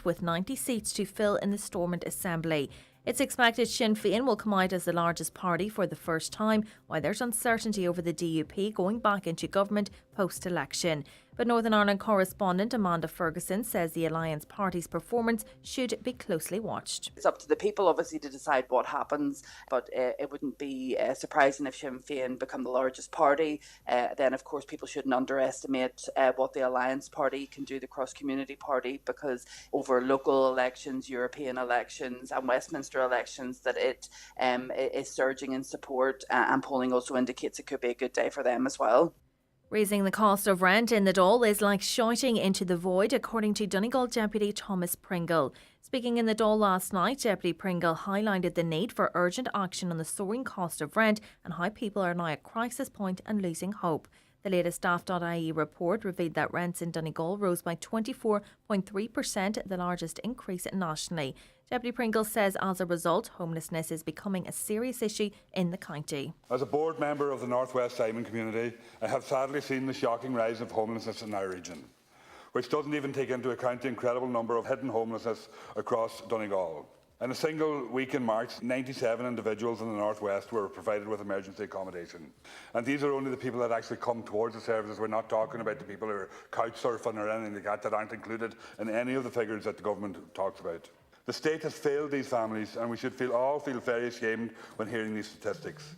with 90 seats to fill in the Stormont Assembly. It's expected Sinn Féin will come out as the largest party for the first time, while there's uncertainty over the DUP going back into government post-election. But Northern Ireland correspondent Amanda Ferguson says the Alliance Party's performance should be closely watched. It's up to the people, obviously, to decide what happens, but it wouldn't be surprising if Sinn Féin become the largest party. Then, of course, people shouldn't underestimate what the Alliance Party can do, the cross-community party, because over local elections, European elections and Westminster elections, that it is surging in support, and polling also indicates it could be a good day for them as well. Raising the cost of rent in the Dáil is like shouting into the void, according to Donegal Deputy Thomas Pringle. Speaking in the Dáil last night, Deputy Pringle highlighted the need for urgent action on the soaring cost of rent and how people are now at crisis point and losing hope. The latest Daft.ie report revealed that rents in Donegal rose by 24.3%, the largest increase nationally. Deputy Pringle says as a result, homelessness is becoming a serious issue in the county. As a board member of the North West Simon community, I have sadly seen the shocking rise of homelessness in our region, which doesn't even take into account the incredible number of hidden homelessness across Donegal. In a single week in March, 97 individuals in the North West were provided with emergency accommodation. And these are only the people that actually come towards the services. We're not talking about the people who are couch surfing or anything like that aren't included in any of the figures that the government talks about. The state has failed these families, and we should all feel very ashamed when hearing these statistics.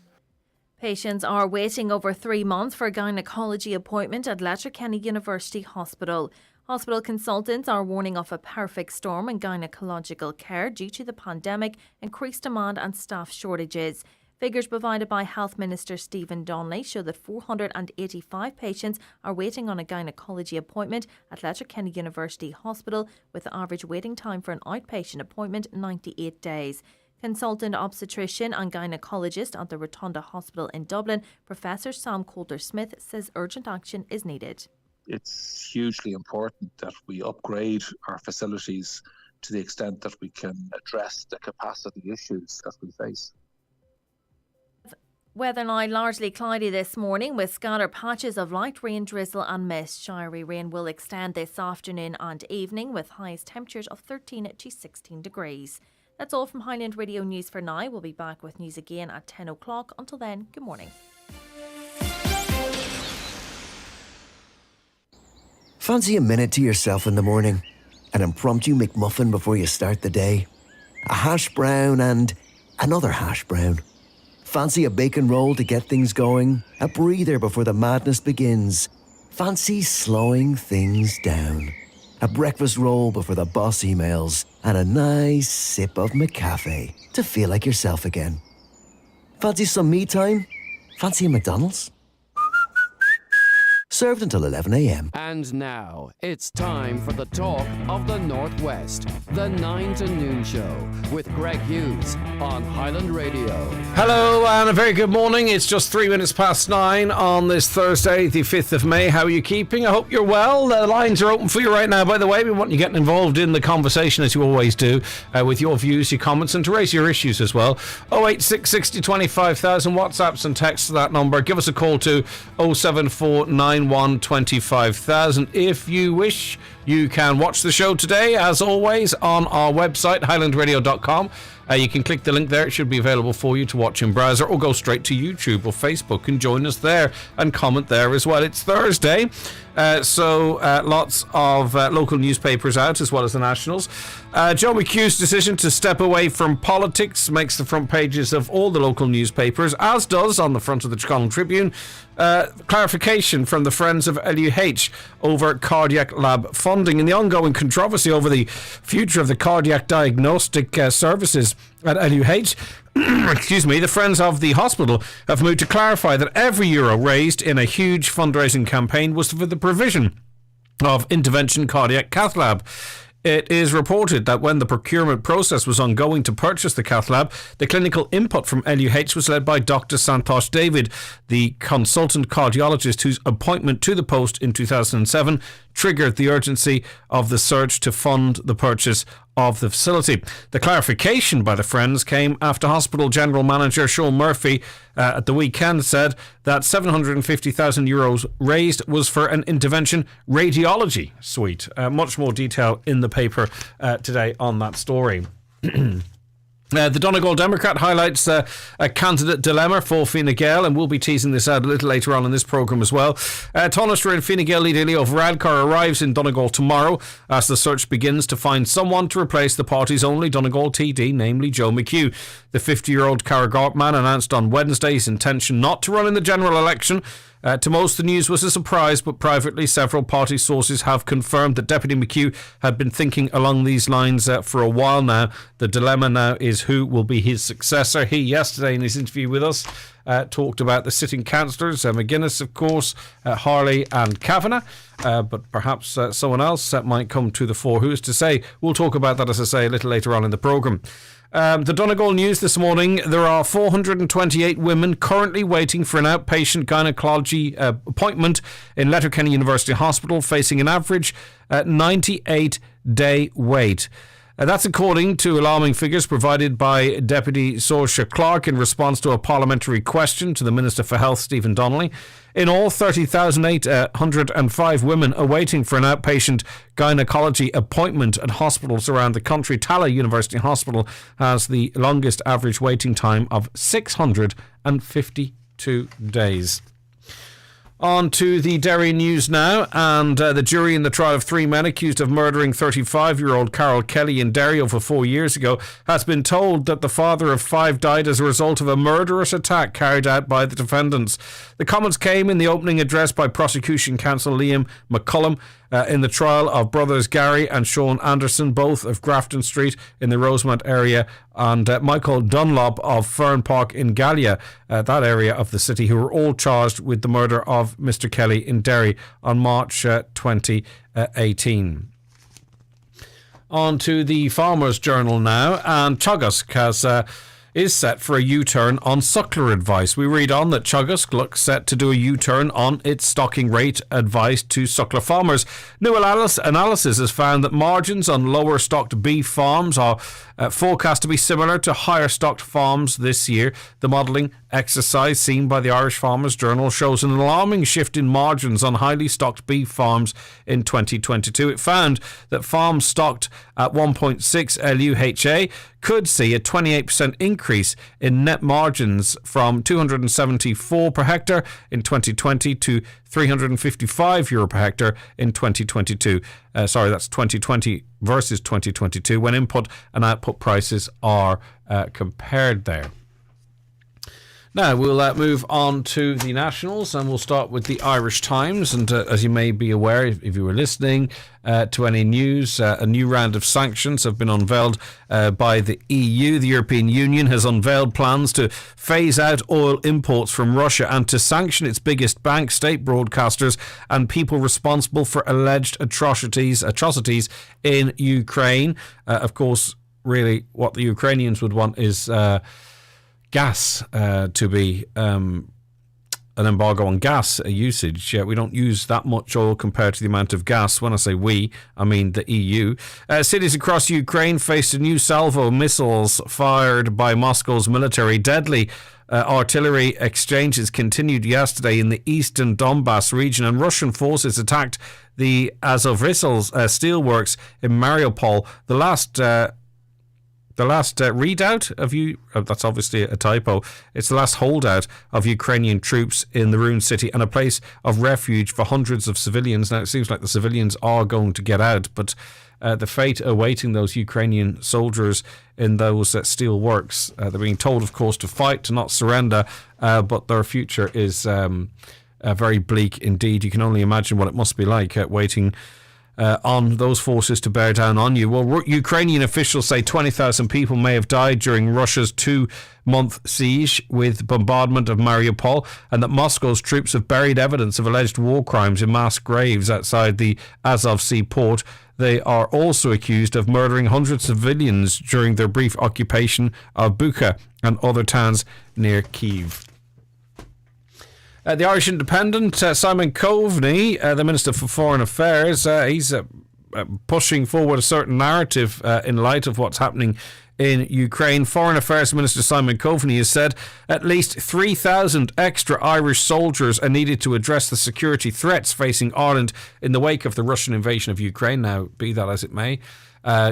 Patients are waiting over 3 months for a gynecology appointment at Letterkenny University Hospital. Hospital consultants are warning of a perfect storm in gynecological care due to the pandemic, increased demand and staff shortages. Figures provided by Health Minister Stephen Donnelly show that 485 patients are waiting on a gynecology appointment at Letterkenny University Hospital, with the average waiting time for an outpatient appointment 98 days. Consultant obstetrician and gynecologist at the Rotunda Hospital in Dublin, Professor Sam Coulter-Smith, says urgent action is needed. It's hugely important that we upgrade our facilities to the extent that we can address the capacity issues that we face. Weather now largely cloudy this morning with scattered patches of light rain, drizzle and mist. Showery rain will extend this afternoon and evening with highest temperatures of 13 to 16 degrees. That's all from Highland Radio News for now. We'll be back with news again at 10 o'clock. Until then, good morning. Fancy a minute to yourself in the morning? An impromptu McMuffin before you start the day? A hash brown and another hash brown? Fancy a bacon roll to get things going? A breather before the madness begins? Fancy slowing things down? A breakfast roll before the boss emails? And a nice sip of McCafe to feel like yourself again? Fancy some me time? Fancy a McDonald's? Served until 11 a.m. And now, it's time for the talk of the Northwest, the 9 to noon show with Greg Hughes on Highland Radio. Hello and a very good morning. It's just 3 minutes past 9 on this Thursday, the 5th of May. How are you keeping? I hope you're well. The lines are open for you right now, by the way. We want you getting involved in the conversation as you always do, with your views, your comments, and to raise your issues as well. 086 60 25,000 WhatsApps and texts to that number. Give us a call to 07491 25,000. If you wish, you can watch the show today, as always, on our website, highlandradio.com. You can click the link there. It should be available for you to watch in browser, or go straight to YouTube or Facebook and join us there and comment there as well. It's Thursday, so lots of local newspapers out, as well as the nationals. Joe McHugh's decision to step away from politics makes the front pages of all the local newspapers, as does on the front of the Chicano Tribune. Clarification from the Friends of LUH over cardiac lab funding, and the ongoing controversy over the future of the cardiac diagnostic services at LUH. Excuse me, the Friends of the hospital have moved to clarify that every euro raised in a huge fundraising campaign was for the provision of intervention cardiac cath lab. It is reported that when the procurement process was ongoing to purchase the cath lab, the clinical input from LUH was led by Dr. Santosh David, the consultant cardiologist whose appointment to the post in 2007 triggered the urgency of the search to fund the purchase of the facility. The clarification by the Friends came after Hospital General Manager Sean Murphy at the weekend said that €750,000 raised was for an intervention radiology suite. Much more detail in the paper today on that story. The Donegal Democrat highlights a candidate dilemma for Fine Gael, and we'll be teasing this out a little later on in this programme as well. Tánaiste and Fine Gael leader Leo Varadkar arrives in Donegal tomorrow as the search begins to find someone to replace the party's only Donegal TD, namely Joe McHugh. The 50-year-old Carragart man announced on Wednesday his intention not to run in the general election. To most, the news was a surprise, but privately, several party sources have confirmed that Deputy McHugh had been thinking along these lines for a while now. The dilemma now is who will be his successor. He, yesterday, in his interview with us, talked about the sitting councillors, McGuinness, of course, Harley and Kavanagh, but perhaps someone else might come to the fore. Who is to say? We'll talk about that, as I say, a little later on in the programme. The Donegal News this morning, there are 428 women currently waiting for an outpatient gynaecology appointment in Letterkenny University Hospital, facing an average 98-day wait. That's according to alarming figures provided by Deputy Saoirse Clarke in response to a parliamentary question to the Minister for Health, Stephen Donnelly. In all, 30,805 women are waiting for an outpatient gynaecology appointment at hospitals around the country. Tallaght University Hospital has the longest average waiting time of 652 days. On to the Derry news now, and the jury in the trial of three men accused of murdering 35-year-old Carol Kelly in Derry over 4 years ago has been told that the father of five died as a result of a murderous attack carried out by the defendants. The comments came in the opening address by prosecution counsel Liam McCullum in the trial of brothers Gary and Sean Anderson, both of Grafton Street in the Rosemont area, and Michael Dunlop of Fern Park in Gallia, that area of the city, who were all charged with the murder of Mr. Kelly in Derry on March 2018. On to the Farmers Journal now, and Teagasc is set for a U-turn on suckler advice. We read on that Teagasc looks set to do a U-turn on its stocking rate advice to suckler farmers. New analysis has found that margins on lower stocked beef farms are forecast to be similar to higher stocked farms this year. The modelling exercise seen by the Irish Farmers Journal shows an alarming shift in margins on highly stocked beef farms in 2022. It found that farms stocked at 1.6 LUHA could see a 28% increase in net margins from €274 per hectare in 2020 to €355 per hectare in 2022. That's 2020 versus 2022 when input and output prices are compared there. Now we'll move on to the nationals, and we'll start with the Irish Times. And as you may be aware, if you were listening to any news, a new round of sanctions have been unveiled by the EU. The European Union has unveiled plans to phase out oil imports from Russia and to sanction its biggest bank, state broadcasters, and people responsible for alleged atrocities in Ukraine. Of course, really, what the Ukrainians would want is gas to be an embargo on gas usage. We don't use that much oil compared to the amount of gas. When I say we, I mean the EU. Cities across Ukraine faced a new salvo of missiles fired by Moscow's military. Deadly artillery exchanges continued yesterday in the eastern Donbass region, and Russian forces attacked the Azovstal steelworks in Mariupol. The last readout of that's obviously a typo. It's the last holdout of Ukrainian troops in the ruined city and a place of refuge for hundreds of civilians. Now, it seems like the civilians are going to get out, but the fate awaiting those Ukrainian soldiers in those steel works, they're being told, of course, to fight, to not surrender, but their future is very bleak indeed. You can only imagine what it must be like waiting on those forces to bear down on you. Well, Ukrainian officials say 20,000 people may have died during Russia's 2-month siege with bombardment of Mariupol, and that Moscow's troops have buried evidence of alleged war crimes in mass graves outside the Azov Sea port. They are also accused of murdering hundreds of civilians during their brief occupation of Bucha and other towns near Kyiv. The Irish Independent, Simon Coveney, the Minister for Foreign Affairs, he's pushing forward a certain narrative in light of what's happening in Ukraine. Foreign Affairs Minister Simon Coveney has said at least 3,000 extra Irish soldiers are needed to address the security threats facing Ireland in the wake of the Russian invasion of Ukraine. Now, be that as it may,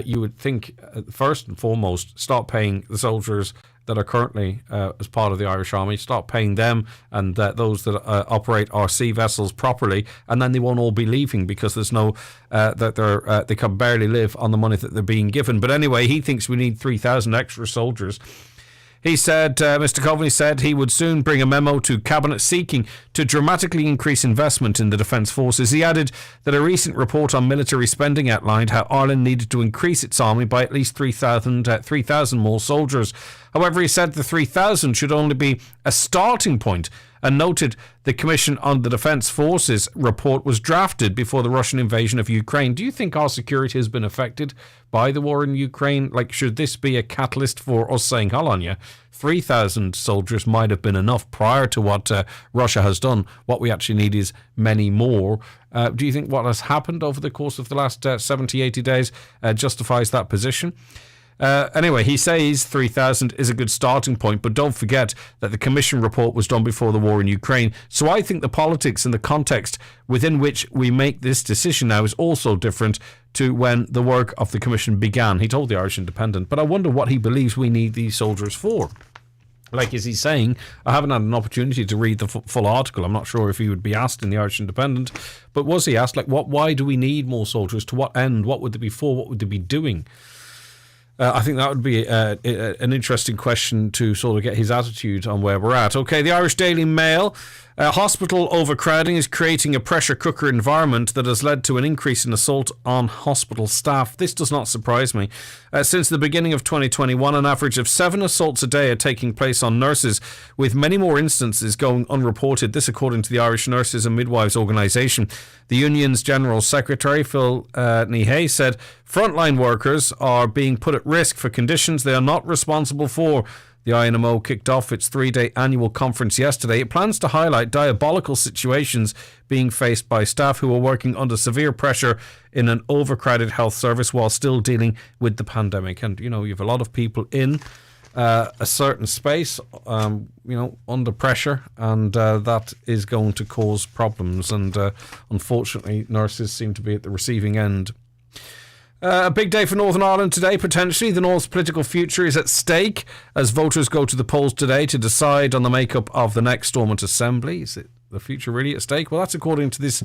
you would think, first and foremost, stop paying the soldiers that are currently as part of the Irish Army, stop paying them and those that operate our sea vessels properly, and then they won't all be leaving because there's no they can barely live on the money that they're being given. But anyway, he thinks we need 3,000 extra soldiers. He said, Mr. Coveney said he would soon bring a memo to Cabinet seeking to dramatically increase investment in the Defence Forces. He added that a recent report on military spending outlined how Ireland needed to increase its army by at least 3,000 more soldiers. However, he said the 3,000 should only be a starting point, and noted the Commission on the Defence Forces report was drafted before the Russian invasion of Ukraine. Do you think our security has been affected by the war in Ukraine? Like, should this be a catalyst for us saying, hold on, 3,000 soldiers might have been enough prior to what Russia has done. What we actually need is many more. Do you think what has happened over the course of the last 70, 80 days justifies that position? Anyway, he says 3,000 is a good starting point, but don't forget that the Commission report was done before the war in Ukraine. So I think the politics and the context within which we make this decision now is also different to when the work of the Commission began. He told the Irish Independent, but I wonder what he believes we need these soldiers for. Like, is he saying, I haven't had an opportunity to read the full article. I'm not sure if he would be asked in the Irish Independent, but was he asked, like, why do we need more soldiers? To what end? What would they be for? What would they be doing? I think that would be an interesting question to sort of get his attitude on where we're at. Okay, the Irish Daily Mail. Hospital overcrowding is creating a pressure cooker environment that has led to an increase in assault on hospital staff. This does not surprise me. Since the beginning of 2021, an average of 7 assaults a day are taking place on nurses, with many more instances going unreported. This according to the Irish Nurses and Midwives Organisation. The union's General Secretary, Phil Nihey, said frontline workers are being put at risk for conditions they are not responsible for. The INMO kicked off its 3-day annual conference yesterday. It plans to highlight diabolical situations being faced by staff who are working under severe pressure in an overcrowded health service while still dealing with the pandemic. And, you have a lot of people in a certain space, under pressure, and that is going to cause problems. And unfortunately, nurses seem to be at the receiving end. A big day for Northern Ireland today, potentially. The North's political future is at stake as voters go to the polls today to decide on the makeup of the next Stormont Assembly. Is it the future really at stake? Well, that's according to this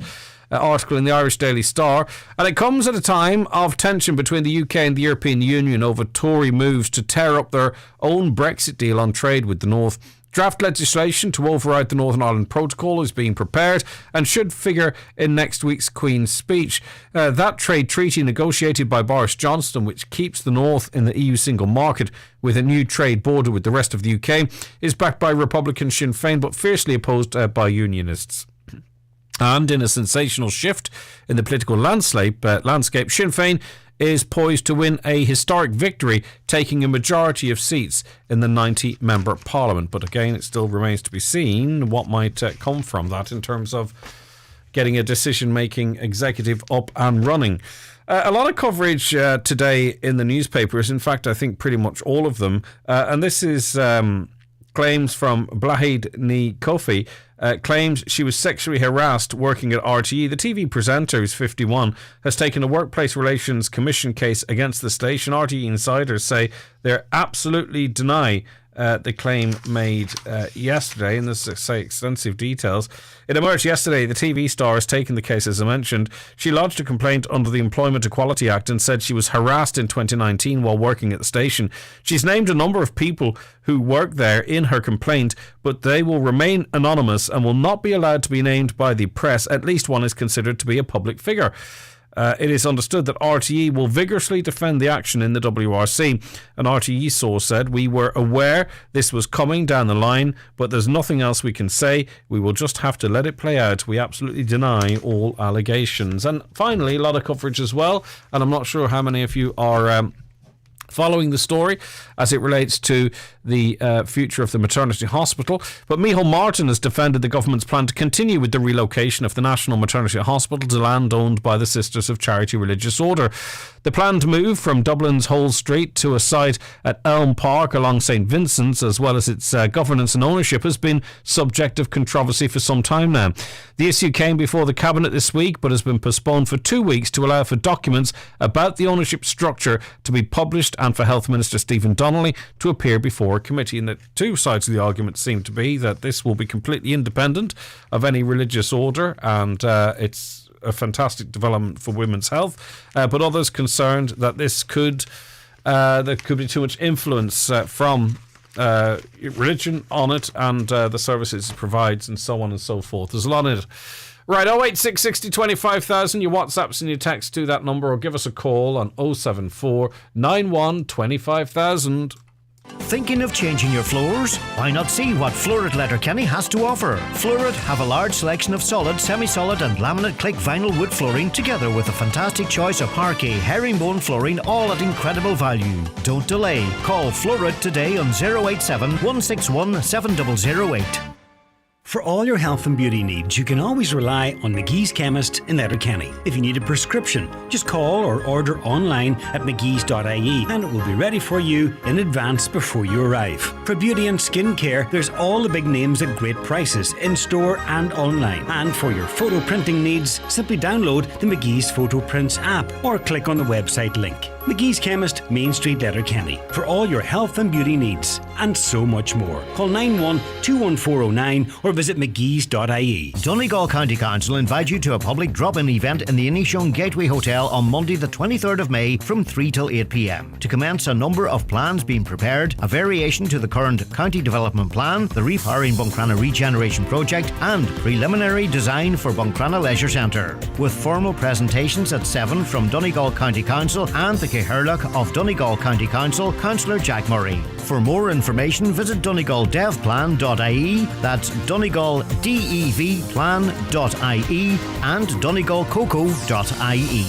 article in the Irish Daily Star. And it comes at a time of tension between the UK and the European Union over Tory moves to tear up their own Brexit deal on trade with the North. Draft legislation to override the Northern Ireland Protocol is being prepared and should figure in next week's Queen's speech. That trade treaty negotiated by Boris Johnson, which keeps the North in the EU single market with a new trade border with the rest of the UK, is backed by Republican Sinn Féin but fiercely opposed by Unionists. And in a sensational shift in the political landscape, Sinn Féin is poised to win a historic victory, taking a majority of seats in the 90-member parliament. But again, it still remains to be seen what might come from that in terms of getting a decision-making executive up and running. A lot of coverage today in the newspapers. In fact, I think pretty much all of them. And this is claims from Blahid Ni Kofi. Claims she was sexually harassed working at RTE. The TV presenter, who's 51, has taken a Workplace Relations Commission case against the station. RTE insiders say they absolutely deny the claim made yesterday, and there's extensive details. It emerged yesterday the TV star has taken the case, as I mentioned. She lodged a complaint under the Employment Equality Act and said she was harassed in 2019 while working at the station. She's named a number of people who work there in her complaint, but they will remain anonymous and will not be allowed to be named by the press. At least one is considered to be a public figure. It is understood that RTE will vigorously defend the action in the WRC. An RTE source said, "We were aware this was coming down the line, but there's nothing else we can say. We will just have to let it play out. We absolutely deny all allegations." And finally, a lot of coverage as well, and I'm not sure how many of you are following the story as it relates to the future of the maternity hospital. But Micheál Martin has defended the government's plan to continue with the relocation of the National Maternity Hospital to land owned by the Sisters of Charity Religious Order. The planned move from Dublin's Hole Street to a site at Elm Park along St Vincent's, as well as its governance and ownership, has been subject of controversy for some time now. The issue came before the Cabinet this week, but has been postponed for 2 weeks to allow for documents about the ownership structure to be published and for Health Minister Stephen Donnelly to appear before a committee. And the two sides of the argument seem to be that this will be completely independent of any religious order, and it's a fantastic development for women's health, but others concerned that this could there could be too much influence from religion on it and the services it provides and so on and so forth. There's a lot in it. Right, 086 60 25,000, your WhatsApps and your texts to that number, or give us a call on 074 91 25,000. Thinking of changing your floors? Why not see what Florid Letterkenny has to offer? Florid have a large selection of solid, semi-solid and laminate click vinyl wood flooring, together with a fantastic choice of parquet, herringbone flooring, all at incredible value. Don't delay. Call Florid today on 087 161 7008. For all your health and beauty needs, you can always rely on McGee's Chemist in Letterkenny. If you need a prescription, just call or order online at mcgees.ie and it will be ready for you in advance before you arrive. For beauty and skin care, there's all the big names at great prices in store and online. And for your photo printing needs, simply download the McGee's Photo Prints app or click on the website link. McGee's Chemist, Main Street, Letterkenny, for all your health and beauty needs, and so much more. Call 91-21409 or visit mcgees.ie. Donegal County Council invite you to a public drop-in event in the Inishowen Gateway Hotel on Monday the 23rd of May from 3 till 8 p.m. to commence a number of plans being prepared, a variation to the current County Development Plan, the Repowering Buncrana Regeneration Project, and preliminary design for Buncrana Leisure Centre, with formal presentations at 7 from Donegal County Council and the Caherlock of Donegal County Council, Councillor Jack Murray. For more information, visit donegaldevplan.ie, that's donegaldevplan.ie and donegalcoco.ie.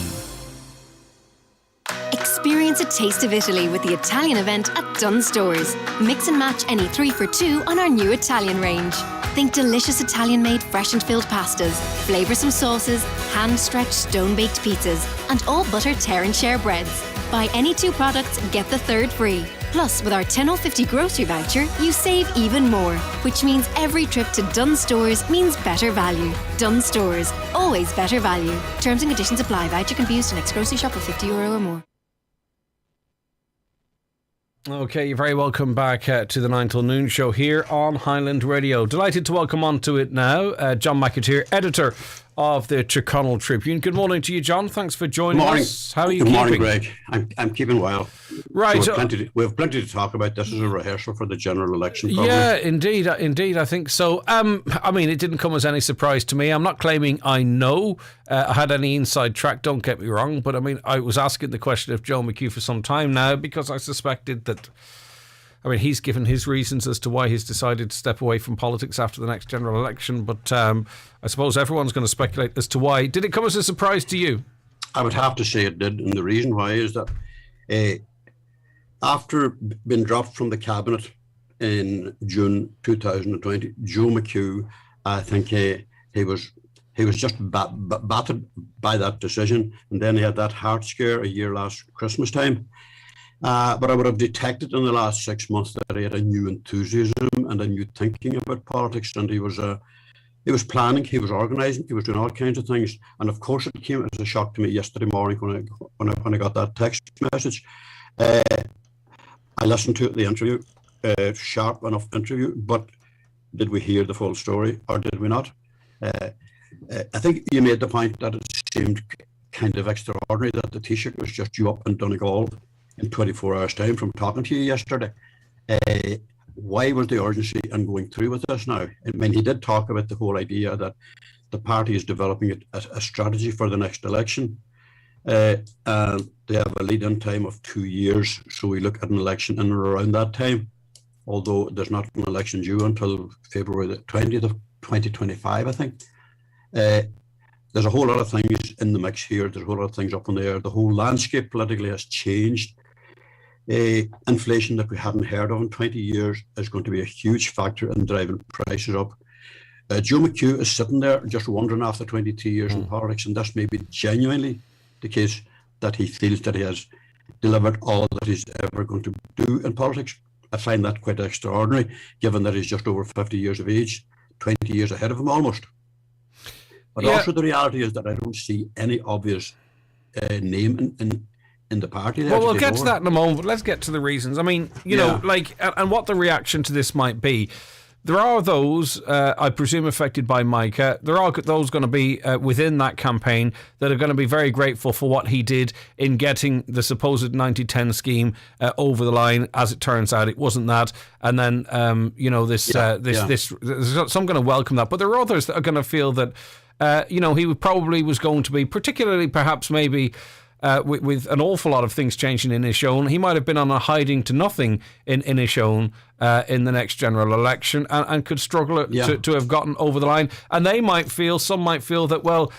Experience a taste of Italy with the Italian event at Dunnes Stores. Mix and match any 3 for 2 on our new Italian range. Think delicious Italian-made fresh and filled pastas, flavoursome sauces, hand-stretched stone-baked pizzas, and all butter tear and share breads. Buy any 2 products, get the 3rd free. Plus, with our 10/50 grocery voucher, you save even more, which means every trip to Dunnes Stores means better value. Dunnes Stores, always better value. Terms and conditions apply. Voucher can be used to next grocery shop of €50 or more. Okay, you're very welcome back to the 9 till noon show here on Highland Radio. Delighted to welcome onto it now John McIntyre, editor of the Chicano Tribune. Good morning to you, John. Thanks for joining us. How are you keeping? Good morning, Greg. I'm keeping well. Right. So we have plenty to talk about. This is a rehearsal for the general election, probably. Yeah, indeed, I think so. I mean, it didn't come as any surprise to me. I'm not claiming I know I had any inside track, don't get me wrong, but I mean, I was asking the question of Joe McHugh for some time now because I suspected that, I mean, he's given his reasons as to why he's decided to step away from politics after the next general election, but I suppose everyone's going to speculate as to why. Did it come as a surprise to you? I would have to say it did, and the reason why is that after being dropped from the cabinet in June 2020, Joe McHugh, I think he was just battered by that decision, and then he had that heart scare a year last Christmas time. But I would have detected in the last 6 months that he had a new enthusiasm and a new thinking about politics, and he was planning, he was organising, he was doing all kinds of things. And of course, it came as a shock to me yesterday morning when I got that text message. I listened to the interview, sharp enough interview, but did we hear the full story or did we not? I think you made the point that it seemed kind of extraordinary that the Taoiseach was just due up in Donegal in 24 hours' time from talking to you yesterday. Why was the urgency in going through with this now? I mean, he did talk about the whole idea that the party is developing a strategy for the next election. And they have a lead-in time of 2 years, so we look at an election in and around that time, although there's not an election due until February the 20th of 2025, I think. There's a whole lot of things in the mix here. There's a whole lot of things up in the air. The whole landscape politically has changed. Inflation that we hadn't heard of in 20 years is going to be a huge factor in driving prices up. Joe McHugh is sitting there just wondering after 23 years in politics, and this may be genuinely the case, that he feels that he has delivered all that he's ever going to do in politics. I find that quite extraordinary, given that he's just over 50 years of age, 20 years ahead of him almost. But also the reality is that I don't see any obvious name in the party there. Well, we'll get to that in a moment, but let's get to the reasons. I mean, you know, like, and what the reaction to this might be. There are those, I presume, affected by Micah. There are those going to be within that campaign that are going to be very grateful for what he did in getting the supposed 90-10 scheme over the line. As it turns out, it wasn't that. And then, you know, there's some going to welcome that. But there are others that are going to feel that, you know, he probably was going to be, particularly perhaps maybe with an awful lot of things changing in Inishowen, he might have been on a hiding to nothing in Inishowen in the next general election and could struggle to have gotten over the line. And some might feel that, well,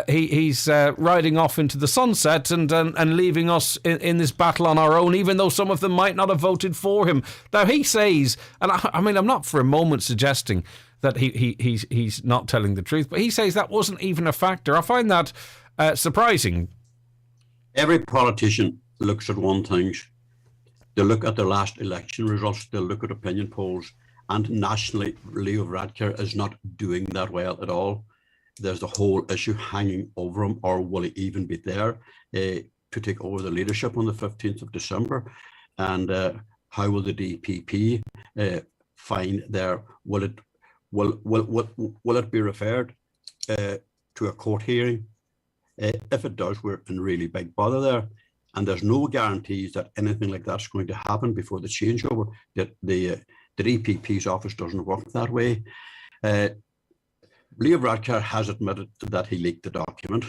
he's riding off into the sunset and leaving us in this battle on our own, even though some of them might not have voted for him. Now, he says, and I mean, I'm not for a moment suggesting that he's not telling the truth, but he says that wasn't even a factor. I find that surprising. Every politician looks at one thing. They look at the last election results, they look at opinion polls, and nationally, Leo Varadkar is not doing that well at all. There's the whole issue hanging over him, or will he even be there to take over the leadership on the 15th of December? And how will the DPP find their, will it be referred to a court hearing? If it does, we're in really big bother there. And there's no guarantees that anything like that's going to happen before the changeover. That the DPP's office doesn't work that way. Leo Varadkar has admitted that he leaked the document.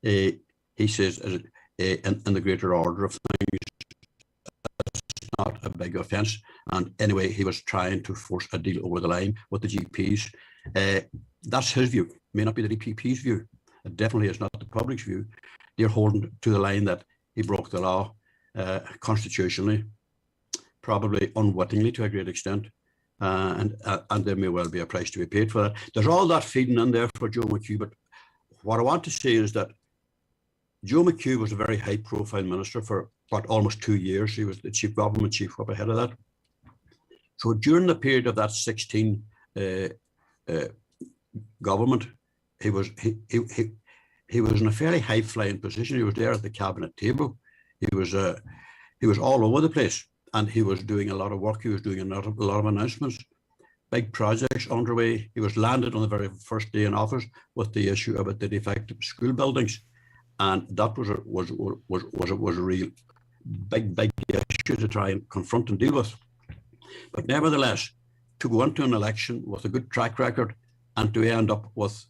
He says in the greater order of things, it's not a big offence. And anyway, he was trying to force a deal over the line with the GPs. That's his view. May not be the DPP's view. It definitely is not the public's view. They're holding to the line that he broke the law constitutionally, probably unwittingly to a great extent, and there may well be a price to be paid for that. There's all that feeding in there for Joe McHugh, but what I want to say is that Joe McHugh was a very high-profile minister for almost 2 years. He was the chief government chief up ahead of that. So during the period of that 16 government, he was in a fairly high-flying position. He was there at the cabinet table. He was all over the place, and he was doing a lot of work. He was doing a lot of announcements, big projects underway. He was landed on the very first day in office with the issue about the defective school buildings, and that was a real big issue to try and confront and deal with. But nevertheless, to go into an election with a good track record and to end up with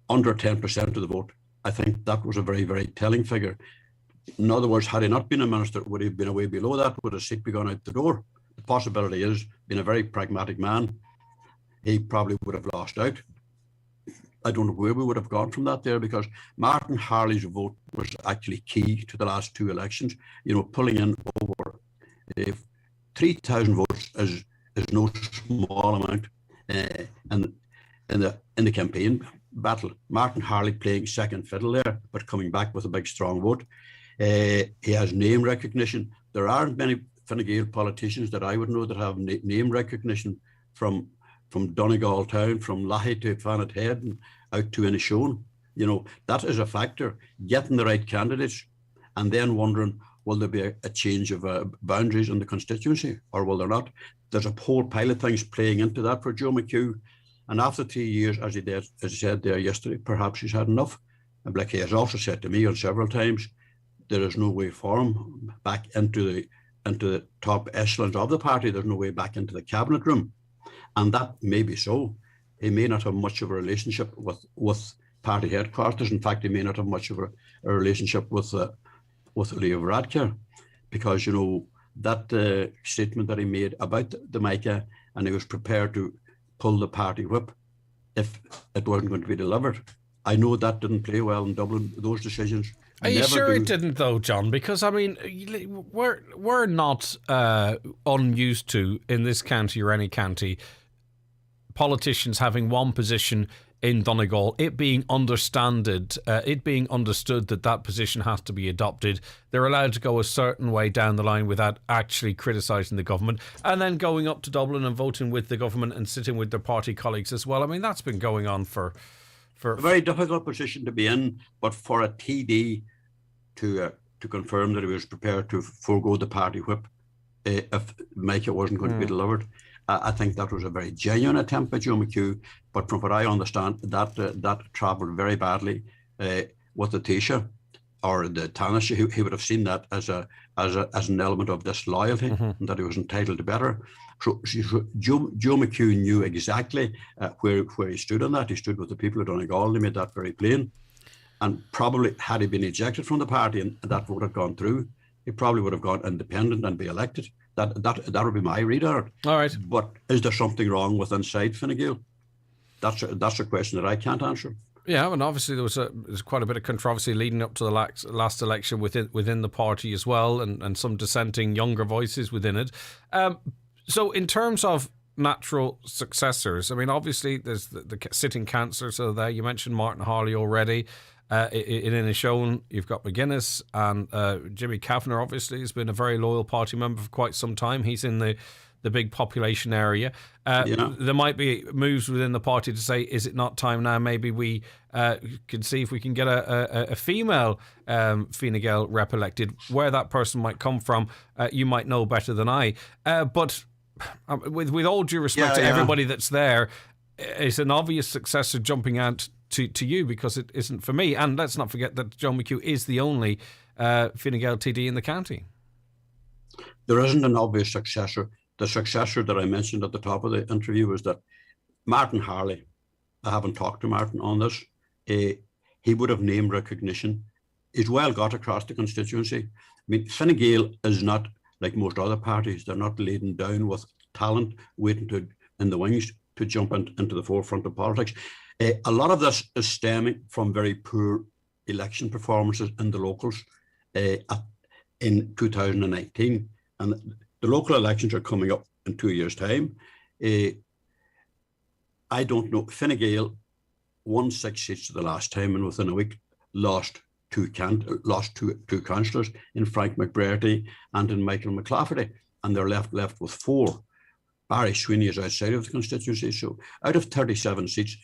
under 10% of the vote, I think that was a very, very telling figure. In other words, had he not been a minister, would he have been away below that? Would his seat be gone out the door? The possibility is, being a very pragmatic man, he probably would have lost out. I don't know where we would have gone from that there, because Martin Harley's vote was actually key to the last two elections. You know, pulling in over 3,000 votes is no small amount in the campaign battle. Martin Harley playing second fiddle there, but coming back with a big strong vote. He has name recognition. There aren't many Fine Gael politicians that I would know that have name recognition from Donegal town, from Lahey to Fannet Head and out to Inishowen. You know, that is a factor. Getting the right candidates and then wondering, will there be a change of boundaries in the constituency, or will there not? There's a whole pile of things playing into that for Joe McHugh. And after 3 years, as he said there yesterday, perhaps he's had enough. And like he has also said to me on several times, there is no way for him back into the top echelons of the party. There's no way back into the cabinet room. And that may be so. He may not have much of a relationship with party headquarters. In fact, he may not have much of a relationship with Leo Varadkar, because, you know, that statement that he made about the Micah, and he was prepared to pull the party whip if it wasn't going to be delivered. I know that didn't play well in Dublin. Those decisions Are you sure it didn't, though, John? Because, I mean, we're not unused to, in this county or any county, politicians having one position in Donegal, it being understood that position has to be adopted. They're allowed to go a certain way down the line without actually criticising the government, and then going up to Dublin and voting with the government and sitting with their party colleagues as well. I mean, that's been going on for a very difficult position to be in, but for a TD to confirm that he was prepared to forego the party whip if Micah wasn't going to be delivered. I think that was a very genuine attempt by Joe McHugh, but from what I understand, that travelled very badly with the Taoiseach or the Taoiseach. He would have seen that as an element of disloyalty, and that he was entitled to better. So Joe McHugh knew exactly where he stood on that. He stood with the people of Donegal. He made that very plain. And probably had he been ejected from the party and that vote had gone through, he probably would have gone independent and be elected. That would be my read on it. All right. But is there something wrong with inside Fine Gael? That's a question that I can't answer. Yeah, and obviously there's quite a bit of controversy leading up to the last election within the party as well, and some dissenting younger voices within it. So in terms of natural successors, I mean, obviously there's the sitting councillors are there. You mentioned Martin Harley already. In Inishowen, you've got McGuinness, and Jimmy Kavanagh obviously has been a very loyal party member for quite some time. He's in the big population area. There might be moves within the party to say, is it not time now? Maybe we can see if we can get a female Fine Gael rep elected. Where that person might come from, you might know better than I. But with all due respect to everybody that's there, it's an obvious successor jumping out to you because it isn't for me. And let's not forget that Joe McHugh is the only Fine Gael TD in the county. There isn't an obvious successor. The successor that I mentioned at the top of the interview was that Martin Harley, I haven't talked to Martin on this, he would have name recognition. He's well got across the constituency. I mean, Fine Gael is not like most other parties. They're not laden down with talent waiting in the wings to jump into the forefront of politics. A lot of this is stemming from very poor election performances in the locals in 2019. And the local elections are coming up in 2 years' time. I don't know. Fine Gael won 6 seats the last time, and within a week lost two councillors in Frank McBrearty and in Michael McLafferty, and they're left with 4. Barry Sweeney is outside of the constituency. So out of 37 seats,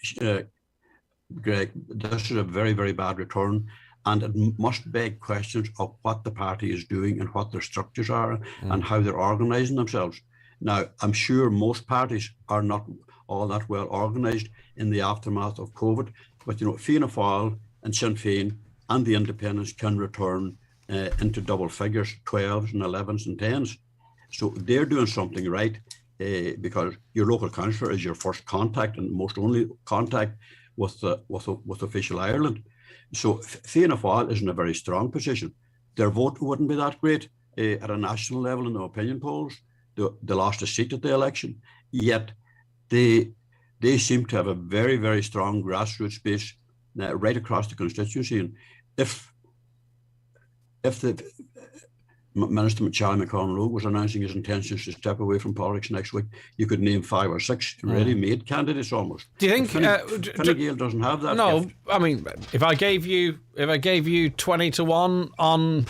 Greg, this is a very, very bad return. And it must beg questions of what the party is doing and what their structures are and how they're organising themselves. Now, I'm sure most parties are not all that well organised in the aftermath of COVID, but Fianna Fáil and Sinn Féin and the independents can return into double figures, 12s and 11s and 10s. So they're doing something right because your local councillor is your first contact and most only contact with official Ireland. So Fianna Fáil is in a very strong position. Their vote wouldn't be that great at a national level in the opinion polls. They lost a seat at the election, yet they seem to have a very, very strong grassroots base right across the constituency. And if the Minister Charlie McConroe was announcing his intentions to step away from politics next week, you could name 5 or 6 ready-made candidates almost. Do you think Fine Gael doesn't have that? No, gift. I mean, if I gave you 20-1 on,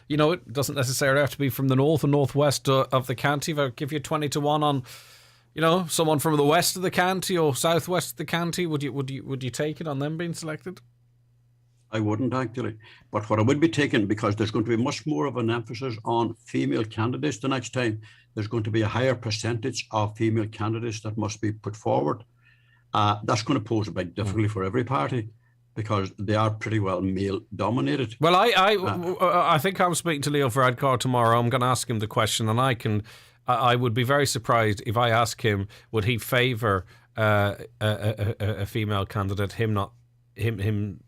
it doesn't necessarily have to be from the north or northwest of the county. If I give you 20-1 on, someone from the west of the county or southwest of the county, would you take it on them being selected? I wouldn't actually. But what I would be taking, because there's going to be much more of an emphasis on female candidates the next time, there's going to be a higher percentage of female candidates that must be put forward. That's going to pose a big difficulty for every party because they are pretty well male dominated. Well, I think I'm speaking to Leo Varadkar tomorrow. I'm going to ask him the question, and I would be very surprised if I ask him, would he favour a female candidate, him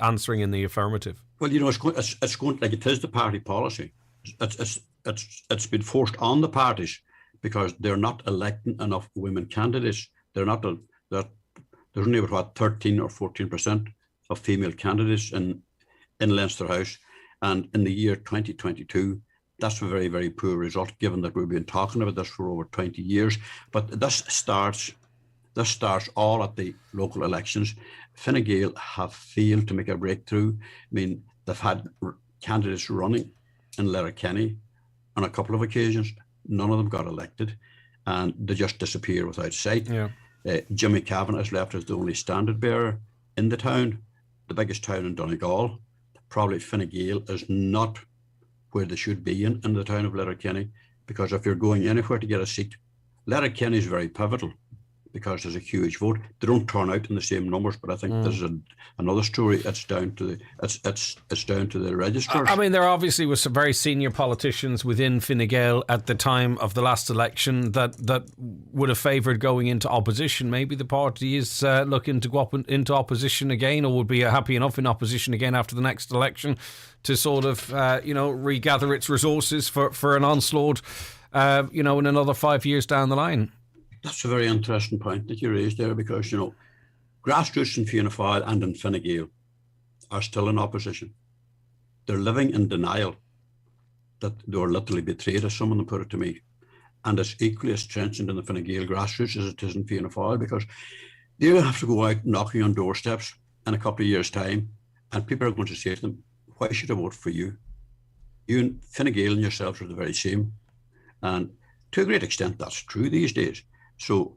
answering in the affirmative? Well, it's going like it is the party policy. It's been forced on the parties because they're not electing enough women candidates. There's only about 13 or 14% of female candidates in in Leinster House. And in the year 2022, that's a very, very poor result, given that we've been talking about this for over 20 years. But this starts all at the local elections. Fine Gael have failed to make a breakthrough. I mean, they've had candidates running in Letterkenny on a couple of occasions. None of them got elected, and they just disappear without sight. Yeah. Jimmy Cavan is left as the only standard bearer in the town, the biggest town in Donegal. Probably Fine Gael is not where they should be in the town of Letterkenny, because if you're going anywhere to get a seat, Letterkenny is very pivotal because there's a huge vote. They don't turn out in the same numbers, but I think this is another story. It's down to the registrars. I mean, there obviously was some very senior politicians within Fine Gael at the time of the last election that would have favoured going into opposition. Maybe the party is looking to go up into opposition again, or would be happy enough in opposition again after the next election to sort of regather its resources for an onslaught in another 5 years down the line. That's a very interesting point that you raised there, because, grassroots in Fianna Fáil and in Fine Gael are still in opposition. They're living in denial that they were literally betrayed, as someone put it to me. And it's equally as trenchant in the Fine Gael grassroots as it is in Fianna Fáil, because they have to go out knocking on doorsteps in a couple of years' time, and people are going to say to them, why should I vote for you? You and Fine Gael and yourselves are the very same. And to a great extent, that's true these days. So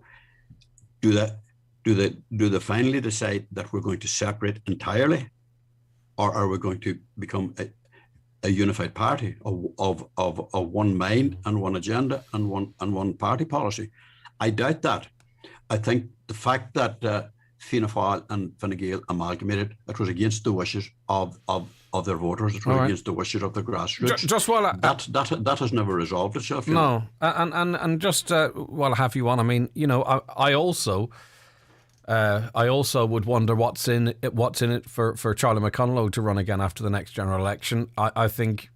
do they finally decide that we're going to separate entirely, or are we going to become a unified party of one mind and one agenda and one party policy? I doubt that. I think the fact that Fianna Fáil and Fine Gael amalgamated, it was against the wishes of their voters. It was against the wishes of the grassroots. Just while that has never resolved itself. No, and just while I have you on, I mean, I also would wonder what's in it for Charlie McConlogue to run again after the next general election. I think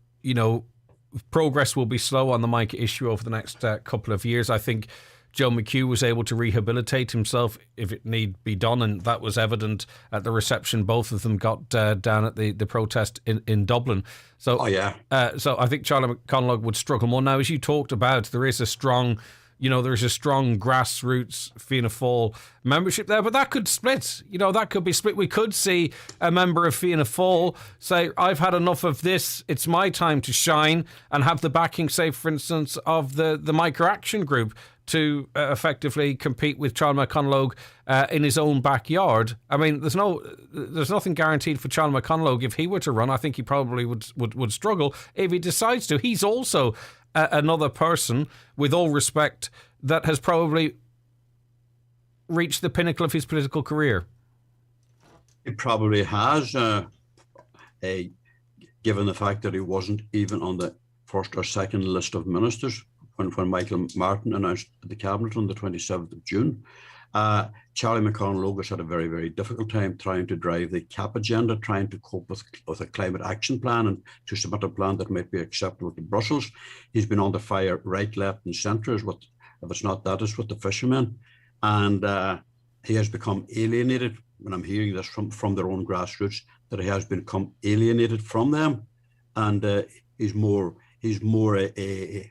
progress will be slow on the mica issue over the next couple of years. I think Joe McHugh was able to rehabilitate himself if it need be done, and that was evident at the reception both of them got down at the protest in Dublin. So, so I think Charlie McConlogue would struggle more. Now, as you talked about, there is a strong grassroots Fianna Fáil membership there, but that could split. That could be split. We could see a member of Fianna Fáil say, I've had enough of this, it's my time to shine, and have the backing, say, for instance, of the Mica Action Group to effectively compete with Charlie McConlogue in his own backyard. I mean, there's nothing guaranteed for Charlie McConlogue. If he were to run, I think he probably would struggle. If he decides to, he's also another person, with all respect, that has probably reached the pinnacle of his political career. He probably has, given the fact that he wasn't even on the first or second list of ministers when Michael Martin announced the cabinet on the 27th of June. Charlie McConlogue has had a very, very difficult time trying to drive the CAP agenda, trying to cope with a climate action plan and to submit a plan that might be acceptable to Brussels. He's been under fire right, left and centre, if it's not that, it's with the fishermen. And he has become alienated, when I'm hearing this from their own grassroots, that he has become alienated from them. And he's more a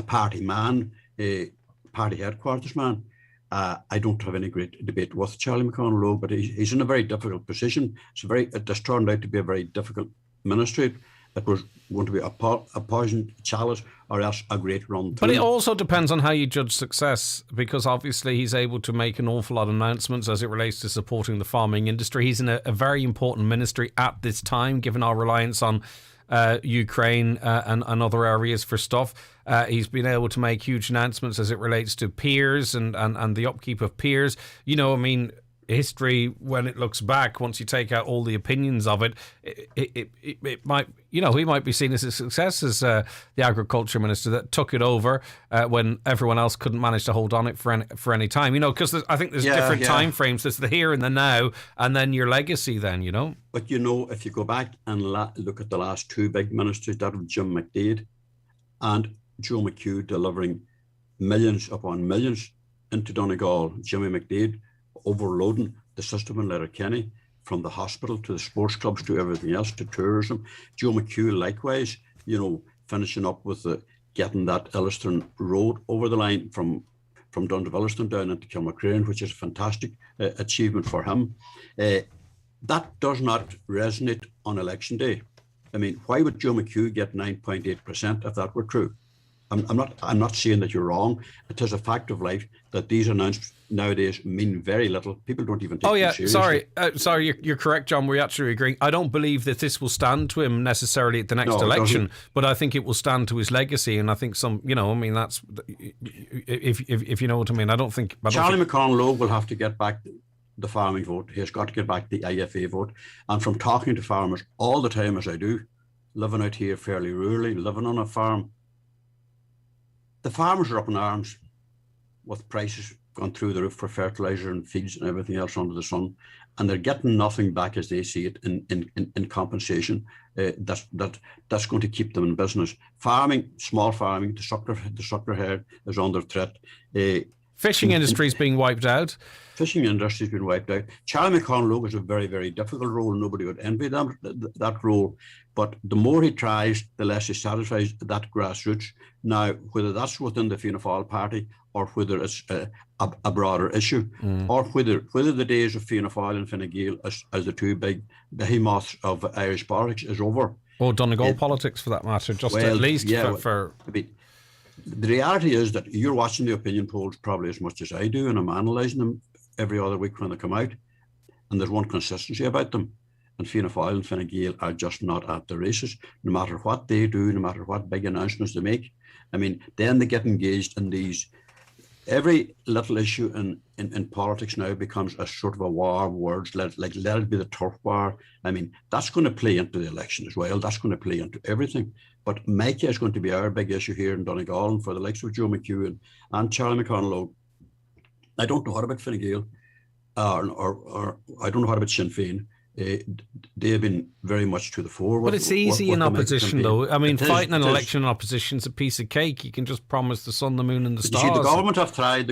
party man, a party headquarters man. I don't have any great debate with Charlie McConlogue, but he's in a very difficult position. It has turned out to be a very difficult ministry. It was going to be a poisoned chalice, or else a great run through. But it also depends on how you judge success, because obviously he's able to make an awful lot of announcements as it relates to supporting the farming industry. He's in a very important ministry at this time, given our reliance on Ukraine and other areas for stuff. He's been able to make huge announcements as it relates to peers and the upkeep of peers. History, when it looks back, once you take out all the opinions of it, it might, he might be seen as a success as the agriculture minister that took it over when everyone else couldn't manage to hold on it for any time. Because I think there's different time frames. There's the here and the now, and then your legacy. Then But if you go back and look at the last two big ministers, that of Jim McDade and Joe McHugh, delivering millions upon millions into Donegal. Jimmy McDade overloading the system in Letterkenny. from the hospital to the sports clubs to everything else to tourism. Joe McHugh likewise, you know, finishing up with getting that Illiston Road over the line from Dundee-Illiston down into Kilmacrean, which is a fantastic achievement for him. That does not resonate on election day. I mean, why would Joe McHugh get 9.8% if that were true? I'm not saying that you're wrong. It is a fact of life that these announcements nowadays mean very little. People don't even take them seriously. Sorry, you're correct, John. We actually agree. I don't believe that this will stand to him necessarily at the next election, but I think it will stand to his legacy. And I think that's if you know what I mean. I don't think Charlie McConlogue will have to get back the farming vote. He has got to get back the IFA vote. And from talking to farmers all the time, as I do, living out here fairly rurally, living on a farm, the farmers are up in arms with prices gone through the roof for fertilizer and feeds and everything else under the sun, and they're getting nothing back as they see it in compensation. That's going to keep them in business. Farming, small farming, the suckler herd is under threat. Fishing industry is being wiped out. Fishing industry has been wiped out. Charlie McConlogue is a very, very difficult role. Nobody would envy that role. But the more he tries, the less he satisfies that grassroots. Now, whether that's within the Fianna Fáil party or whether it's a broader issue, or whether the days of Fianna Fáil and Fine Gael as the two big behemoths of Irish politics is over. Or Donegal politics, for that matter, at least. The reality is that you're watching the opinion polls probably as much as I do, and I'm analysing them every other week when they come out, and there's one consistency about them. And Fianna Fáil and Fine Gael are just not at the races, no matter what they do, no matter what big announcements they make. I mean, then they get engaged in these. Every little issue in politics now becomes a sort of a war of words, let it be the turf war. I mean, that's going to play into the election as well. That's going to play into everything. But Micah is going to be our big issue here in Donegal, and for the likes of Joe McHugh and Charlie McConlogue. I don't know what about Fine Gael, or I don't know what about Sinn Féin. They have been very much to the fore. But it's easy in opposition, though. I mean, fighting an election in opposition is a piece of cake. You can just promise the sun, the moon, and the stars. You see, the government have tried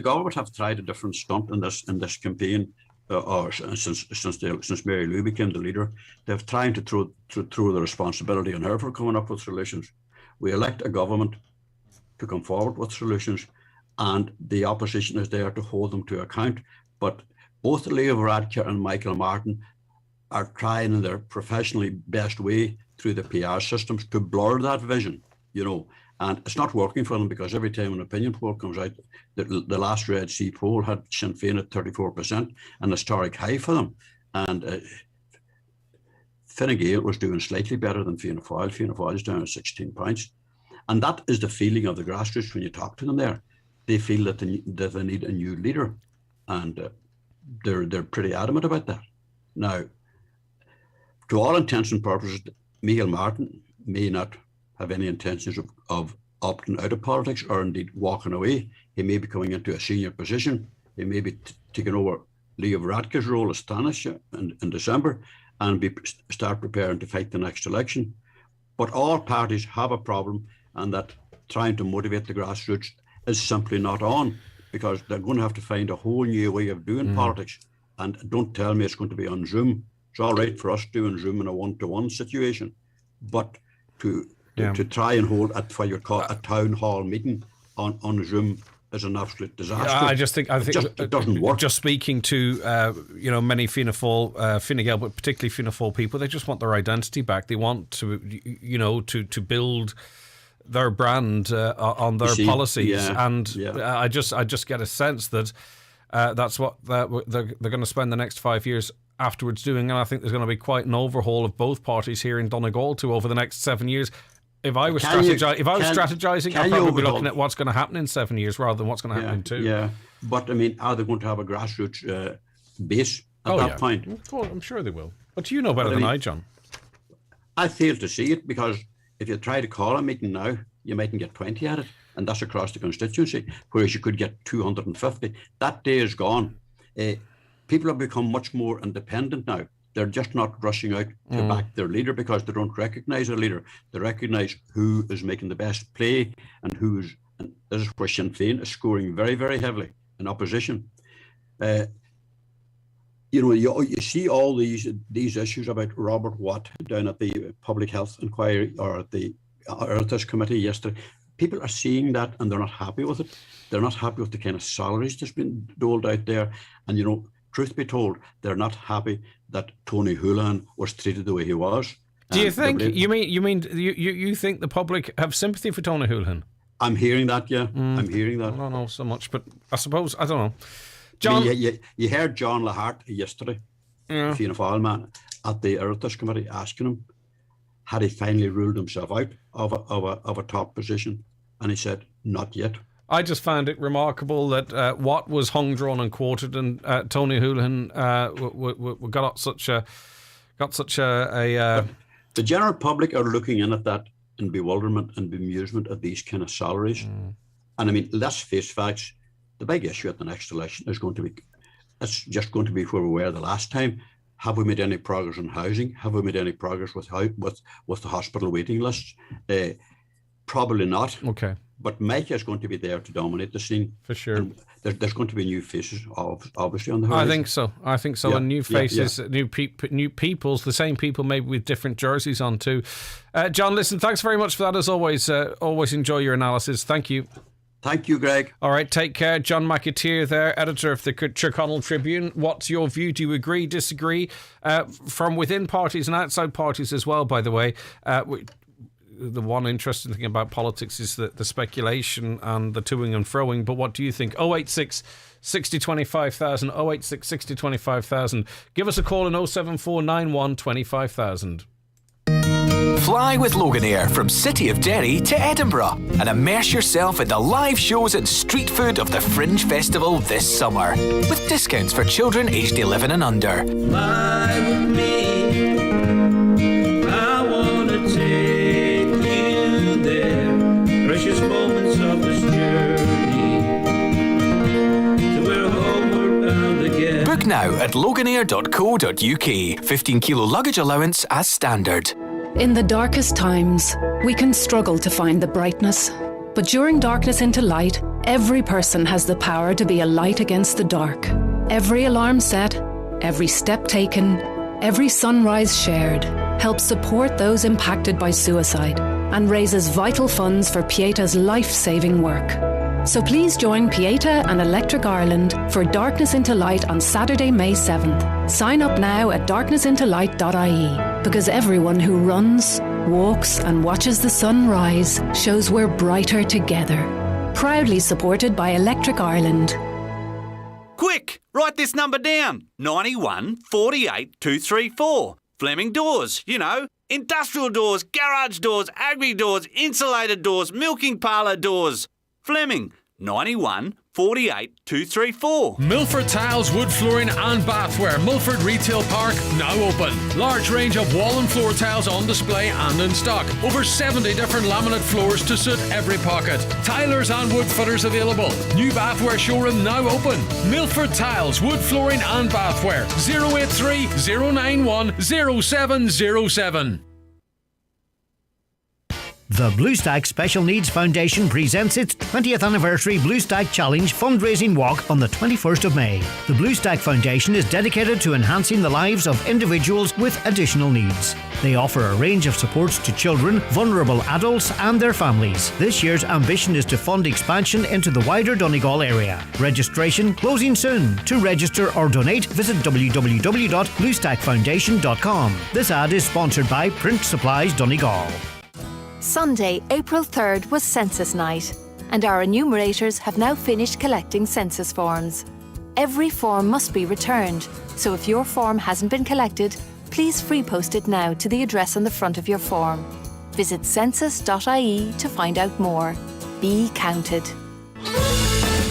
a different stunt in this campaign, or since Mary Lou became the leader. They've tried to throw the responsibility on her for coming up with solutions. We elect a government to come forward with solutions, and the opposition is there to hold them to account. But both Leo Varadkar and Michael Martin are trying in their professionally best way through the PR systems to blur that vision, and it's not working for them, because every time an opinion poll comes out, the last Red C poll had Sinn Féin at 34%, an historic high for them. And Fine Gael was doing slightly better than Fianna Fáil. Fianna Fáil is down at 16 points. And that is the feeling of the grassroots when you talk to them there. They feel that they need a new leader, and they're pretty adamant about that. Now, to all intents and purposes, Michael Martin may not have any intentions of opting out of politics, or indeed walking away. He may be coming into a senior position. He may be taking over Leo Varadkar's role as Taoiseach in December, and start preparing to fight the next election. But all parties have a problem, and that trying to motivate the grassroots is simply not on, because they're going to have to find a whole new way of doing politics. And don't tell me it's going to be on Zoom. It's all right for us doing Zoom in a one-to-one situation, but to try and hold a town hall meeting on Zoom is an absolute disaster. I think it doesn't work. Just speaking to many Fianna Fáil, Fine Gael, but particularly Fianna Fáil people, they just want their identity back. They want to to build their brand on their policies, I just get a sense that that's what they're going to spend the next 5 years afterwards doing, and I think there's going to be quite an overhaul of both parties here in Donegal too over the next 7 years. If I was strategizing, I'd probably be looking at what's going to happen in 7 years rather than what's going to happen in 2. Yeah, but I mean, are they going to have a grassroots base at that point? Well, I'm sure they will. But you know better than I, John. I fail to see it, because if you try to call a meeting now, you mightn't get 20 at it, and that's across the constituency, whereas you could get 250. That day is gone. People have become much more independent now. They're just not rushing out to back their leader because they don't recognise a leader. They recognise who is making the best play and this is where Sinn Féin is scoring very, very heavily in opposition. you see all these issues about Robert Watt down at the Public Health Inquiry or at the Ethics Committee yesterday. People are seeing that and they're not happy with it. They're not happy with the kind of salaries that's been doled out there. And, truth be told, they're not happy that Tony Houlihan was treated the way he was. Do you think, you think the public have sympathy for Tony Houlihan? I'm hearing that, yeah. I'm hearing that. I don't know so much, but I suppose, I don't know. John, you heard John Lahart yesterday, Fianna Fáil man, at the Ethics Committee asking him, had he finally ruled himself out of a top position? And he said, not yet. I just found it remarkable that Watt was hung, drawn and quartered, and Tony Houlihan got such a The general public are looking in at that in bewilderment and bemusement at these kind of salaries. And I mean, let's face facts. The big issue at the next election is going to be, it's just going to be where we were the last time. Have we made any progress on housing? Have we made any progress with the hospital waiting lists? Probably not. Okay. But Micah is going to be there to dominate the scene. For sure. And there's going to be new faces, obviously, on the horizon. I think so. Yeah, And new faces, new peoples, the same people, maybe with different jerseys on too. John, listen, thanks very much for that as always. Always enjoy your analysis. Thank you. Thank you, Greg. All right, take care. John McHugh there, editor of the Chicano Tribune. What's your view? Do you agree, disagree? From within parties and outside parties as well, by the way. The one interesting thing about politics is the speculation and the toing and froing. But what do you think? 086 60 25,000, 086 60 25,000. Give us a call on 07491 25,000. Fly with Loganair from City of Derry to Edinburgh and immerse yourself in the live shows and street food of the Fringe Festival this summer, with discounts for children aged 11 and under. Fly with me, I want to take you there, precious moments of this journey, to where homeward bound again. Book now at loganair.co.uk. 15 kilo luggage allowance as standard. In the darkest times, we can struggle to find the brightness. But during Darkness into Light, every person has the power to be a light against the dark. Every alarm set, every step taken, every sunrise shared helps support those impacted by suicide and raises vital funds for Pieta's life-saving work. So please join Pieta and Electric Ireland for Darkness into Light on Saturday, May 7th. Sign up now at darknessintolight.ie, because everyone who runs, walks and watches the sun rise shows we're brighter together. Proudly supported by Electric Ireland. Quick, write this number down. 91 48 234. Fleming Doors, industrial doors, garage doors, agri doors, insulated doors, milking parlour doors. Fleming, 91 48 234. Milford Tiles, wood flooring and bathware. Milford Retail Park now open. Large range of wall and floor tiles on display and in stock. Over 70 different laminate floors to suit every pocket. Tilers and wood footers available. New bathware showroom now open. Milford Tiles, wood flooring and bathware. 083 091 0707. The Bluestack Special Needs Foundation presents its 20th anniversary Bluestack Challenge fundraising walk on the 21st of May. The Bluestack Foundation is dedicated to enhancing the lives of individuals with additional needs. They offer a range of supports to children, vulnerable adults and their families. This year's ambition is to fund expansion into the wider Donegal area. Registration closing soon. To register or donate, visit www.bluestackfoundation.com. This ad is sponsored by Print Supplies Donegal. Sunday, April 3rd was Census Night, and our enumerators have now finished collecting census forms. Every form must be returned, so if your form hasn't been collected, please free post it now to the address on the front of your form. Visit census.ie to find out more. Be counted.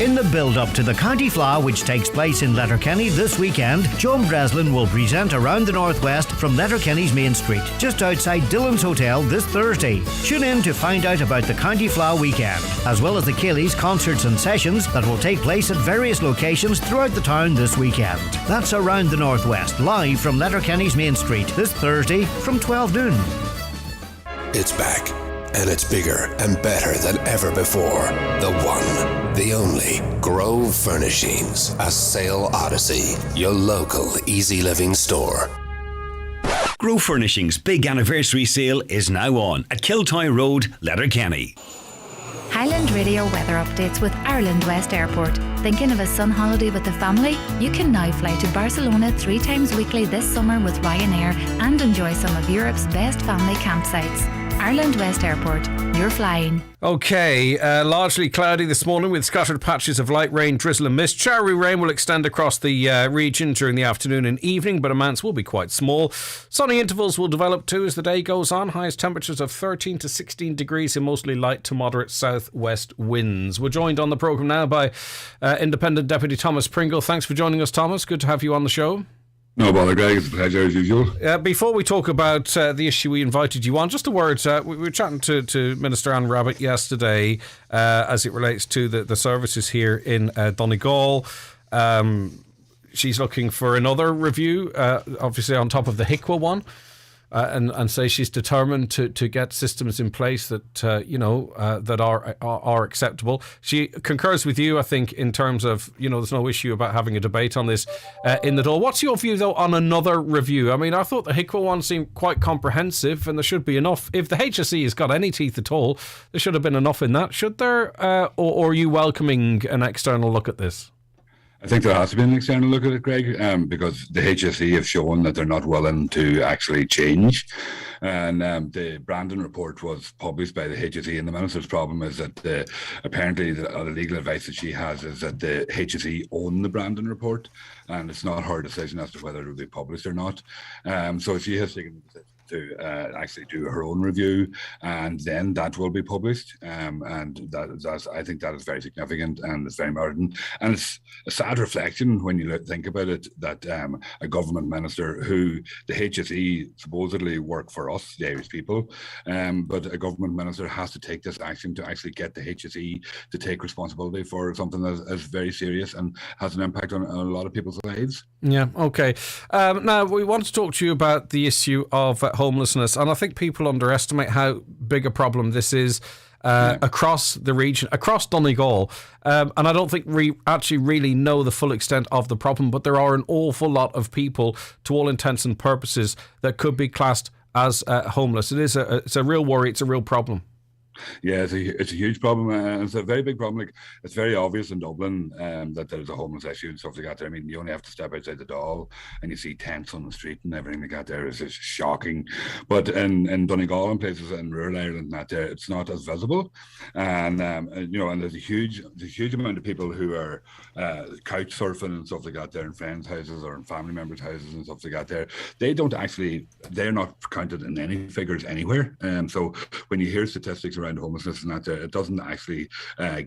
In the build-up to the County Fleadh, which takes place in Letterkenny this weekend, Joan Breslin will present Around the Northwest from Letterkenny's Main Street, just outside Dillon's Hotel this Thursday. Tune in to find out about the County Fleadh weekend, as well as the Cayleys concerts and sessions that will take place at various locations throughout the town this weekend. That's Around the Northwest, live from Letterkenny's Main Street this Thursday from 12 noon. It's back. And it's bigger and better than ever before. The one, the only Grove Furnishings, a sale odyssey, your local easy living store. Grove Furnishings' big anniversary sale is now on at Kiltoy Road, Letterkenny. Highland Radio weather updates with Ireland West Airport. Thinking of a sun holiday with the family? You can now fly to Barcelona 3 times weekly this summer with Ryanair and enjoy some of Europe's best family campsites. Ireland West Airport. You're flying. Okay, largely cloudy this morning with scattered patches of light rain, drizzle and mist. Showery rain will extend across the region during the afternoon and evening, but amounts will be quite small. Sunny intervals will develop too as the day goes on. Highest temperatures of 13 to 16 degrees and mostly light to moderate southwest winds. We're joined on the programme now by Independent Deputy Thomas Pringle. Thanks for joining us, Thomas. Good to have you on the show. No bother, Greg. It's a pleasure as usual. Before we talk about the issue we invited you on, just a word. We were chatting to Minister Anne Rabbitte yesterday as it relates to the services here in Donegal. She's looking for another review, obviously on top of the HICWA one. And say she's determined to get systems in place that that are acceptable. She concurs with you, I think, in terms of there's no issue about having a debate on this in the Dáil. What's your view though on another review? I mean, I thought the HICWA one seemed quite comprehensive, and there should be enough. If the HSE has got any teeth at all, there should have been enough in that. Should there, or are you welcoming an external look at this? I think there has to be an external look at it, Greg, because the HSE have shown that they're not willing to actually change. And the Brandon report was published by the HSE, and the Minister's problem is that apparently the legal advice that she has is that the HSE own the Brandon report, and it's not her decision as to whether it will be published or not. So she has taken the decision to actually do her own review, and then that will be published. And that's I think that is very significant, and it's very important. And it's a sad reflection when you think about it that a government minister who the HSE supposedly work for us, the Irish people, but a government minister has to take this action to actually get the HSE to take responsibility for something that is very serious and has an impact on a lot of people's lives. Yeah, okay. Now, we want to talk to you about the issue of homelessness, and I think people underestimate how big a problem this is across the region, across Donegal, and I don't think we actually really know the full extent of the problem, but there are an awful lot of people, to all intents and purposes, that could be classed as homeless. It's a real worry, it's a real problem. Yeah, it's a huge problem. It's a very big problem. Like, it's very obvious in Dublin that there's a homeless issue and stuff like that. I mean, you only have to step outside the Dáil and you see tents on the street and everything like that. There is just shocking. But in Donegal and places in rural Ireland, it's not as visible. And and there's a huge amount of people who are couch surfing and stuff like that there in friends' houses or in family members' houses and stuff like that there. They're not counted in any figures anywhere. So when you hear statistics around homelessness and that, it doesn't actually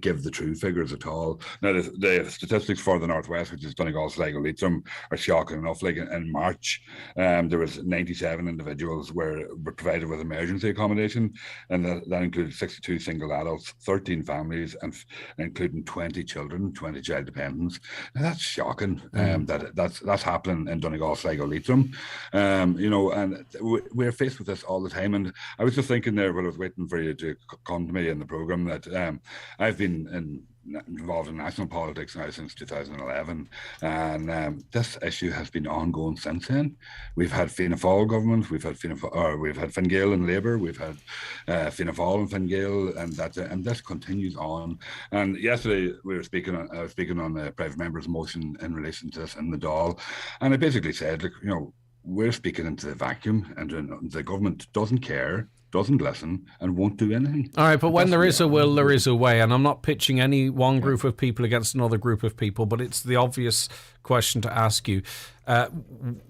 give the true figures at all. Now, the statistics for the Northwest, which is Donegal, Sligo, Leitrim, are shocking enough. Like in March, there was 97 individuals were provided with emergency accommodation, and that included 62 single adults, 13 families, and including 20 children, 20 child dependents. Now, that's shocking. That's happening in Donegal, Sligo, Leitrim. And we're faced with this all the time. And I was just thinking there while I was waiting for you to come to me in the programme that I've been involved in national politics now since 2011, and this issue has been ongoing since then. We've had Fianna Fáil government, we've had Fine Gael and Labour, we've had Fianna Fáil and Fine Gael, and this continues on. And yesterday I was speaking on the private member's motion in relation to this in the Dáil, and I basically said, look, we're speaking into the vacuum, and the government doesn't care, doesn't listen, and won't do anything. All right, but when there is a will, there is a way. And I'm not pitching any one group of people against another group of people, but it's the obvious question to ask you.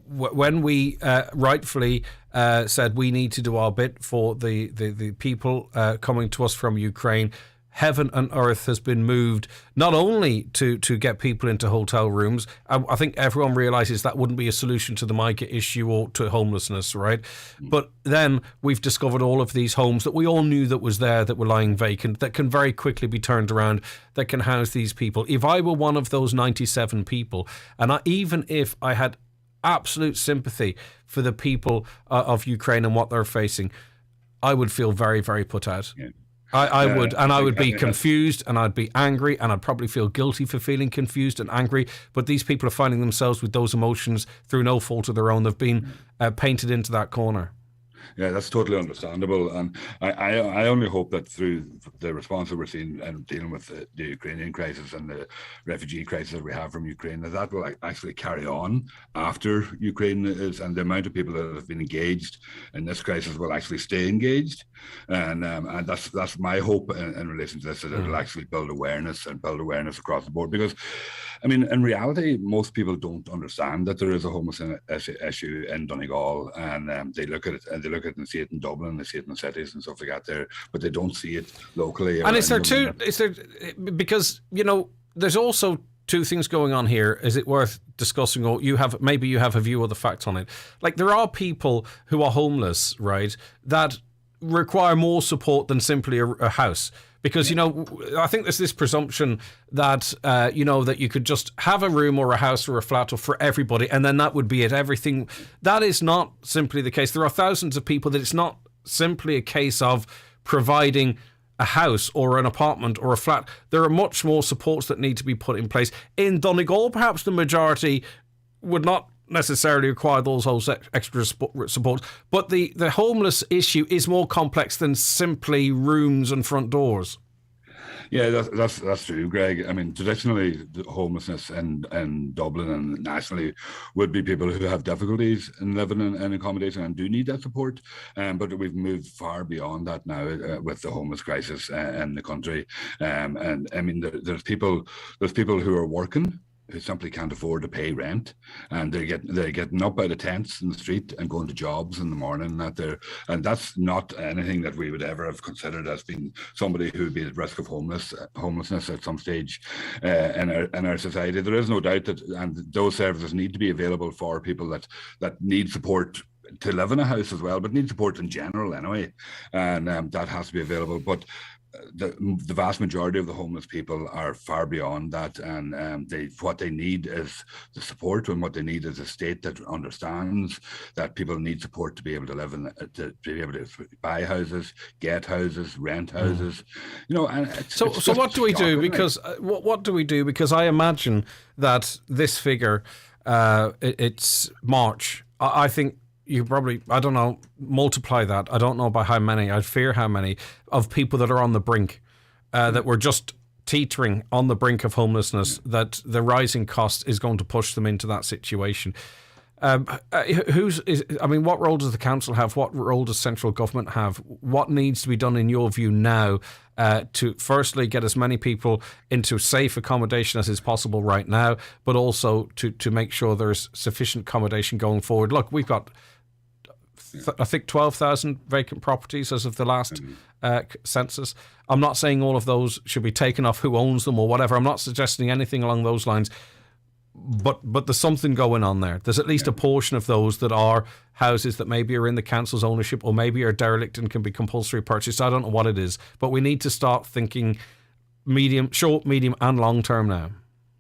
When we rightfully said we need to do our bit for the people coming to us from Ukraine, heaven and earth has been moved, not only to get people into hotel rooms. I think everyone realises that wouldn't be a solution to the migrant issue or to homelessness, right? But then we've discovered all of these homes that we all knew that was there, that were lying vacant, that can very quickly be turned around, that can house these people. If I were one of those 97 people, and even if I had absolute sympathy for the people of Ukraine and what they're facing, I would feel very, very put out. Yeah. I would, and I would be confused, and I'd be angry, and I'd probably feel guilty for feeling confused and angry. But these people are finding themselves with those emotions through no fault of their own. They've been painted into that corner. Yeah, that's totally understandable, and I only hope that through the response that we're seeing and dealing with the Ukrainian crisis and the refugee crisis that we have from Ukraine, that will actually carry on after Ukraine is, and the amount of people that have been engaged in this crisis will actually stay engaged, and that's my hope in relation to this, that it'll actually build awareness across the board. Because, I mean, in reality, most people don't understand that there is a homelessness issue in Donegal, and they look at it and see it in Dublin, and they see it in the cities and stuff like that there, but they don't see it locally. And because, you know, there's also two things going on here. Is it worth discussing, or maybe you have a view of the facts on it? Like, there are people who are homeless, right, that require more support than simply a house. Because, you know, I think there's this presumption that, you know, that you could just have a room or a house or a flat for everybody, and then that would be it. Everything. That is not simply the case. There are thousands of people that it's not simply a case of providing a house or an apartment or a flat. There are much more supports that need to be put in place. In Donegal, perhaps the majority would not necessarily require those extra support, but the homeless issue is more complex than simply rooms and front doors. Yeah, that's true, Greg. I mean, traditionally, the homelessness in Dublin and nationally would be people who have difficulties in living in accommodation and do need that support. But we've moved far beyond that now with the homeless crisis in the country. And I mean, there's people who are working, who simply can't afford to pay rent, and they're getting up out of tents in the street and going to jobs in the morning. And that's not anything that we would ever have considered as being somebody who would be at risk of homelessness at some stage in our society. There is no doubt that, and those services need to be available for people that need support to live in a house as well, but need support in general anyway, and that has to be available. But the vast majority of the homeless people are far beyond that, and what they need is the support, and what they need is a state that understands that people need support to be able to live to be able to buy houses, get houses, rent houses, you know. And so what do we do? Because what do we do? Because I imagine that this figure, it's March. I think you probably, I don't know, multiply that. I don't know by how many. I fear how many of people that are on the brink, that were just teetering on the brink of homelessness, that the rising cost is going to push them into that situation. What role does the council have? What role does central government have? What needs to be done in your view now to firstly get as many people into safe accommodation as is possible right now, but also to make sure there's sufficient accommodation going forward? Look, we've got I think 12,000 vacant properties as of the last census. I'm not saying all of those should be taken off who owns them or whatever. I'm not suggesting anything along those lines. But there's something going on there. There's at least a portion of those that are houses that maybe are in the council's ownership or maybe are derelict and can be compulsory purchased. I don't know what it is, but we need to start thinking short, medium and long term now.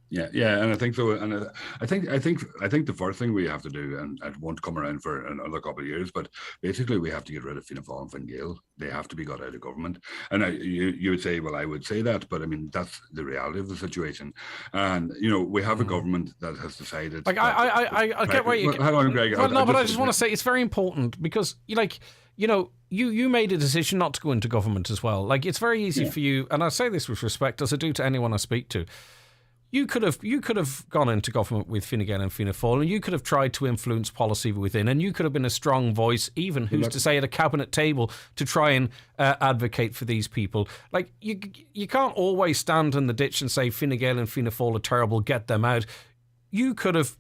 Yeah, and I think so. And I think the first thing we have to do, and it won't come around for another couple of years, but basically we have to get rid of Fianna Fáil and Fine Gael. They have to be got out of government. And you would say, well, I would say that, but I mean that's the reality of the situation. And you know, we have a government that has decided. Like I get where you. Hang on, Greg. But I just want to say it's very important because you made a decision not to go into government as well. Like it's very easy for you, and I say this with respect as I do to anyone I speak to. You could have gone into government with Fine Gael and Fianna Fáil, and you could have tried to influence policy within, and you could have been a strong voice, even who's to say at a cabinet table, to try and advocate for these people. Like you can't always stand in the ditch and say Fine Gael and Fianna Fáil are terrible, get them out. You could have,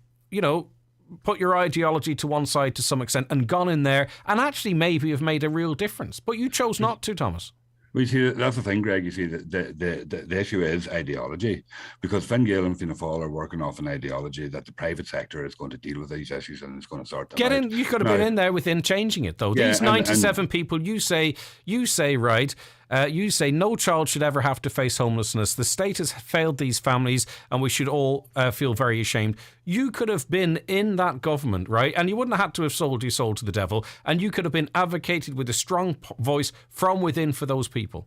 put your ideology to one side to some extent and gone in there and actually maybe have made a real difference, but you chose not to, Thomas. Well, you see, that's the thing, Greg. You see, the issue is ideology, because Fine Gael and Fianna Fáil are working off an ideology that the private sector is going to deal with these issues and it's going to sort them out. You could have been in there within changing it, though. These 97 people, you say, right, You say no child should ever have to face homelessness. The state has failed these families and we should all feel very ashamed. You could have been in that government, right? And you wouldn't have had to have sold your soul to the devil. And you could have been advocated with a strong voice from within for those people.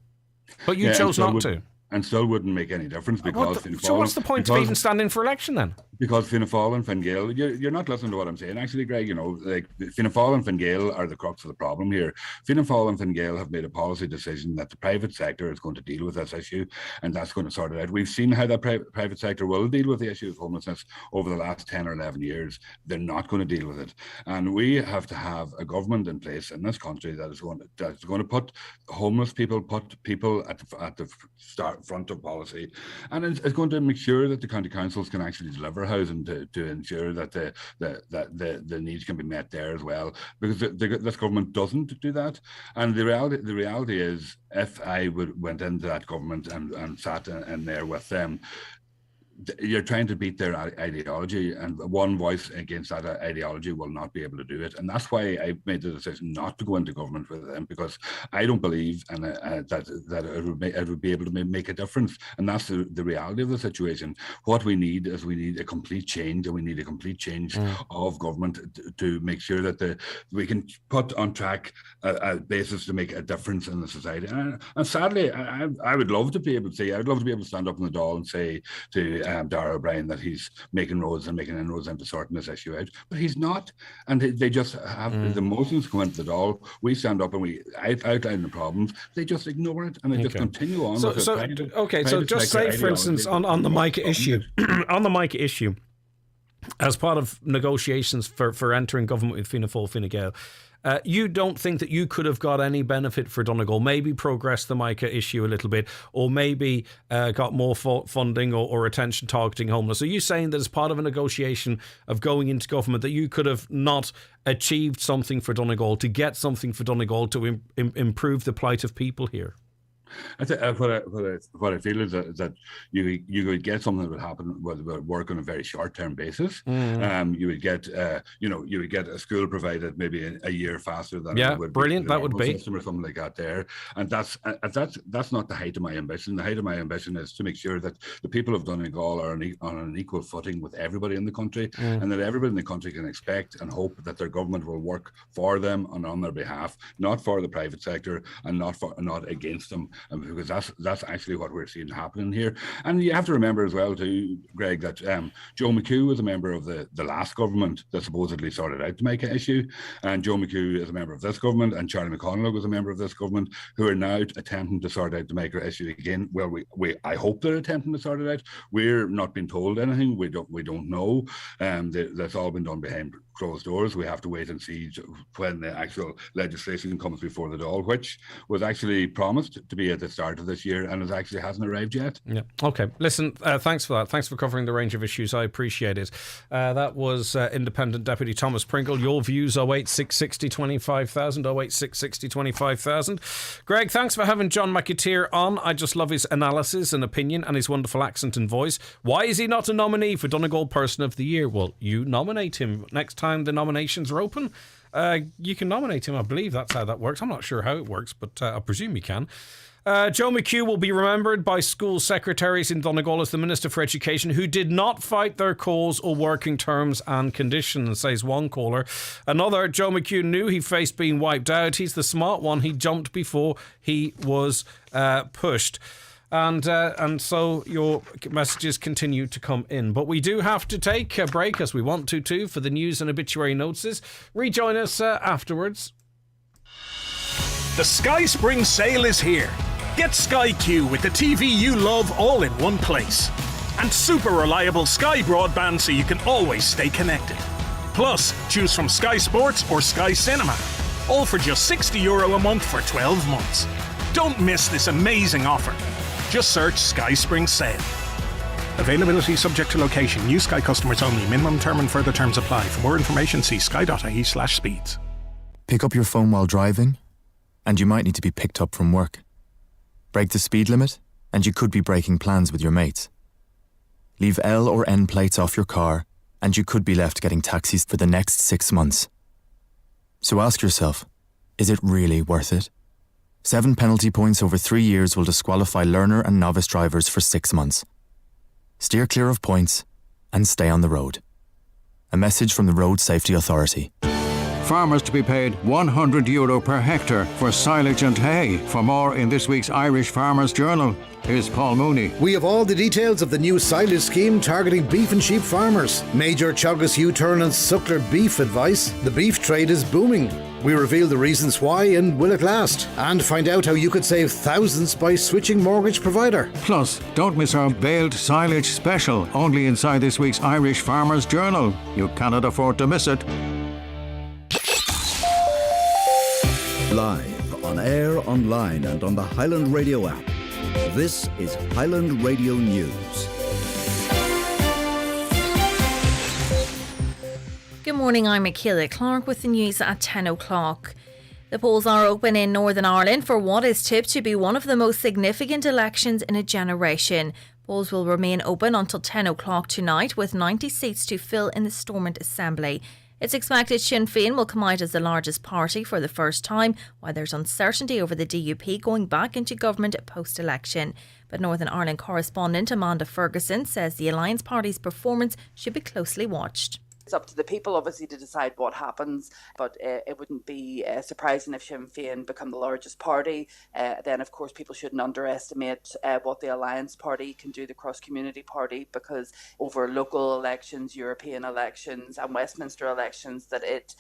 But you chose not to. And still wouldn't make any difference because... So what's the point of even standing for election then? Because Fianna Fáil and Fine Gael, you're not listening to what I'm saying. Actually, Greg, Fianna Fáil and Fine Gael are the crux of the problem here. Fianna Fáil and Fine Gael have made a policy decision that the private sector is going to deal with this issue and that's going to sort it out. We've seen how that private sector will deal with the issue of homelessness over the last 10 or 11 years. They're not going to deal with it. And we have to have a government in place in this country that is going to put homeless people, at the front of policy, and it's going to make sure that the county councils can actually deliver housing to ensure that the needs can be met there as well, because this government doesn't do that. And the reality is, if I went into that government and sat in there with them, you're trying to beat their ideology, and one voice against that ideology will not be able to do it. And that's why I made the decision not to go into government with them, because I don't believe that it would be able to make a difference. And that's the reality of the situation. What we need is a complete change, and we need a complete change of government to make sure that we can put on track a basis to make a difference in the society. And sadly, I would love to be able to say, I'd love to be able to stand up in the Dáil and say to Darragh O'Brien that he's making inroads into sorting this issue out, but he's not. And they just have the motions go into the Dáil. We stand up and we outline the problems. They just ignore it and they just continue on. So just say, for instance, on the MICA issue, on the MICA issue, as part of negotiations for entering government with Fianna Fáil, Fine Gael, you don't think that you could have got any benefit for Donegal, maybe progress the MICA issue a little bit, or maybe got more funding or attention targeting homeless? Are you saying that as part of a negotiation of going into government that you could have not achieved something for Donegal, to get something for Donegal to improve the plight of people here? I think what I feel is that you would get something that would happen would work on a very short-term basis. You would get you would get a school provided maybe a year faster than it would brilliant. That would be system or something like that there. And that's not the height of my ambition. The height of my ambition is to make sure that the people of Donegal are on an equal footing with everybody in the country, and that everybody in the country can expect and hope that their government will work for them and on their behalf, not for the private sector and not against them. Because that's actually what we're seeing happening here. And you have to remember as well too, Greg, that Joe McHugh was a member of the last government that supposedly sorted out the MICA issue, and Joe McHugh is a member of this government, and Charlie McConalogue was a member of this government, who are now attempting to sort out the MICA issue again. Well, I hope they're attempting to sort it out. We're not being told anything. We don't know. That's all been done behind closed doors. We have to wait and see when the actual legislation comes before the Dáil, which was actually promised to be at the start of this year, and it actually hasn't arrived yet. Yeah. Okay. Listen, thanks for that. Thanks for covering the range of issues. I appreciate it. That was Independent Deputy Thomas Pringle. Your views, 08660 25,000, 08660 25,000. Greg, thanks for having John McIntyre on. I just love his analysis and opinion and his wonderful accent and voice. Why is he not a nominee for Donegal Person of the Year? Well, you nominate him next time the nominations are open. You can nominate him. I believe that's how that works. I'm not sure how it works, but I presume you can. Joe McHugh will be remembered by school secretaries in Donegal as the Minister for Education who did not fight their cause or working terms and conditions, says one caller. Another, Joe McHugh knew he faced being wiped out. He's the smart one. He jumped before he was pushed. And so your messages continue to come in. But we do have to take a break, as we want to too, for the news and obituary notices. Rejoin us afterwards. The Sky Spring Sale is here. Get Sky Q with the TV you love all in one place. And super reliable Sky broadband so you can always stay connected. Plus, choose from Sky Sports or Sky Cinema. All for just €60 a month for 12 months. Don't miss this amazing offer. Just search Sky Spring Sale. Availability subject to location. New Sky customers only. Minimum term and further terms apply. For more information, see sky.ie/speeds. Pick up your phone while driving, and you might need to be picked up from work. Break the speed limit, and you could be breaking plans with your mates. Leave L or N plates off your car, and you could be left getting taxis for the next 6 months. So ask yourself, is it really worth it? 7 penalty points over 3 years will disqualify learner and novice drivers for 6 months. Steer clear of points and stay on the road. A message from the Road Safety Authority. Farmers to be paid €100 per hectare for silage and hay. For more in this week's Irish Farmers Journal, here's Paul Mooney. We have all the details of the new silage scheme targeting beef and sheep farmers. Major Teagasc U-turn and suckler beef advice. The beef trade is booming. We reveal the reasons why and will it last, and find out how you could save thousands by switching mortgage provider. Plus, don't miss our baled silage special, only inside this week's Irish Farmers Journal. You cannot afford to miss it. Live, on air, online and on the Highland Radio app. This is Highland Radio News. Good morning, I'm Michaela Clark with the news at 10 o'clock. The polls are open in Northern Ireland for what is tipped to be one of the most significant elections in a generation. Polls will remain open until 10 o'clock tonight, with 90 seats to fill in the Stormont Assembly. It's expected Sinn Féin will come out as the largest party for the first time, while there's uncertainty over the DUP going back into government post-election. But Northern Ireland correspondent Amanda Ferguson says the Alliance Party's performance should be closely watched. It's up to the people, obviously, to decide what happens, but it wouldn't be surprising if Sinn Féin become the largest party. Then, of course, people shouldn't underestimate what the Alliance Party can do, the cross-community party, because over local elections, European elections and Westminster elections, that it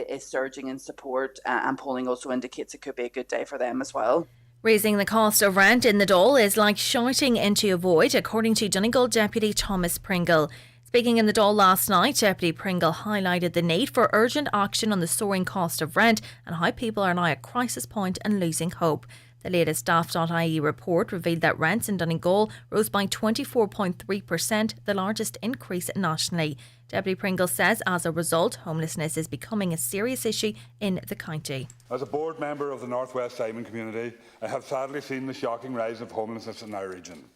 is surging in support, and polling also indicates it could be a good day for them as well. Raising the cost of rent in the Dáil is like shouting into a void, according to Donegal Deputy Thomas Pringle. Speaking in the Dáil last night, Deputy Pringle highlighted the need for urgent action on the soaring cost of rent and how people are now at crisis point and losing hope. The latest Daft.ie report revealed that rents in Donegal rose by 24.3%, the largest increase nationally. Deputy Pringle says as a result, homelessness is becoming a serious issue in the county. As a board member of the North West Simon community, I have sadly seen the shocking rise of homelessness in our region,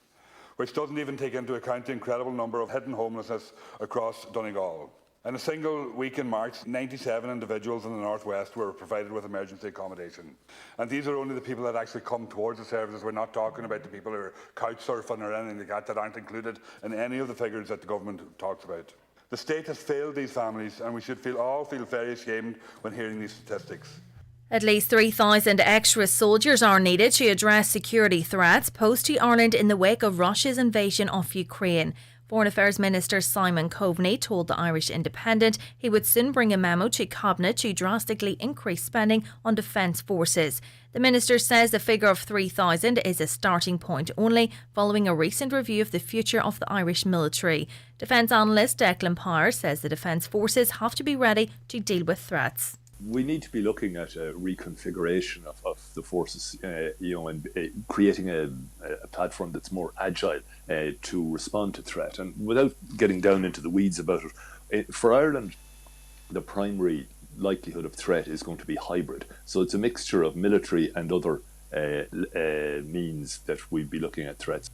which doesn't even take into account the incredible number of hidden homelessness across Donegal. In a single week in March, 97 individuals in the North West were provided with emergency accommodation. And these are only the people that actually come towards the services. We're not talking about the people who are couch surfing or anything like that aren't included in any of the figures that the government talks about. The state has failed these families, and we should all feel very ashamed when hearing these statistics. At least 3,000 extra soldiers are needed to address security threats posed to Ireland in the wake of Russia's invasion of Ukraine. Foreign Affairs Minister Simon Coveney told the Irish Independent he would soon bring a memo to Cabinet to drastically increase spending on defence forces. The minister says the figure of 3,000 is a starting point only, following a recent review of the future of the Irish military. Defence analyst Declan Power says the defence forces have to be ready to deal with threats. We need to be looking at a reconfiguration of the forces, and creating a platform that's more agile to respond to threat. And without getting down into the weeds about it, for Ireland, the primary likelihood of threat is going to be hybrid. So it's a mixture of military and other means that we'd be looking at threats.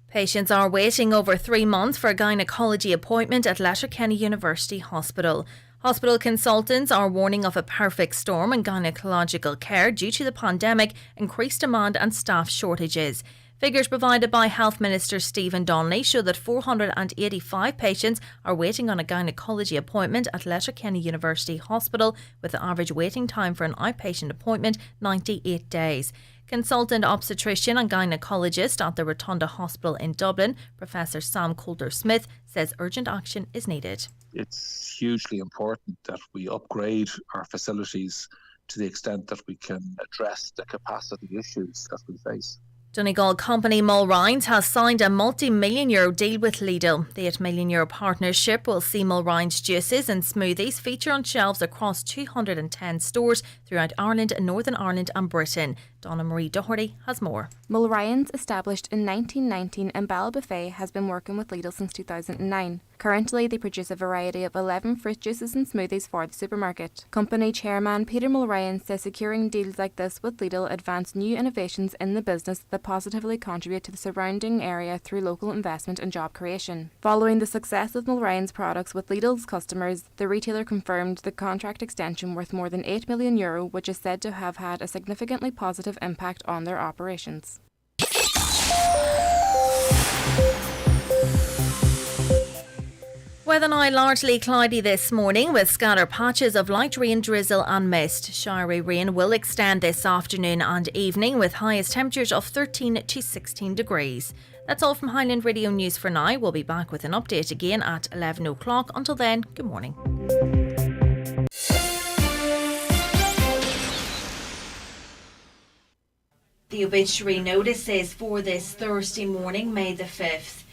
Patients are waiting over 3 months for a gynecology appointment at Letterkenny University Hospital. Hospital consultants are warning of a perfect storm in gynecological care due to the pandemic, increased demand and staff shortages. Figures provided by Health Minister Stephen Donnelly show that 485 patients are waiting on a gynecology appointment at Letterkenny University Hospital, with the average waiting time for an outpatient appointment 98 days. Consultant obstetrician and gynecologist at the Rotunda Hospital in Dublin, Professor Sam Coulter-Smith, says urgent action is needed. It's hugely important that we upgrade our facilities to the extent that we can address the capacity issues that we face. Donegal company Mulrines has signed a multi-million euro deal with Lidl. The €8 million partnership will see Mulrines juices and smoothies feature on shelves across 210 stores throughout Ireland, Northern Ireland and Britain. Donna Marie Doherty has more. Mulrines, established in 1919 in Ballybofey, has been working with Lidl since 2009. Currently, they produce a variety of 11 fruit juices and smoothies for the supermarket. Company chairman Peter Mulrines says securing deals like this with Lidl advance new innovations in the business that positively contribute to the surrounding area through local investment and job creation. Following the success of Mulrines products with Lidl's customers, the retailer confirmed the contract extension worth more than €8 million, which is said to have had a significantly positive positive impact on their operations. Weather now largely cloudy this morning with scattered patches of light rain, drizzle and mist. Showery rain will extend this afternoon and evening with highest temperatures of 13 to 16 degrees. That's all from Highland Radio News for now. We'll be back with an update again at 11 o'clock. Until then, good morning. The obituary notice is for this Thursday morning, May the 5th.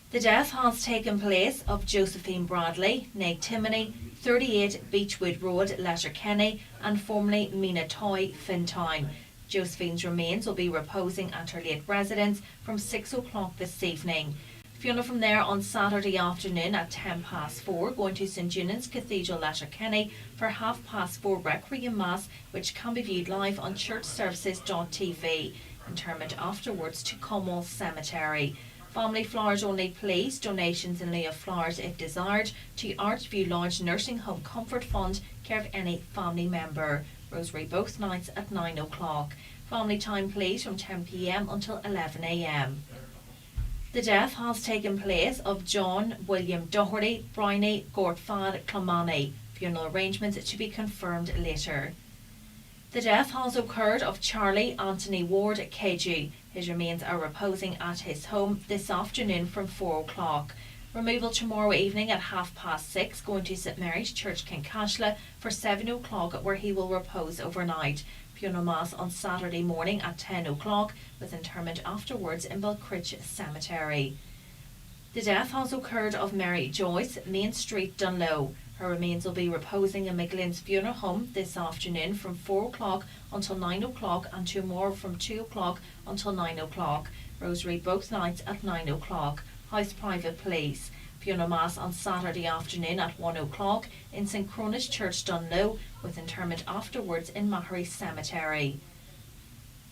The death has taken place of Josephine Bradley, née Timony, 38 Beechwood Road, Letterkenny, and formerly Mcintyre, Fintown. Josephine's remains will be reposing at her late residence from 6 o'clock this evening. Funeral from there on Saturday afternoon at 4:10, going to St Junan's Cathedral, Letterkenny, for 4:30 Requiem Mass, which can be viewed live on churchservices.tv. Interment afterwards to Comwell Cemetery. Family flowers only, please. Donations in lieu of flowers if desired to Archview Lodge Nursing Home Comfort Fund, care of any family member. Rosary both nights at 9 o'clock. Family time, please, from 10 p.m. until 11 a.m. The death has taken place of John William Doherty, Bryony, Gortfad, Clomani. Funeral arrangements to be confirmed later. The death has occurred of Charlie Anthony Ward, KG. His remains are reposing at his home this afternoon from 4 o'clock. Removal tomorrow evening at 6:30, going to St Mary's Church, Kincashla, for 7 o'clock, where he will repose overnight. Funeral Mass on Saturday morning at 10 o'clock, with interment afterwards in Belcritch Cemetery. The death has occurred of Mary Joyce, Main Street, Dunlow. Her remains will be reposing in McGlynn's Funeral Home this afternoon from 4 o'clock until 9 o'clock, and tomorrow from 2 o'clock until 9 o'clock. Rosary both nights at 9 o'clock. House private, please. Funeral Mass on Saturday afternoon at 1 o'clock in St Cronus Church, Dunlow, with interment afterwards in Mahary Cemetery.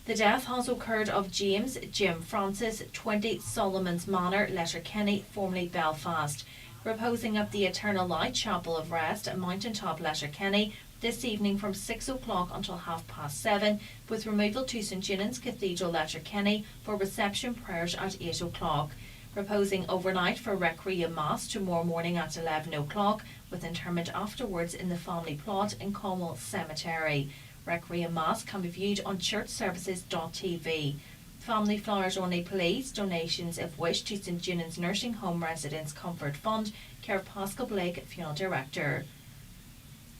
The death has occurred of James Jim Francis, 20 Solomon's Manor, Letterkenny, formerly Belfast. Reposing at the Eternal Light Chapel of Rest at Mountain Top, Letterkenny, this evening from 6 o'clock until 7:30, with removal to St Junan's Cathedral, Letterkenny, for reception prayers at 8 o'clock. Reposing overnight for Requiem Mass tomorrow morning at 11 o'clock, with interment afterwards in the family plot in Comwell Cemetery. Requiem Mass can be viewed on churchservices.tv. Family flowers only, please. Donations if wished to St Junan's Nursing Home Residents Comfort Fund, care of Pascal Blake, Funeral Director.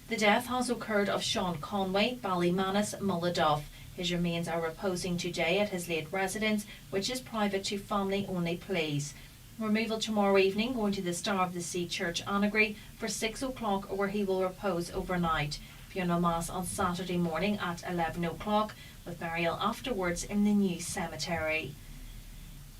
The death has occurred of Sean Conway, Ballymanus, Mulladuff. His remains are reposing today at his late residence, which is private to family only, please. Removal tomorrow evening, going to the Star of the Sea Church, Annagry, for 6 o'clock, where he will repose overnight. Funeral Mass on Saturday morning at 11 o'clock, with burial afterwards in the new cemetery.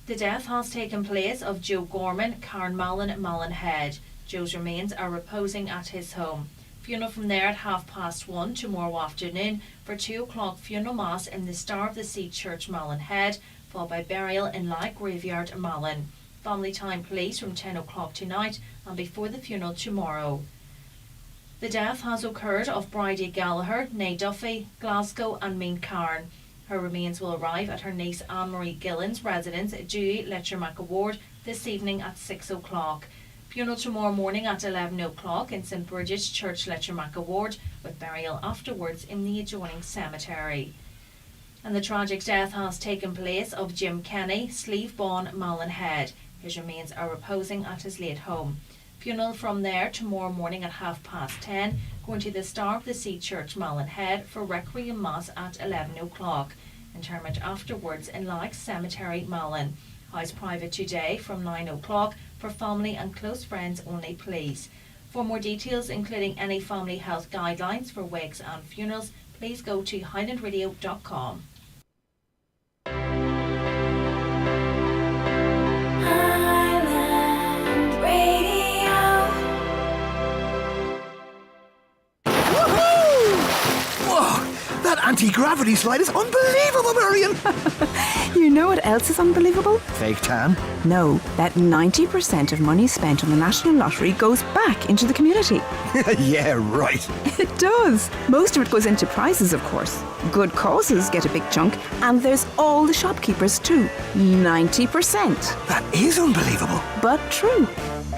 The death has taken place of Joe Gorman, Karen Mallon, Mallon Head. Joe's remains are reposing at his home. Funeral from there at 1:30 tomorrow afternoon for 2 o'clock funeral mass in the Star of the Sea Church, Mallon Head, followed by burial in Light Graveyard, Mallon. Family time, please, from 10 o'clock tonight and before the funeral tomorrow. The death has occurred of Bridie Gallagher, née Duffy, Glasgow and Mean Cairn. Her remains will arrive at her niece Anne-Marie Gillen's residence at Dewey, Letchermack Ward, this evening at 6 o'clock. Funeral tomorrow morning at 11 o'clock in St Bridget's Church, Letchermack Ward, with burial afterwards in the adjoining cemetery. And the tragic death has taken place of Jim Kenny, Sleevebawn, Mallon Head. His remains are reposing at his late home. Funeral from there tomorrow morning at 10:30, going to the Star of the Sea Church, Mallon Head, for Requiem Mass at 11 o'clock. Interment afterwards in Like Cemetery, Mallon. House private today from 9 o'clock for family and close friends only, please. For more details, including any family health guidelines for wakes and funerals, please go to highlandradio.com. That anti-gravity slide is unbelievable, Marion! You know what else is unbelievable? Fake tan? No, that 90% of money spent on the National Lottery goes back into the community. Yeah, right. It does. Most of it goes into prizes, of course. Good causes get a big chunk, and there's all the shopkeepers too. 90%. That is unbelievable. But true.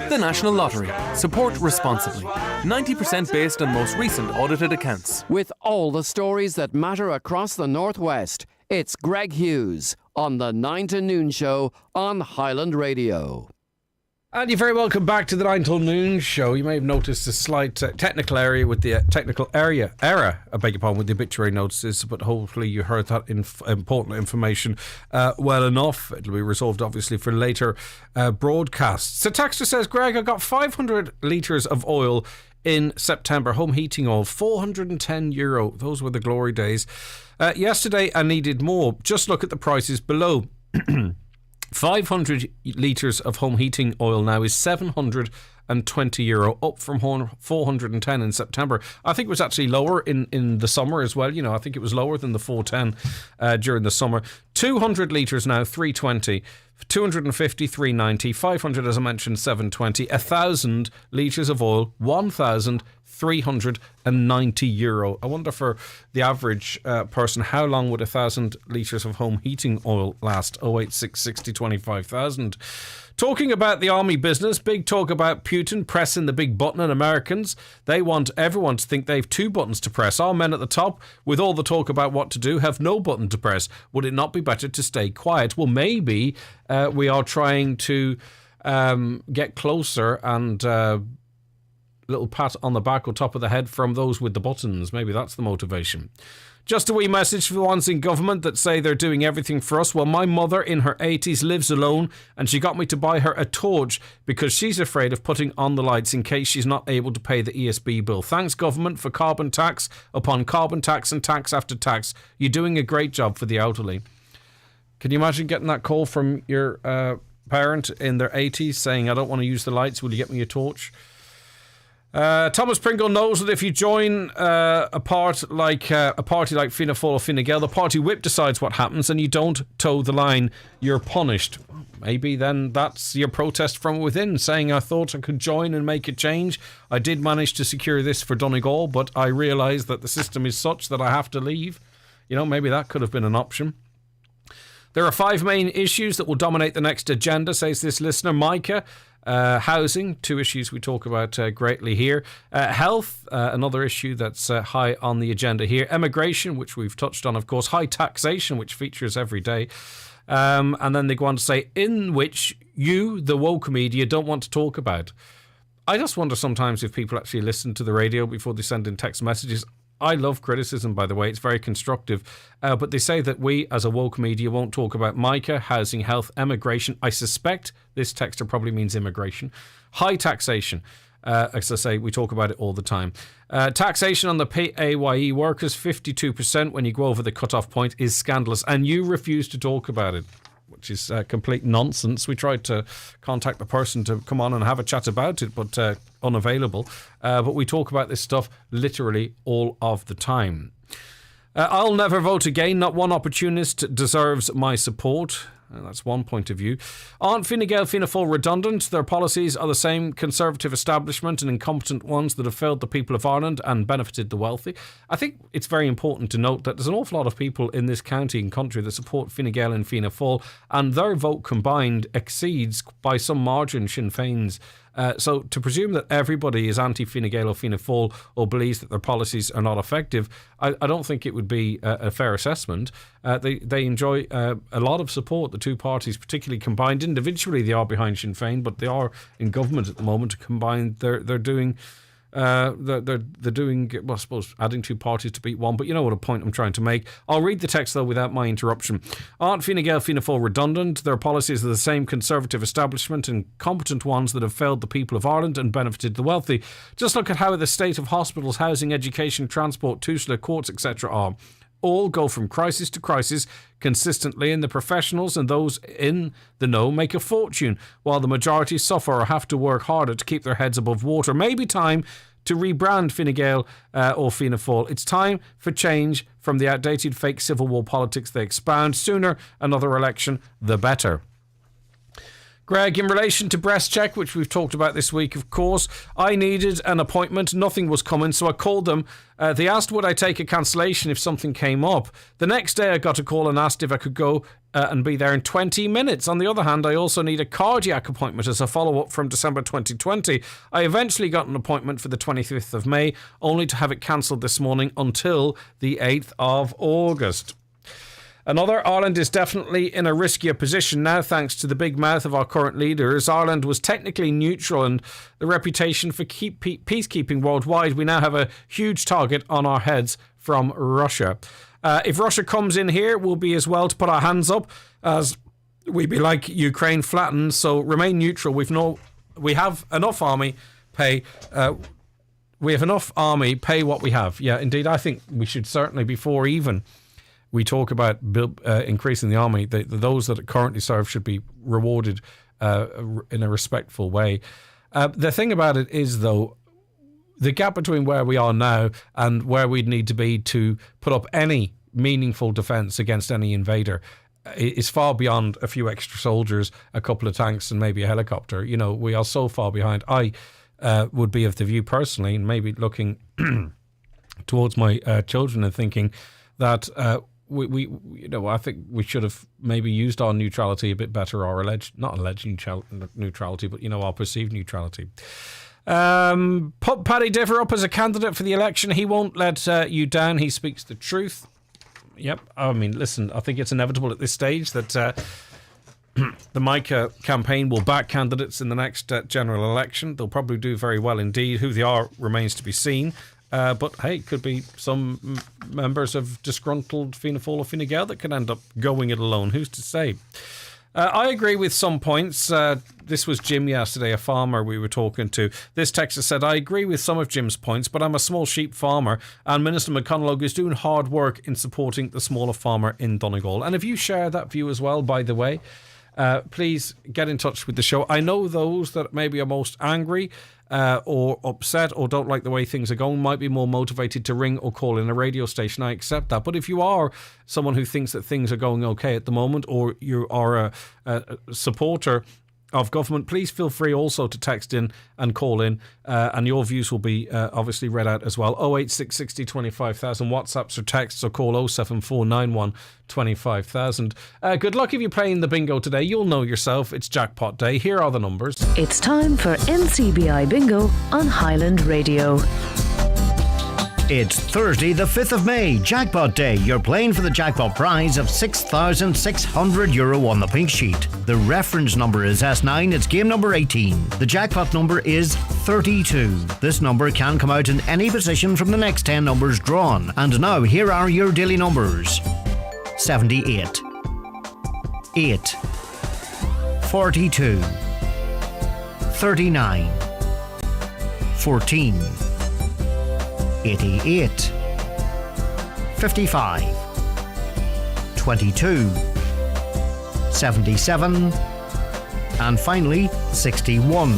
The National Lottery. Support responsibly. 90% based on most recent audited accounts. With all the stories that matter across the Northwest, it's Greg Hughes on the 9 to Noon Show on Highland Radio. And you're very welcome back to the 9 till noon show. You may have noticed a slight technical error with the with the obituary notices, but hopefully you heard that important information well enough. It'll be resolved, obviously, for later broadcasts. So Texter says, Greg, I got 500 litres of oil in September. Home heating oil, €410. Those were the glory days. Yesterday, I needed more. Just look at the prices below. 500 litres of home heating oil now is €720, up from 410 in September. I think it was actually lower in the summer as well. You know, I think it was lower than the 410 during the summer. 200 litres now, $320. 250, $390. 500, as I mentioned, $720. 1,000 litres of oil, €1,390. I wonder for the average person, how long would 1,000 litres of home heating oil last? 086 60 25,000. Talking about the army business, big talk about Putin pressing the big button on Americans. They want everyone to think they've two buttons to press. Our men at the top, with all the talk about what to do, have no button to press. Would it not be better to stay quiet? Well, maybe we are trying to get closer and little pat on the back or top of the head from those with the buttons. Maybe that's the motivation. Just a wee message for the ones in government that say they're doing everything for us. Well, my mother in her 80s lives alone, and she got me to buy her a torch because she's afraid of putting on the lights in case she's not able to pay the ESB bill. Thanks, government, for carbon tax upon carbon tax and tax after tax. You're doing a great job for the elderly. Can you imagine getting that call from your parent in their 80s saying, I don't want to use the lights, will you get me a torch? Thomas Pringle knows that if you join a party like Fianna Fáil or Fine Gael, the party whip decides what happens and you don't toe the line, you're punished. Maybe then that's your protest from within, saying I thought I could join and make a change. I did manage to secure this for Donegal, but I realise that the system is such that I have to leave. You know, maybe that could have been an option. There are 5 main issues that will dominate the next agenda, says this listener. Micah, housing, 2 issues we talk about greatly here. Health, another issue that's high on the agenda here. Immigration, which we've touched on, of course. High taxation, which features every day. And then they go on to say, in which you, the woke media, don't want to talk about. I just wonder sometimes if people actually listen to the radio before they send in text messages. I love criticism, by the way. It's very constructive. But they say that we, as a woke media, won't talk about Micah, housing, health, immigration. I suspect this texter probably means immigration. High taxation. As I say, we talk about it all the time. Taxation on the PAYE workers, 52% when you go over the cut-off point, is scandalous. And you refuse to talk about it, which is complete nonsense. We tried to contact the person to come on and have a chat about it, but unavailable. But we talk about this stuff literally all of the time. I'll never vote again. Not one opportunist deserves my support. That's one point of view. Aren't Fine Gael, Fianna Fáil redundant? Their policies are the same conservative establishment and incompetent ones that have failed the people of Ireland and benefited the wealthy. I think it's very important to note that there's an awful lot of people in this county and country that support Fine Gael and Fianna Fáil, and their vote combined exceeds by some margin Sinn Féin's. So to presume that everybody is anti-Fine Gael or Fianna Fáil or believes that their policies are not effective, I don't think it would be a fair assessment. They enjoy a lot of support, the two parties, particularly combined. Individually, they are behind Sinn Féin, but they are in government at the moment. Combined, they're doing... They're doing, well, I suppose, adding two parties to beat one, but you know what a point I'm trying to make. I'll read the text, though, without my interruption. Aren't Fine Gael, Fianna Fáil redundant? Their policies are the same conservative establishment and competent ones that have failed the people of Ireland and benefited the wealthy. Just look at how the state of hospitals, housing, education, transport, Tusla, courts, etc. are. All go from crisis to crisis consistently, and the professionals and those in the know make a fortune, while the majority suffer or have to work harder to keep their heads above water. Maybe time to rebrand Fine Gael or Fianna Fáil. It's time for change from the outdated fake Civil War politics they expound. Sooner another election, the better. Greg, in relation to breast check, which we've talked about this week, of course, I needed an appointment. Nothing was coming, so I called them. They asked would I take a cancellation if something came up. The next day I got a call and asked if I could go and be there in 20 minutes. On the other hand, I also need a cardiac appointment as a follow-up from December 2020. I eventually got an appointment for the 25th of May, only to have it cancelled this morning until the 8th of August. Another, Ireland is definitely in a riskier position now thanks to the big mouth of our current leaders. Ireland was technically neutral and the reputation for peacekeeping worldwide. We now have a huge target on our heads from Russia. If Russia comes in here, we'll be as well to put our hands up as we be like Ukraine flattened. So remain neutral. We have enough army pay. We have enough army pay what we have. Yeah, indeed. I think we should certainly, before even we talk about increasing the army, those that currently serve should be rewarded in a respectful way. The thing about it is, though, the gap between where we are now and where we'd need to be to put up any meaningful defence against any invader is far beyond a few extra soldiers, a couple of tanks and maybe a helicopter. You know, we are so far behind. I would be of the view personally, and maybe looking towards my children and thinking that we I think we should have maybe used our neutrality a bit better, our not alleged neutrality, but our perceived neutrality. Put Paddy Differ up as a candidate for the election. He won't let you down. He speaks the truth. Yep. I mean, listen, I think it's inevitable at this stage that the Micah campaign will back candidates in the next general election. They'll probably do very well indeed. Who they are remains to be seen. But hey, it could be some members of disgruntled Fianna Fáil or Fine Gael that could end up going it alone. Who's to say? I agree with some points. This was Jim yesterday, a farmer we were talking to. This texter said, I agree with some of Jim's points, but I'm a small sheep farmer and Minister McConalogue is doing hard work in supporting the smaller farmer in Donegal. And if you share that view as well, by the way, please get in touch with the show. I know those that maybe are most angry or upset or don't like the way things are going might be more motivated to ring or call in a radio station. I accept that. But if you are someone who thinks that things are going okay at the moment, or you are a supporter of government, please feel free also to text in and call in, and your views will be obviously read out as well. 086 60 25,000 WhatsApps or texts, or call 07491 25,000. Good luck if you're playing the bingo today. You'll know yourself. It's jackpot day. Here are the numbers. It's time for NCBI Bingo on Highland Radio. It's Thursday, the 5th of May, Jackpot Day. You're playing for the jackpot prize of €6,600 on the pink sheet. The reference number is S9. It's game number 18. The jackpot number is 32. This number can come out in any position from the next 10 numbers drawn. And now, here are your daily numbers. 78, 8, 42, 39, 14, 88, 55, 22, 77, and finally 61.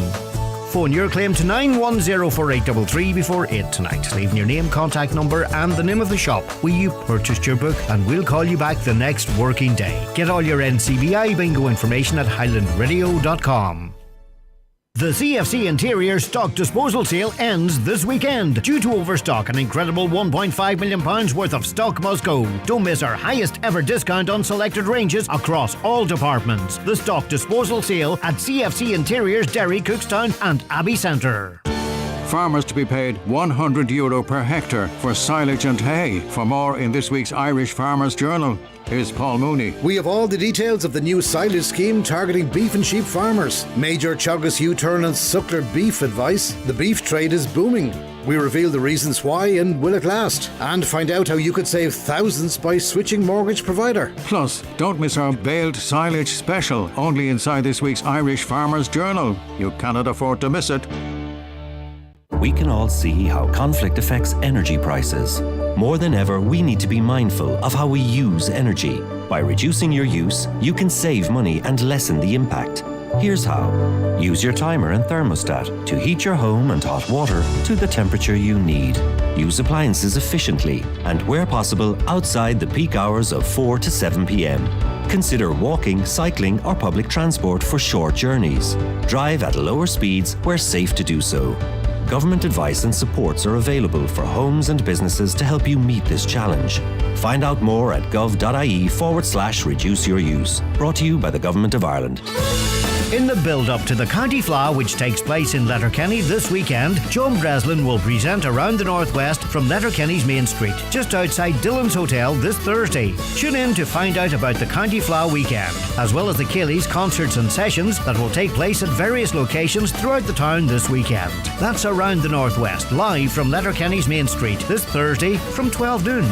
Phone your claim to 9104833 before 8 tonight, leaving your name, contact number and the name of the shop where you purchased your book, and we'll call you back the next working day. Get all your NCBI bingo information at highlandradio.com. The CFC Interior Stock Disposal Sale ends this weekend. Due to overstock, an incredible £1.5 million worth of stock must go. Don't miss our highest ever discount on selected ranges across all departments. The Stock Disposal Sale at CFC Interiors, Derry, Cookstown and Abbey Centre. Farmers to be paid €100 per hectare for silage and hay. For more in this week's Irish Farmers Journal. Here's Paul Mooney. We have all the details of the new silage scheme targeting beef and sheep farmers. Major Teagasc U-turn and suckler beef advice. The beef trade is booming. We reveal the reasons why and will it last, and find out how you could save thousands by switching mortgage provider. Plus, don't miss our baled silage special, only inside this week's Irish Farmers Journal. You cannot afford to miss it. We can all see how conflict affects energy prices. More than ever, we need to be mindful of how we use energy. By reducing your use, you can save money and lessen the impact. Here's how. Use your timer and thermostat to heat your home and hot water to the temperature you need. Use appliances efficiently and, where possible, outside the peak hours of 4 to 7 p.m. Consider walking, cycling or public transport for short journeys. Drive at lower speeds where safe to do so. Government advice and supports are available for homes and businesses to help you meet this challenge. Find out more at gov.ie/reduce your use. Brought to you by the Government of Ireland. In the build-up to the County Flower, which takes place in Letterkenny this weekend, Joan Breslin will present Around the Northwest from Letterkenny's Main Street, just outside Dillon's Hotel this Thursday. Tune in to find out about the County Flower weekend, as well as the Keeley's concerts and sessions that will take place at various locations throughout the town this weekend. That's Around the Northwest, live from Letterkenny's Main Street this Thursday from 12 noon.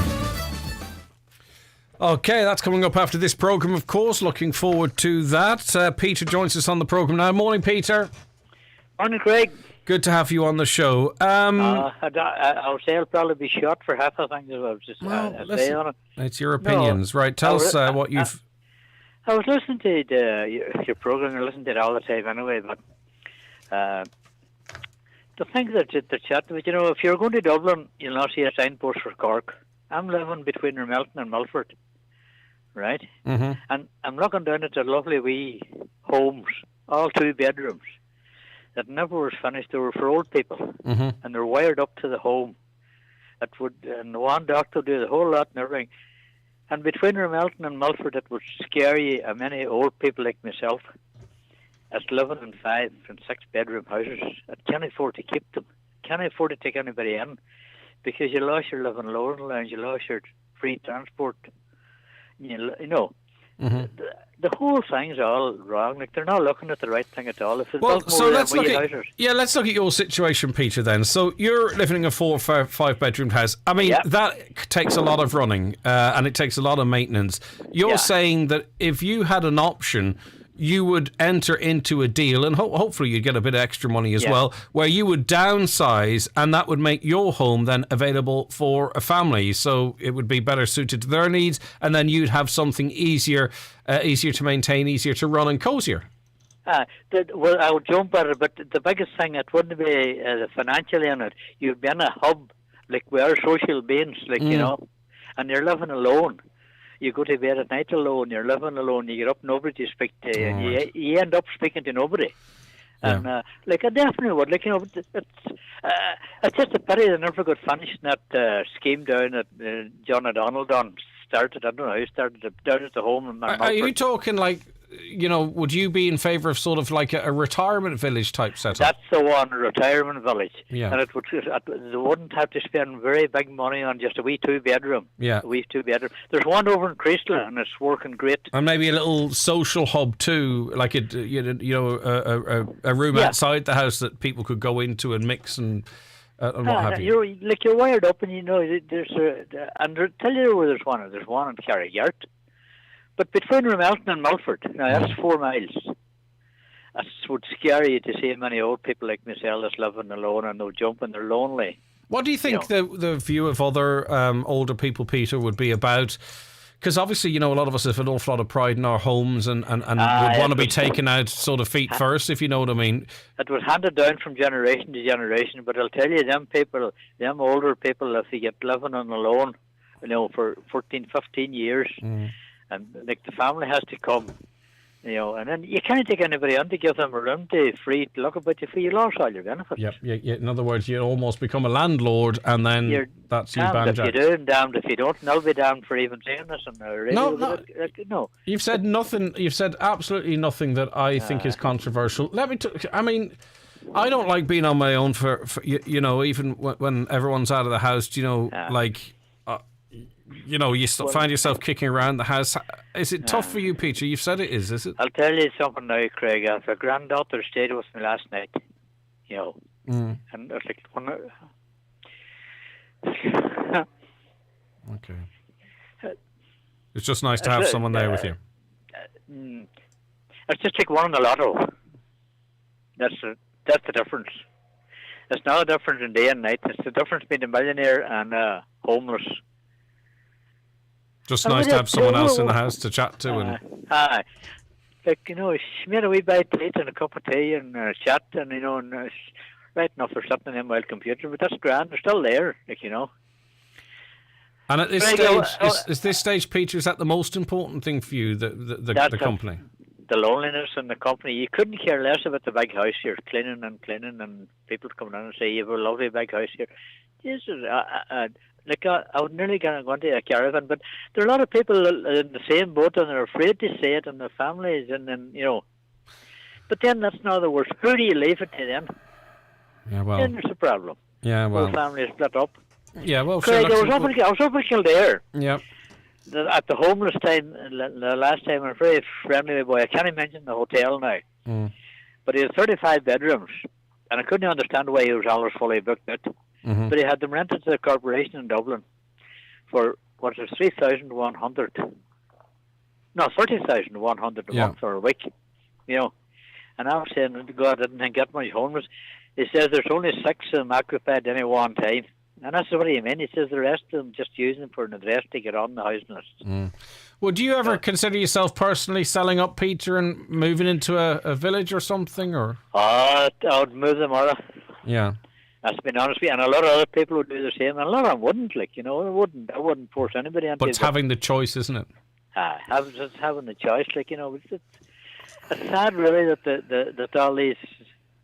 Okay, that's coming up after this programme, of course. Looking forward to that. Peter joins us on the programme now. Morning, Peter. Morning, Craig. Good to have you on the show. I'll say I'll probably be shot for half the things I was just say on it. It's your opinions. Right, tell us what you've... I was listening to your programme. I listen to it all the time anyway, but the thing that they're chatting about, if you're going to Dublin, you'll not see a signpost for Cork. I'm living between Ramelton and Mulford, right? Mm-hmm. And I'm looking down at the lovely wee homes, all 2 bedrooms, that never was finished. They were for old people, mm-hmm. and they're wired up to the home. And one doctor do the whole lot and everything. And between Ramelton and Mulford, it would scare you, many old people like myself, as living in 5 and 6 bedroom houses. I can't afford to keep them. Can't afford to take anybody in. Because you lost your living lower lounge, you lost your free transport. Mm-hmm. The whole thing's all wrong. Like, they're not looking at the right thing at all. If let's look at your situation, Peter. Then, so you're living in a 4 or 5 bedroom house. I mean, that takes a lot of running and it takes a lot of maintenance. You're saying that if you had an option, you would enter into a deal, and hopefully you'd get a bit of extra money as well, where you would downsize, and that would make your home then available for a family. So it would be better suited to their needs, and then you'd have something easier to maintain, easier to run, and cozier. Well, I would jump at it, but the biggest thing, it wouldn't be financially in it. You'd be in a hub, like we are social beings, and you're living alone. You go to bed at night alone, you're living alone, you get up, nobody to speak to you, you end up speaking to nobody. And I definitely would, it's just a pity they never got finished in that scheme down that John O'Donnell started. I don't know how he started it, down at the home. Are you talking would you be in favour of sort of like a retirement village type setup? That's the one, a retirement village. Yeah. And they wouldn't have to spend very big money on just a wee 2 bedroom. Yeah. A wee 2 bedroom. There's one over in Creasla and it's working great. And maybe a little social hub too, like a room outside the house that people could go into and mix and what have you. You're wired up, and there's and I'll tell you where there's one. There's one in Carrigyart. But between Ramelton and Mulford, now that's 4 miles. That would scare you to see many old people like myself that's living alone and they'll jump and they're lonely. What do you think the view of other older people, Peter, would be about? Because obviously, a lot of us have an awful lot of pride in our homes and would want to be taken out sort of feet first, if you know what I mean. It was handed down from generation to generation, but I'll tell you, them older people, if they get living on alone, for 14, 15 years, and the family has to come, and then you can't take anybody on to give them a room to free to look about you for you lost all your benefits. Yep. In other words, you almost become a landlord, and then that's you damned if you do and damned if you don't, and I'll be damned for even saying this on the radio. No. You've said nothing. You've said absolutely nothing that I think is controversial. I don't like being on my own for even when everyone's out of the house. You find yourself kicking around the house. Is it tough for you, Peter? You've said it is it? I'll tell you something now, Craig. I have a granddaughter stayed with me last night, and it's like okay. It's just nice to have someone there with you. It's just like winning the lotto. That's the difference. It's not a difference in day and night. It's the difference between a millionaire and homeless. Just nice to have someone else in the house to chat to. Like, you know, she made a wee bite to eat and a cup of tea and a chat and, you know, and right enough for something in my computer, but that's grand. They're still there, like, you know. And at this stage, is this stage, Peter, is that the most important thing for you, the company? The loneliness in the company. You couldn't care less about the big house here, cleaning and people coming in and say, you have a lovely big house here. Jesus, I would nearly go into a caravan, but there are a lot of people in the same boat and they're afraid to say it, and their families, and then, you know. But then that's not the worst. Who do you leave it to then? Yeah, well. Then there's a problem. Yeah, well. The family is split up. Yeah, well, Craig, I was up in Kildare. Yeah. At the homeless time, the last time, a very friendly boy. I can't mention the hotel now. But he had 35 bedrooms, and I couldn't understand why he was always fully booked out. But he had them rented to the corporation in Dublin for, what was it, 3,100? No, 30,100 a month for a week, you know. And I was saying, God, I didn't get much homeless. He says there's only 6 of them occupied at any one time. And that's what he meant. He says the rest of them just using them for an address to get on the housing list. Well, do you ever consider yourself personally selling up, Peter, and moving into a village or something? Or I would move them all. Yeah. That's been honest with you. And a lot of other people would do the same. And a lot of them wouldn't, like, you know. I wouldn't force anybody into it. But it's having the choice, isn't it? Just having the choice, like, you know. It's sad, really, that all these,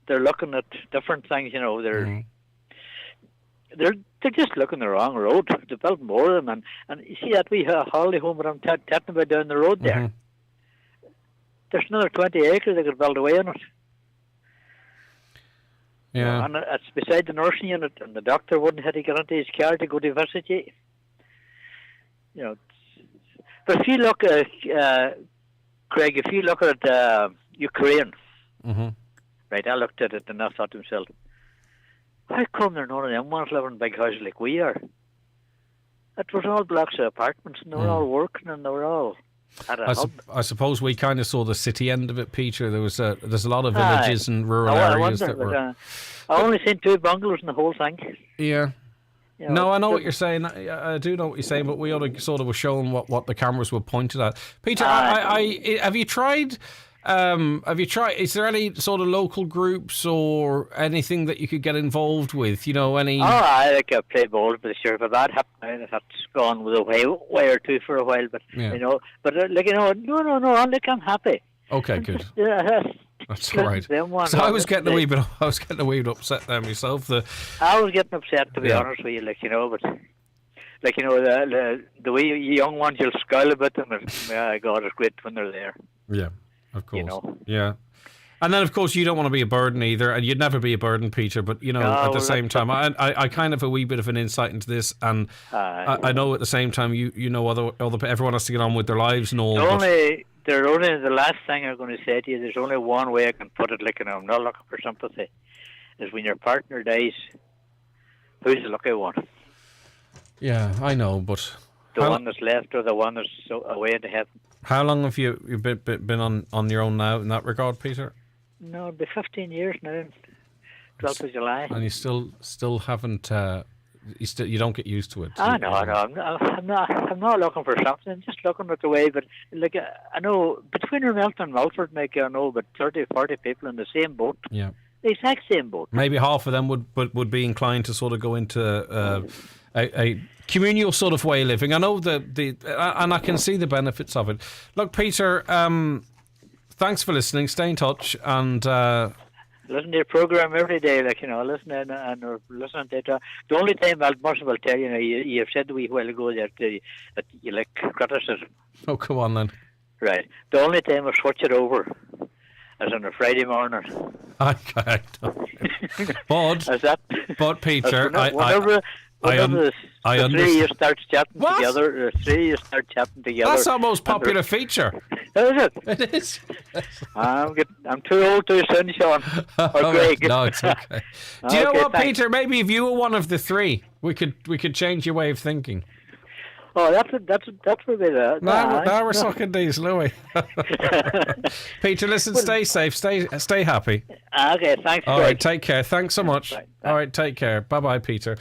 they're looking at different things, you know. They're just looking the wrong road. They built more of them, and you see that wee holiday home that I'm talking about down the road there. There's another 20 acres they could build away on it. Yeah. And it's beside the nursing unit, and the doctor wouldn't have to get into his car to go to visit you. You know, but if you look at Craig, if you look at Ukraine, right? I looked at it and I thought to myself, how come there none of them ones living in big houses like we are? It was all blocks of apartments, and they were all working, and they were all at a hub. I suppose we kind of saw the city end of it, Peter. There's a lot of villages and rural areas that were. I only seen 2 bungalows in the whole thing. Yeah. You know, No, I know what you're saying. I do know what you're saying, but we ought to sort of were showing what the cameras were pointed at. Peter, have you tried? Is there any sort of local groups or anything that you could get involved with? You know, any? I like I play ball, but sure, if that happened, that's gone with a way or two for a while. But you know, like, you know, no, I'm happy. Okay, good. That's all right. So I was getting a wee bit upset there myself. I was getting upset, to be honest with you, like, you know, but like, you know, the way young ones, you'll scowl about them, and God, it's great when they're there. Yeah. Of course. You know. Yeah. And then, of course, you don't want to be a burden either, and you'd never be a burden, Peter, but, you know, at the same time, I kind of have a wee bit of an insight into this, and I know at the same time, you know, everyone has to get on with their lives and all. The last thing I'm going to say to you, there's only one way I can put it, like, and I'm not looking for sympathy, is when your partner dies, who's the lucky one? Yeah, I know, but... The one that's left or the one that's away into heaven? How long have you been on your own now in that regard, Peter? No, it'll be 15 years now, 12th of July. And you still haven't... you don't get used to it. No, I'm not looking for something. I'm just looking at the way. But like, I know between Milton and Milford, like, I know about 30, 40 people in the same boat. Yeah, the exact same boat. Maybe half of them would be inclined to sort of go into a communal sort of way of living. I know and I can see the benefits of it. Look, Peter, thanks for listening. Stay in touch and. Listen to your program every day, like, you know, listening to it. The only time I must well tell you, you have said a wee while ago that you like criticism. Oh, come on then. Right. The only time I switch it over is on a Friday morning. Okay. But Peter, the three of you start chatting together. The three of you start chatting together. That's our most popular feature. Is it? It is. I'm too old to sing, Sean. Or Greg. No, it's okay. Do you know what, thanks. Peter? Maybe if you were one of the three, we could change your way of thinking. Oh, that's what it is. Now we're sucking these, Louis. Peter, listen, stay safe, stay happy. Okay, thanks. All right, take care. Thanks so much. Bye. All right, take care. Bye, Peter.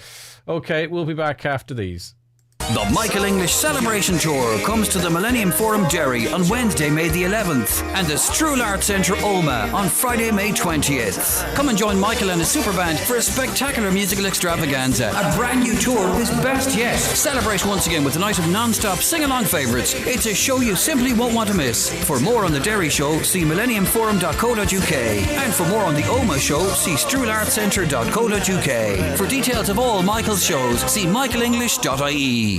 Okay, we'll be back after these. The Michael English Celebration Tour comes to the Millennium Forum Derry on Wednesday, May the 11th, and the Struhl Arts Centre Olma on Friday, May 20th. Come and join Michael and his super band for a spectacular musical extravaganza, a brand new tour of his best yet. Celebrate once again with a night of non-stop sing-along favourites. It's a show you simply won't want to miss. For more on the Derry show, see millenniumforum.co.uk, and for more on the Oma show, see struhlartcentre.co.uk. For details of all Michael's shows, see michaelenglish.ie.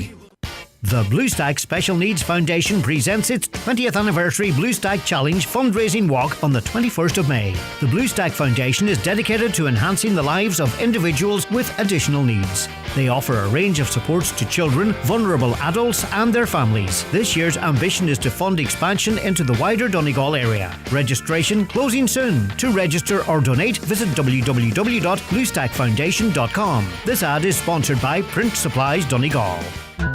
The Bluestack Special Needs Foundation presents its 20th anniversary Bluestack Challenge fundraising walk on the 21st of May. The Bluestack Foundation is dedicated to enhancing the lives of individuals with additional needs. They offer a range of supports to children, vulnerable adults and their families. This year's ambition is to fund expansion into the wider Donegal area. Registration closing soon. To register or donate, visit www.bluestackfoundation.com. This ad is sponsored by Print Supplies Donegal.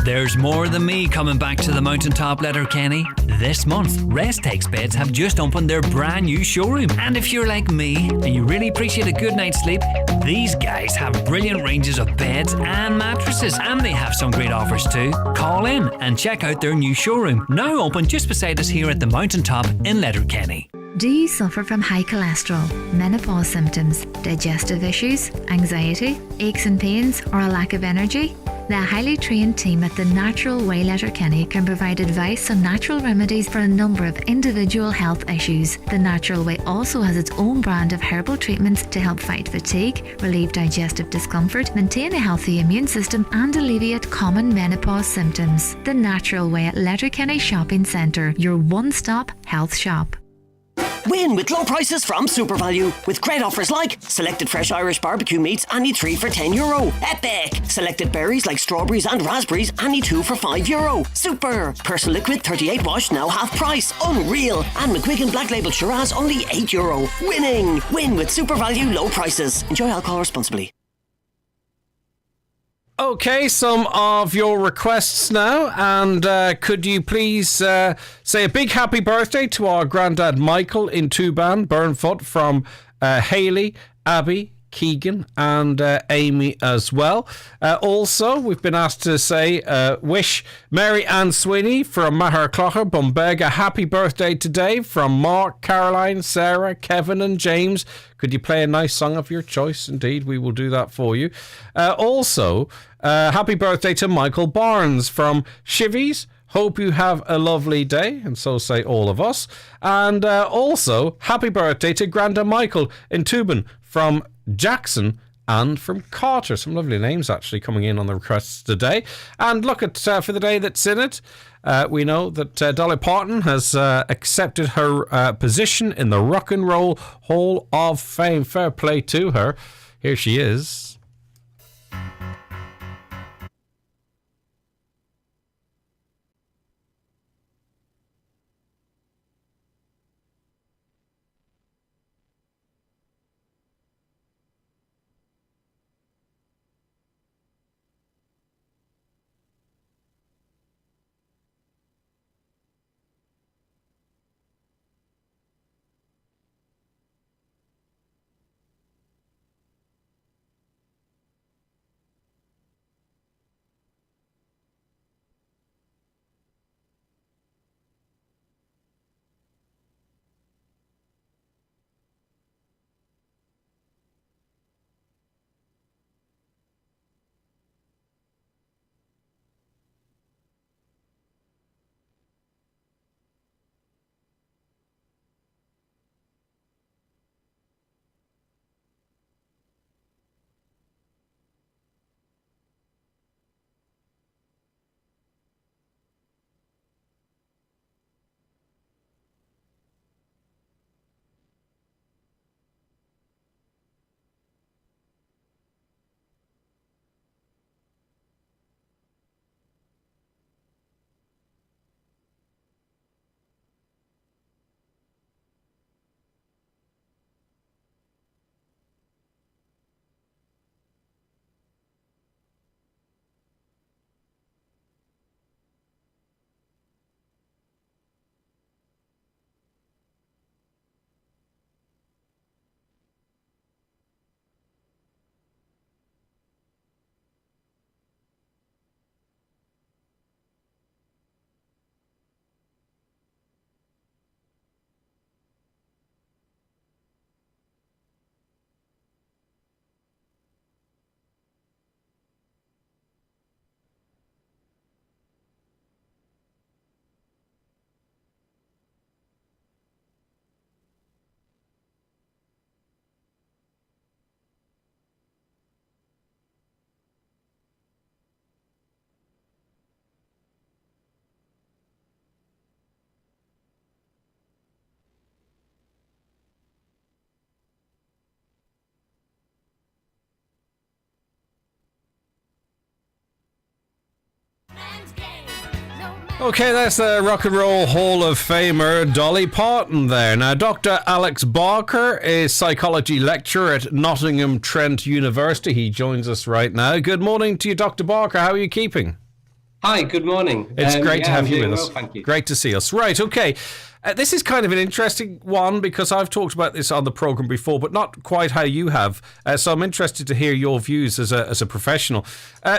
There's more than me coming back to the Mountaintop Letterkenny. This month, Rest Takes Beds have just opened their brand new showroom. And if you're like me and you really appreciate a good night's sleep, these guys have brilliant ranges of beds and mattresses, and they have some great offers too. Call in and check out their new showroom, now open just beside us here at the Mountaintop in Letterkenny. Do you suffer from high cholesterol, menopause symptoms, digestive issues, anxiety, aches and pains, or a lack of energy? The highly trained team at the Natural Way Letterkenny can provide advice on natural remedies for a number of individual health issues. The Natural Way also has its own brand of herbal treatments to help fight fatigue, relieve digestive discomfort, maintain a healthy immune system and alleviate common menopause symptoms. The Natural Way at Letterkenny Shopping Centre, your one-stop health shop. Win with low prices from SuperValue with great offers like selected fresh Irish barbecue meats, any 3 for €10. Epic! Selected berries like strawberries and raspberries, any 2 for €5. Super! Personal Liquid 38 wash now half price. Unreal! And McGuigan Black Label Shiraz only €8. Winning! Win with SuperValue low prices. Enjoy alcohol responsibly. Okay, some of your requests now, and could you please say a big happy birthday to our granddad Michael in Tuban, Burnfoot, from Hayley, Abby, Keegan and Amy as well. Also, we've been asked to say wish Mary Ann Sweeney from Maher Clocher, Bumbega, happy birthday today from Mark, Caroline, Sarah, Kevin and James. Could you play a nice song of your choice? Indeed, we will do that for you. Also, happy birthday to Michael Barnes from Chivies. Hope you have a lovely day, and so say all of us. And also, happy birthday to Granda Michael in Tuban from Jackson and from Carter. Some lovely names actually coming in on the requests today. And look at for the day that's in it. We know that Dolly Parton has accepted her position in the Rock and Roll Hall of Fame. Fair play to her. Here she is. Okay, that's the Rock and Roll Hall of Famer Dolly Parton there. Now, Dr. Alex Barker is psychology lecturer at Nottingham Trent University. He joins us right now. Good morning to you, Dr. Barker. How are you keeping? Hi, good morning. It's great to have you with us. Well, thank you. Great to see us. Right, okay. This is kind of an interesting one because I've talked about this on the programme before, but not quite how you have. So I'm interested to hear your views as a professional.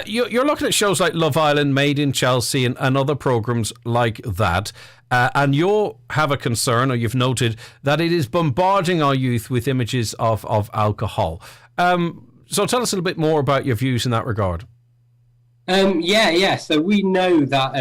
You're looking at shows like Love Island, Made in Chelsea, and other programmes like that. And you have a concern, or you've noted, that it is bombarding our youth with images of alcohol. So tell us a little bit more about your views in that regard. So we know that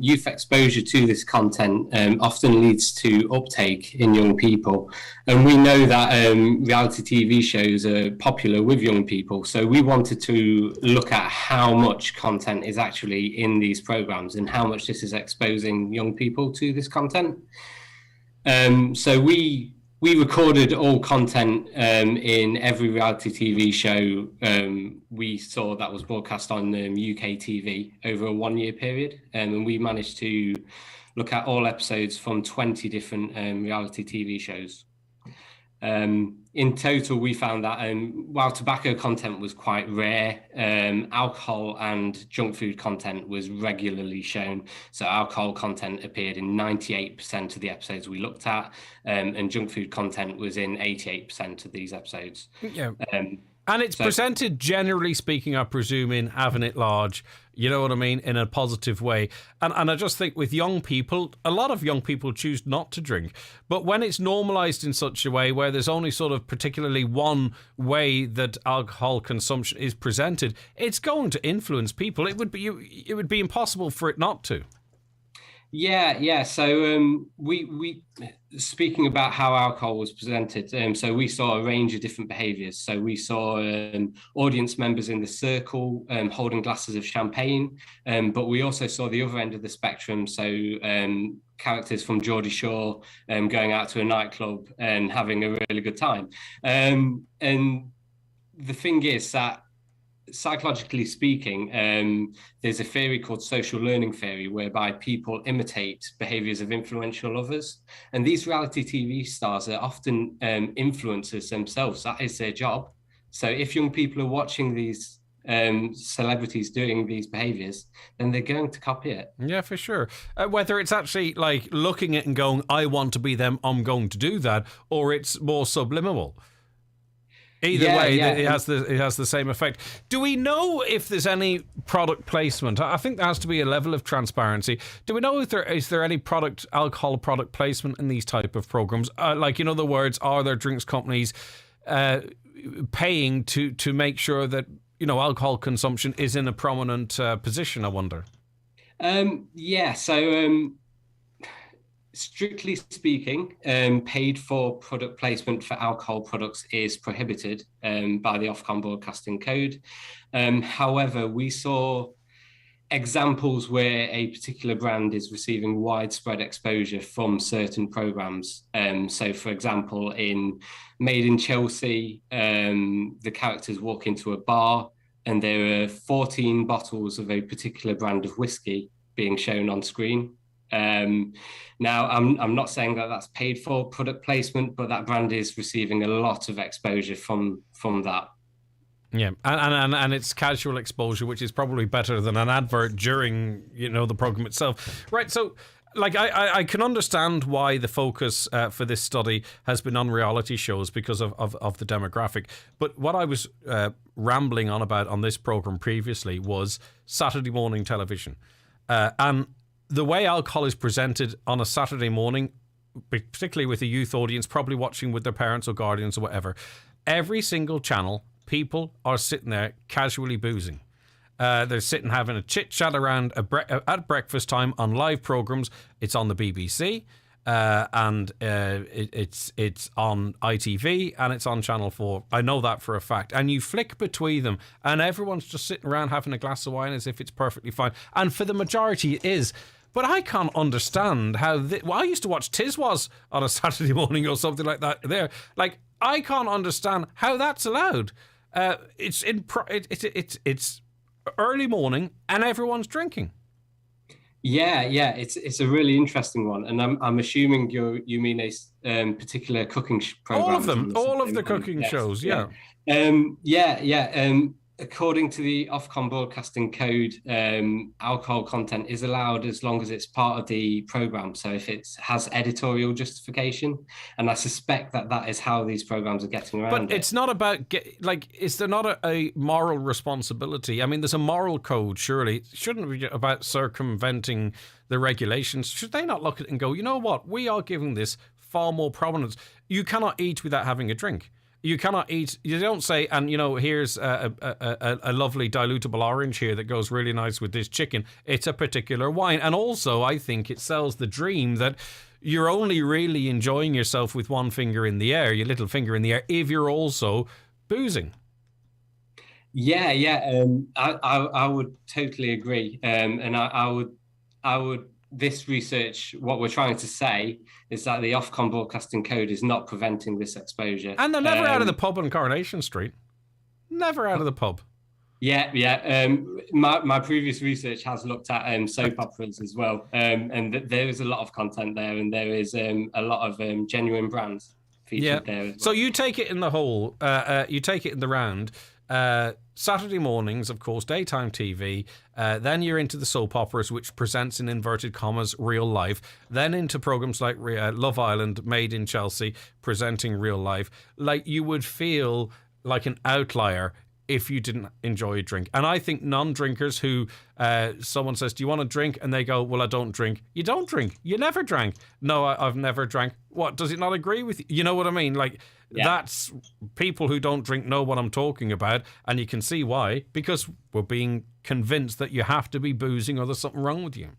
youth exposure to this content often leads to uptake in young people, and we know that reality TV shows are popular with young people. So we wanted to look at how much content is actually in these programs and how much this is exposing young people to this content. So we recorded all content in every reality TV show we saw that was broadcast on UK TV over a 1-year period. And we managed to look at all episodes from 20 different reality TV shows. In total, we found that while tobacco content was quite rare, alcohol and junk food content was regularly shown. So alcohol content appeared in 98% of the episodes we looked at, and junk food content was in 88% of these episodes. Yeah. And it's presented, generally speaking, I presume, in having it large, you know what I mean, in a positive way. And I just think with young people, a lot of young people choose not to drink. But when it's normalised in such a way where there's only sort of particularly one way that alcohol consumption is presented, it's going to influence people. It would be impossible for it not to. Yeah. So we speaking about how alcohol was presented. So we saw a range of different behaviours. So we saw audience members in the circle holding glasses of champagne, but we also saw the other end of the spectrum. So characters from Geordie Shore going out to a nightclub and having a really good time. And the thing is that, psychologically speaking, there's a theory called social learning theory, whereby people imitate behaviors of influential others. And these reality TV stars are often influencers themselves. That is their job. So if young people are watching these celebrities doing these behaviors, then they're going to copy it. Yeah, for sure. Whether it's actually like looking at it and going, I want to be them, I'm going to do that, or it's more subliminal. Either way, it has the same effect. Do we know if there's any product placement? I think there has to be a level of transparency. Do we know if is there any alcohol product placement in these type of programs? Like, in other words, are there drinks companies paying to make sure that, you know, alcohol consumption is in a prominent position, I wonder? So strictly speaking, paid for product placement for alcohol products is prohibited by the Ofcom Broadcasting Code. However, we saw examples where a particular brand is receiving widespread exposure from certain programs. So, for example, in Made in Chelsea, the characters walk into a bar and there are 14 bottles of a particular brand of whiskey being shown on screen. Now, I'm not saying that that's paid for product placement, but that brand is receiving a lot of exposure from that. Yeah, and it's casual exposure, which is probably better than an advert during, you know, the program itself. Right, so like I can understand why the focus for this study has been on reality shows because of the demographic. But what I was rambling on about on this program previously was Saturday morning television. And the way alcohol is presented on a Saturday morning, particularly with a youth audience, probably watching with their parents or guardians or whatever, every single channel, people are sitting there casually boozing. They're sitting having a chit-chat around at breakfast time on live programmes. It's on the BBC, and it's on ITV, and it's on Channel 4. I know that for a fact. And you flick between them, and everyone's just sitting around having a glass of wine as if it's perfectly fine. And for the majority, it is. But I can't understand how... I used to watch Tiswas on a Saturday morning or something like that there. Like, I can't understand how that's allowed. It's early morning and everyone's drinking. Yeah, it's a really interesting one, and I'm assuming you mean a particular cooking program. All of the cooking shows. Yeah. According to the Ofcom Broadcasting Code, alcohol content is allowed as long as it's part of the program. So if it has editorial justification, and I suspect that is how these programs are getting around. But it's not about is there not a moral responsibility? I mean, there's a moral code. Surely it shouldn't be about circumventing the regulations. Should they not look at it and go, you know what? We are giving this far more prominence. You cannot eat without having a drink. You cannot eat. You don't say, and here's a lovely dilutable orange here that goes really nice with this chicken. It's a particular wine, and also I think it sells the dream that you're only really enjoying yourself with one finger in the air, your little finger in the air, if you're also boozing. Yeah. I would totally agree, and I would. This research, what we're trying to say is that the Ofcom Broadcasting Code is not preventing this exposure. And they're never out of the pub on Coronation Street. Never out of the pub. Yeah. My previous research has looked at soap operas as well, and there is a lot of content there, and there is a lot of genuine brands featured there as well. So you take it in the whole, you take it in the round. Saturday mornings, of course, daytime TV. Then you're into the soap operas, which presents in inverted commas real life. Then into programs like Love Island, Made in Chelsea, presenting real life. Like, you would feel like an outlier if you didn't enjoy a drink. And I think non-drinkers who someone says, do you want a drink? And they go, well, I don't drink. You don't drink. You never drank. No, I've never drank. What, does it not agree with you? You know what I mean? Like, that's people who don't drink know what I'm talking about. And you can see why, because we're being convinced that you have to be boozing or there's something wrong with you.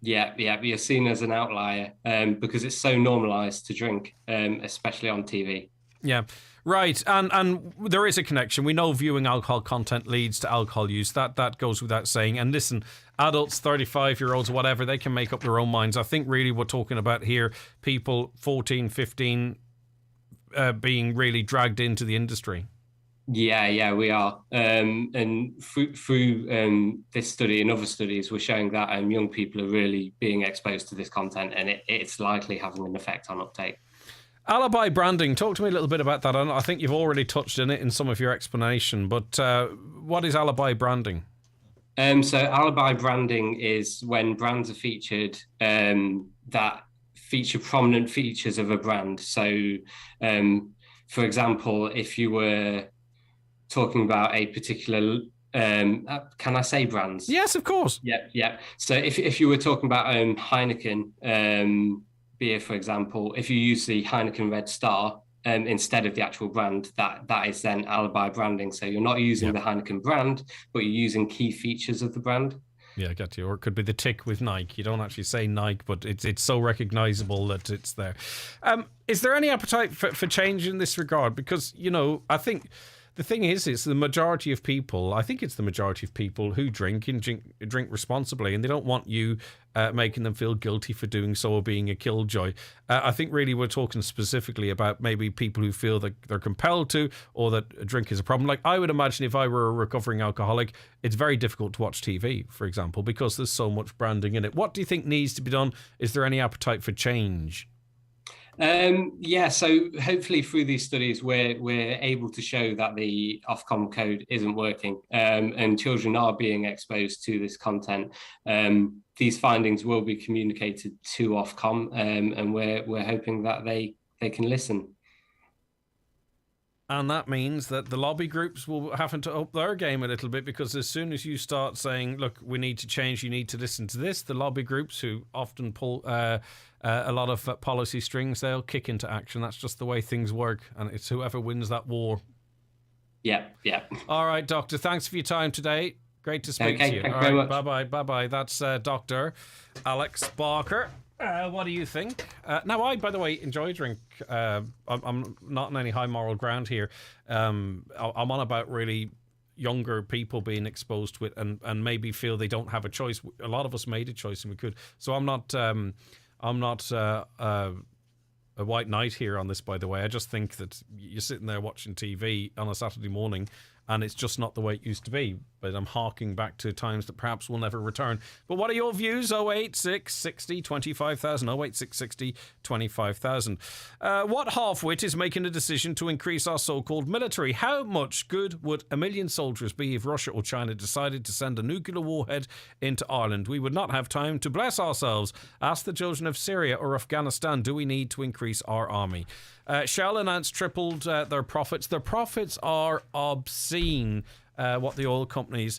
Yeah, you're seen as an outlier because it's so normalised to drink, especially on TV. Yeah, right. And there is a connection. We know viewing alcohol content leads to alcohol use. That goes without saying. And listen, adults, 35-year-olds, whatever, they can make up their own minds. I think really we're talking about here people 14, 15 being really dragged into the industry. Yeah, we are. And through this study and other studies, we're showing that young people are really being exposed to this content, and it's likely having an effect on uptake. Alibi branding, talk to me a little bit about that. I think you've already touched on it in some of your explanation, but what is alibi branding? So alibi branding is when brands are featured that feature prominent features of a brand. So, for example, if you were talking about a particular, can I say brands? Yes, of course. Yeah. So if you were talking about Heineken beer, for example, if you use the Heineken Red Star instead of the actual brand, that is then alibi branding. So you're not using the Heineken brand, but you're using key features of the brand. Yeah, I get you. Or it could be the tick with Nike. You don't actually say Nike, but it's so recognizable that it's there. Is there any appetite for change in this regard? Because, I think the thing is, it's the majority of people, I think it's the majority of people who drink and drink responsibly, and they don't want you making them feel guilty for doing so or being a killjoy. I think really we're talking specifically about maybe people who feel that they're compelled to, or that a drink is a problem. Like, I would imagine if I were a recovering alcoholic, it's very difficult to watch TV, for example, because there's so much branding in it. What do you think needs to be done? Is there any appetite for change? So hopefully through these studies we're able to show that the Ofcom code isn't working and children are being exposed to this content. These findings will be communicated to Ofcom and we're hoping that they can listen. And that means that the lobby groups will have to up their game a little bit, because as soon as you start saying, look, we need to change, you need to listen to this, the lobby groups, who often pull a lot of policy strings, they'll kick into action. That's just the way things work, and it's whoever wins that war. Yeah. All right, Doctor, thanks for your time today. Great to speak to you. Thank you very much. Bye-bye. That's Dr. Alex Barker. What do you think? Now, I, by the way, enjoy drink. I'm not on any high moral ground here. I'm on about really younger people being exposed to it and maybe feel they don't have a choice. A lot of us made a choice and we could. So I'm not a white knight here on this, by the way. I just think that you're sitting there watching TV on a Saturday morning and it's just not the way it used to be. But I'm harking back to times that perhaps will never return. But what are your views? 086 60 25,000. 086 60 25,000. What half-wit is making a decision to increase our so-called military? How much good would 1 million soldiers be if Russia or China decided to send a nuclear warhead into Ireland? We would not have time to bless ourselves. Ask the children of Syria or Afghanistan, do we need to increase our army? Shell announced tripled their profits. Their profits are obscene, what the oil companies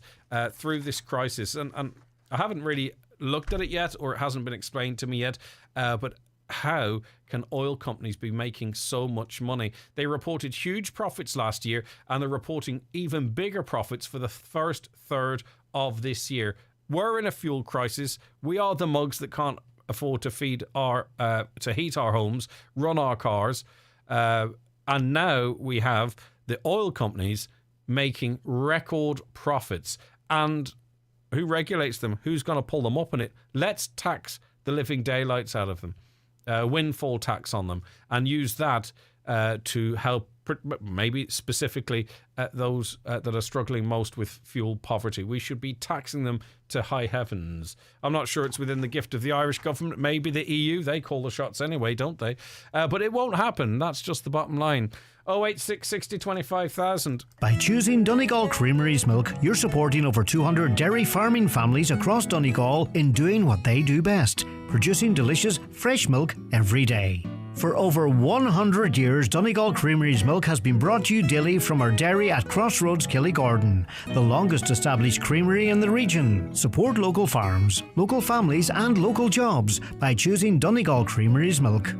through this crisis. And I haven't really looked at it yet, or it hasn't been explained to me yet, but how can oil companies be making so much money? They reported huge profits last year, and they're reporting even bigger profits for the first third of this year. We're in a fuel crisis. We are the mugs that can't afford to feed to heat our homes, run our cars, and now we have the oil companies making record profits. And who regulates them? Who's going to pull them up in it? Let's tax the living daylights out of them, windfall tax on them, and use that to help maybe specifically those that are struggling most with fuel poverty. We should be taxing them to high heavens. I'm not sure it's within the gift of the Irish government. Maybe the EU, they call the shots anyway, don't they? But it won't happen. That's just the bottom line. 086 60 25,000. By choosing Donegal Creamery's milk, you're supporting over 200 dairy farming families across Donegal in doing what they do best, producing delicious, fresh milk every day. For over 100 years, Donegal Creamery's milk has been brought to you daily from our dairy at Crossroads, Killygordon, the longest established creamery in the region. Support local farms, local families and local jobs by choosing Donegal Creamery's milk.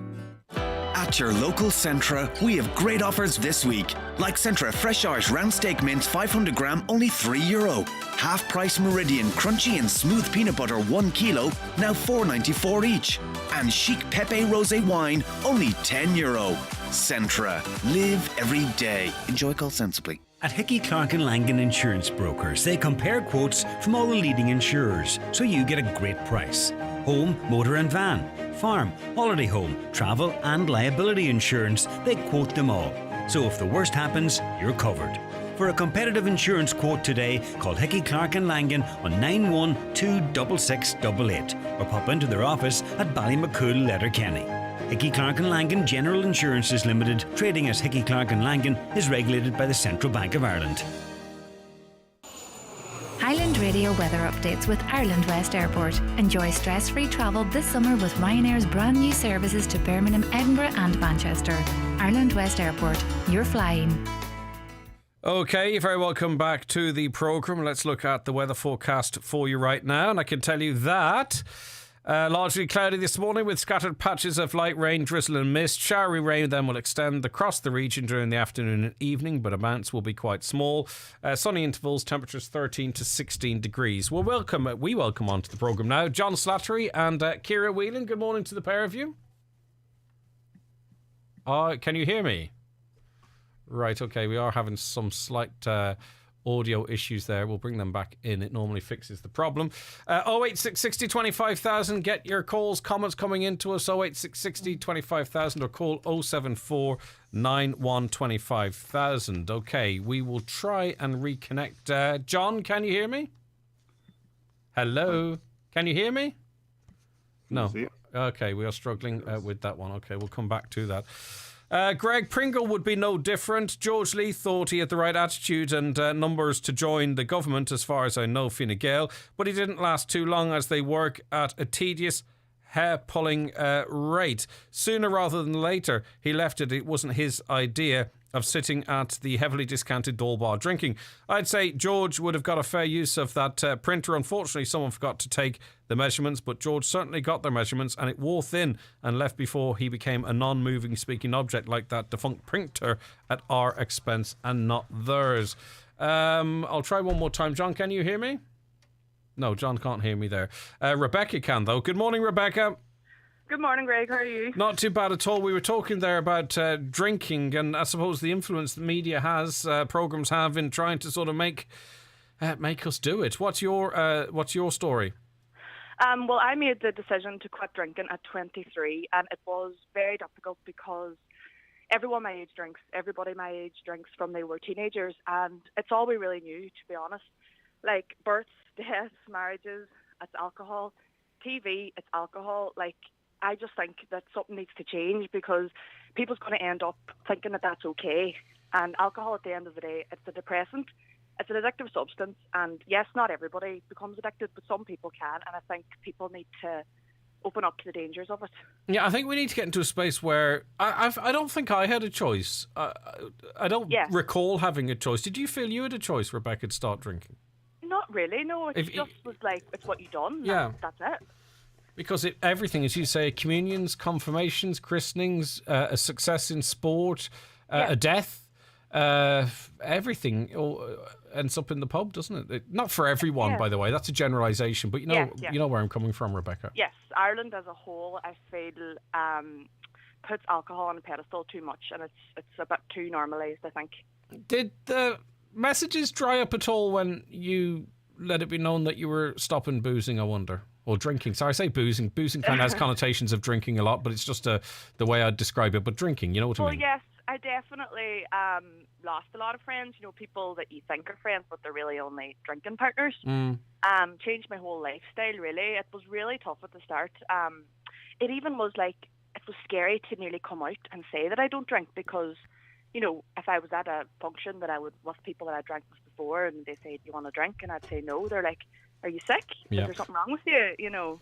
At your local Centra, we have great offers this week. Like Centra Fresh Irish Round Steak Mince 500 gram, only €3. Half price Meridian Crunchy and Smooth Peanut Butter 1 kilo, now $4.94 each. And Chic Pepe Rosé Wine, only €10. Centra. Live every day. Enjoy cold sensibly. At Hickey, Clark and Langan Insurance Brokers, they compare quotes from all the leading insurers, so you get a great price. Home, motor and van, farm, holiday home, travel and liability insurance, they quote them all. So if the worst happens, you're covered. For a competitive insurance quote today, call Hickey, Clark and Langan on 9126688 or pop into their office at Ballymacool, Letterkenny. Hickey, Clark and Langan General Insurances Limited, trading as Hickey, Clark and Langan, is regulated by the Central Bank of Ireland. Highland Radio weather updates with Ireland West Airport. Enjoy stress-free travel this summer with Ryanair's brand new services to Birmingham, Edinburgh and Manchester. Ireland West Airport. You're flying. Okay, you're very welcome back to the programme. Let's look at the weather forecast for you right now. And I can tell you that largely cloudy this morning with scattered patches of light rain, drizzle and mist. Showery rain then will extend across the region during the afternoon and evening, but amounts will be quite small. Sunny intervals, temperatures 13 to 16 degrees. We welcome onto the programme now John Slattery and Ciara Whelan. Good morning to the pair of you. Can you hear me? Right, okay, we are having some slight audio issues there. We'll bring them back in. It normally fixes the problem. 086 60 25,000. Get your calls, comments coming into us. 086 60 25,000 or call 074 91 25,000. Okay, we will try and reconnect. John, can you hear me? Hello? Can you hear me? No. Okay, we are struggling with that one. Okay, we'll come back to that. Greg Pringle would be no different. George Lee thought he had the right attitude and numbers to join the government, as far as I know, Fine Gael, but he didn't last too long as they work at a tedious, hair-pulling rate. Sooner rather than later, he left it. It wasn't his idea of sitting at the heavily discounted Dole bar drinking. I'd say George would have got a fair use of that printer. Unfortunately, someone forgot to take the measurements, but George certainly got their measurements, and it wore thin and left before he became a non-moving speaking object like that defunct printer at our expense and not theirs. I'll try one more time. John, can you hear me? No, John can't hear me there. Rebecca can, though. Good morning, Rebecca. Good morning, Greg. How are you? Not too bad at all. We were talking there about drinking and I suppose the influence the media has, programmes have in trying to sort of make us do it. What's your story? Well, I made the decision to quit drinking at 23, and it was very difficult because everyone my age drinks. Everybody my age drinks from they were teenagers, and it's all we really knew, to be honest. Like births, deaths, marriages, it's alcohol. TV, it's alcohol. Like, I just think that something needs to change because people's going to end up thinking that that's okay. And alcohol, at the end of the day, it's a depressant. It's an addictive substance. And yes, not everybody becomes addicted, but some people can. And I think people need to open up to the dangers of it. Yeah, I think we need to get into a space where I don't think I had a choice. I don't recall having a choice. Did you feel you had a choice, Rebecca, to start drinking? Not really, no. It just was like, it's what you done. Yeah. That's it. Because everything, as you say, communions, confirmations, christenings, a success in sport, a death, everything all ends up in the pub, doesn't it? Not for everyone, by the way. That's a generalisation, but you know where I'm coming from, Rebecca. Yes, Ireland as a whole, I feel, puts alcohol on a pedestal too much, and it's a bit too normalised, I think. Did the messages dry up at all when you let it be known that you were stopping boozing, I wonder? Or drinking. So I say boozing. Boozing kind of has connotations of drinking a lot, but it's just the way I'd describe it. But drinking, you know what I mean? Well, yes, I definitely lost a lot of friends. You know, people that you think are friends, but they're really only drinking partners. Changed my whole lifestyle, really. It was really tough at the start. It even was like, it was scary to nearly come out and say that I don't drink because, you know, if I was at a function that I would with people that I drank with before and they say, do you want to drink? And I'd say no. They're like, are you sick? Is there something wrong with you? You know,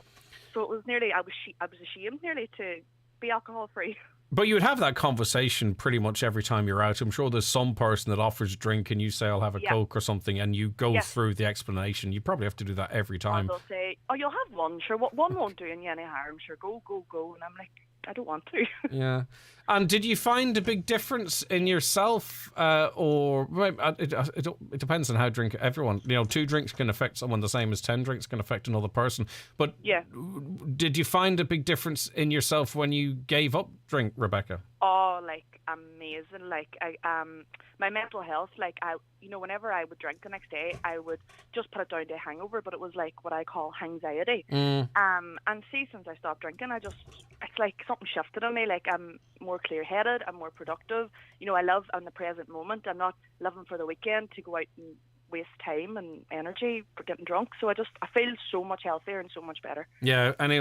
so it was nearly, I was ashamed nearly to be alcohol free. But you would have that conversation pretty much every time you're out. I'm sure there's some person that offers a drink and you say, I'll have a Coke or something, and you go through the explanation. You probably have to do that every time. They'll say, oh, you'll have one. Sure, one won't do you any harm. Sure, go. And I'm like, I don't want to. Yeah. And did you find a big difference in yourself, or it depends on how everyone, 2 drinks can affect someone the same as 10 drinks can affect another person. But did you find a big difference in yourself when you gave up drink, Rebecca? Oh, like amazing. Like my mental health, like whenever I would drink the next day, I would just put it down to a hangover, but it was like what I call hangxiety. And see, since I stopped drinking, it's like something shifted on me. Like I'm more clear-headed, I'm more productive. I live in the present moment. I'm not living for the weekend to go out and waste time and energy for getting drunk. So I feel so much healthier and so much better. Yeah, any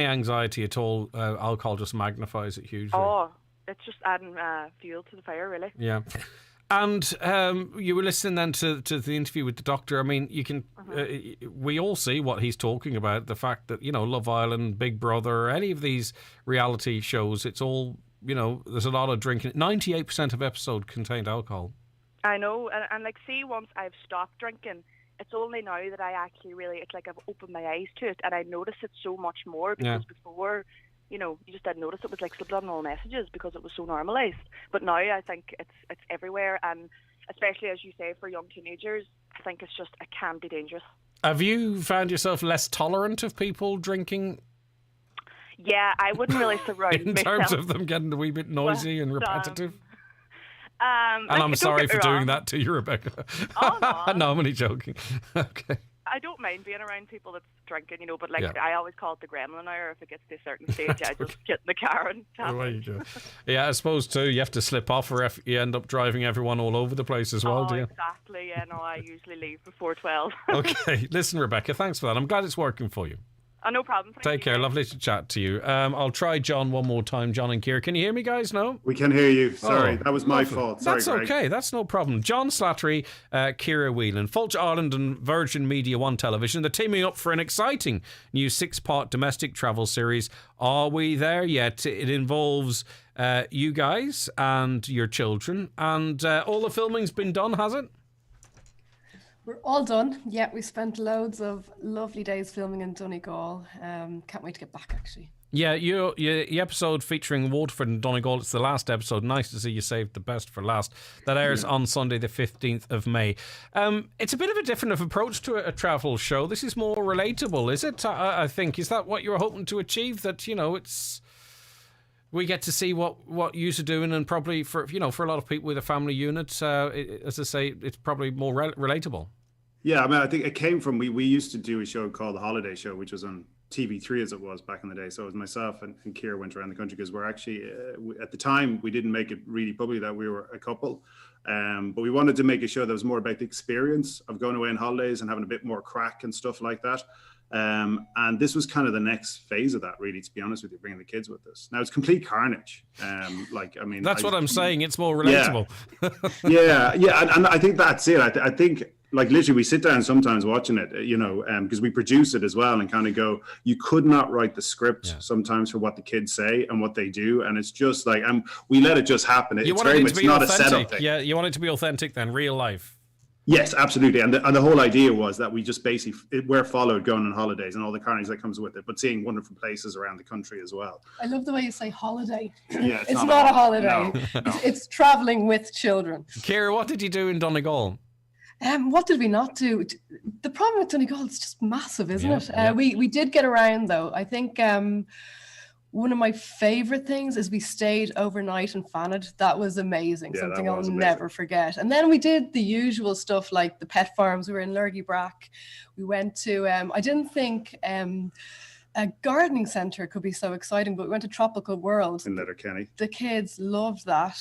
anxiety at all, alcohol just magnifies it hugely. Oh, it's just adding fuel to the fire, really. Yeah. And you were listening then to the interview with the doctor. I mean, you can we all see what he's talking about, the fact that, Love Island, Big Brother, any of these reality shows, it's all, there's a lot of drinking. 98% of episodes contained alcohol. I know, and like, see, once I've stopped drinking, it's only now that I actually really, it's like I've opened my eyes to it, and I notice it so much more, because before, you just didn't notice it was like subliminal messages because it was so normalised. But now I think it's everywhere, and especially, as you say, for young teenagers, I think it can be dangerous. Have you found yourself less tolerant of people drinking? Yeah, I wouldn't really surround in myself. terms of them getting a wee bit noisy and repetitive? And like, I'm sorry for doing that to you, Rebecca. Oh, no. No, I'm only joking. Okay. I don't mind being around people that's drinking, but like I always call it the gremlin hour. If it gets to a certain stage, I just get in the car and tap it. Yeah, I suppose too, you have to slip off or you end up driving everyone all over the place as well, do you? Exactly, yeah. No, I usually leave before 12. Okay, listen, Rebecca, thanks for that. I'm glad it's working for you. Oh, no problem. Take care. Lovely to chat to you. I'll try John one more time. John and Ciara. Can you hear me, guys? No? We can hear you. Sorry, that was my fault. Sorry, That's okay. Greg. That's no problem. John Slattery, Ciara Whelan, Fulch Ireland and Virgin Media One Television. They're teaming up for an exciting new 6-part domestic travel series. Are we there yet? It involves you guys and your children. And all the filming's been done, has it? We're all done. Yeah, we spent loads of lovely days filming in Donegal. Can't wait to get back, actually. Yeah, your episode featuring Waterford and Donegal, it's the last episode. Nice to see you saved the best for last. That airs on Sunday the 15th of May. It's a bit of a different approach to a travel show. This is more relatable, is it? I think. Is that what you were hoping to achieve? That, it's... We get to see what you're doing, and probably for a lot of people with a family unit, as I say, it's probably more relatable. Yeah, I mean, I think it came from we used to do a show called The Holiday Show, which was on TV3 as it was back in the day. So it was myself and Keir went around the country because we're actually, at the time, we didn't make it really public that we were a couple. But we wanted to make a show that was more about the experience of going away on holidays and having a bit more crack and stuff like that. And this was kind of the next phase of that, really, to be honest with you, bringing the kids with us. Now it's complete carnage. That's what I'm saying. It's more relatable. Yeah. And I think that's it. I think, like, literally, we sit down sometimes watching it, because we produce it as well and kind of go, you could not write the script sometimes for what the kids say and what they do. And it's just like, we let it just happen. It's very much not a setup thing. Yeah, you want it to be authentic then, real life. Yes, absolutely. And the whole idea was that we just basically, we're followed going on holidays and all the carnage that comes with it, but seeing wonderful places around the country as well. I love the way you say holiday. Yeah, it's not a holiday. No. It's traveling with children. Ciara, what did you do in Donegal? What did we not do? The problem with Donegal is just massive, isn't it? We did get around, though. I think one of my favorite things is we stayed overnight in Fanad. That was amazing. Something I'll never forget. And then we did the usual stuff like the pet farms. We were in Lurgy Brack. We went to, I didn't think a gardening centre could be so exciting, but we went to Tropical World. In Letterkenny. The kids loved that.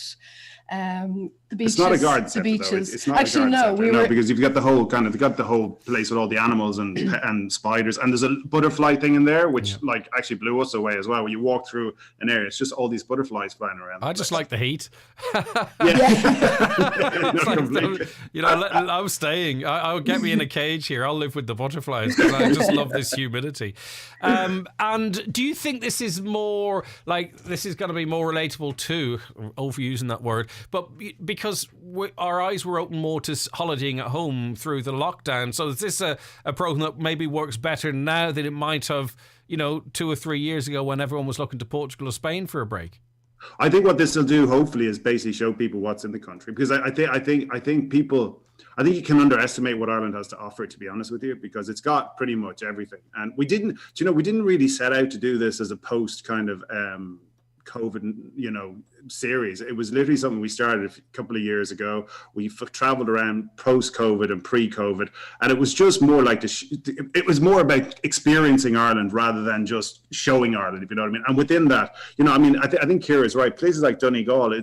The beaches. It's not a garden centre, beaches. though. It's not Actually, a garden centre. no, because you've got the whole they've got the whole place with all the animals and spiders, and there's a butterfly thing in there, which like actually blew us away as well. When you walk through an area, it's just all these butterflies flying around. I just like the heat. I'm staying. I'll get me in a cage here. I'll live with the butterflies because I just love this humidity. And do you think this is more like this is going to be more relatable to overusing that word, but because our eyes were open more to holidaying at home through the lockdown? So is this a program that maybe works better now than it might have, 2 or 3 years ago when everyone was looking to Portugal or Spain for a break? I think what this will do, hopefully, is basically show people what's in the country, because I think you can underestimate what Ireland has to offer, to be honest with you, because it's got pretty much everything. And we didn't really set out to do this as a post kind of COVID, series. It was literally something we started a couple of years ago. We traveled around post-COVID and pre-COVID, and it was just more like it was more about experiencing Ireland rather than just showing Ireland, if you know what I mean. And within that, I think Ciara is right. Places like Donegal,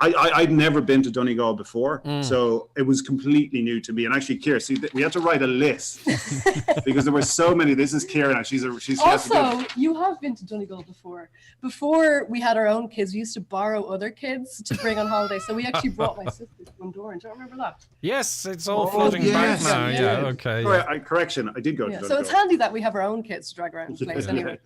I'd never been to Donegal before, so it was completely new to me. And actually, Ciara, we had to write a list because there were so many. This is Ciara now. She's also, you have been to Donegal before. Before we had our own kids, we used to borrow other kids to bring on holiday. So we actually brought my sister to Bundoran. Do you remember that? Yes, it's all floating back now. Yeah, okay. Correction, I did go to Donegal. So it's handy that we have our own kids to drag around the place anyway.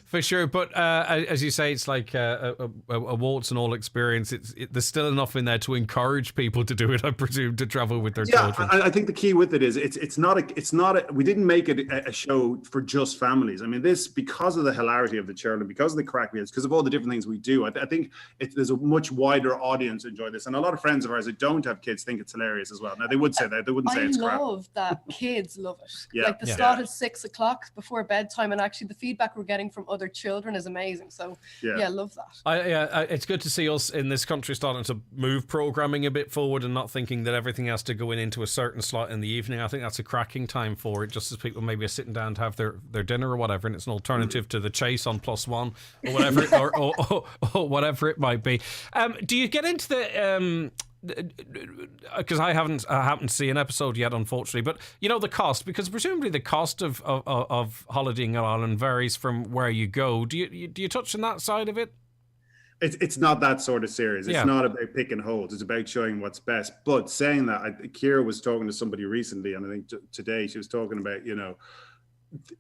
For sure, but as you say, it's like a warts and all experience. There's still enough in there to encourage people to do it, I presume, to travel with their children. I think the key with it is it's not. We didn't make it a show for just families. I mean, this, because of the hilarity of the children, because of the crack we have, because of all the different things we do. I think there's a much wider audience enjoy this, and a lot of friends of ours that don't have kids think it's hilarious as well. Now they would say that, they wouldn't say it's crap. I love that kids love it. Like the start at 6 o'clock before bedtime, and actually the feedback we're getting from other children is amazing. So I love that. It's good to see us in this country starting to move programming a bit forward and not thinking that everything has to go into a certain slot in the evening. I think that's a cracking time for it, just as people maybe are sitting down to have their dinner or whatever, and it's an alternative to the chase on +1 or whatever or whatever it might be. Do you get into the because I haven't seen an episode yet, unfortunately, but the cost, because presumably the cost of holidaying in Ireland varies from where you go. Do you touch on that side of it? It's not that sort of series. It's not about picking holes. It's about showing what's best. But saying that, Ciara was talking to somebody recently, and I think today she was talking about,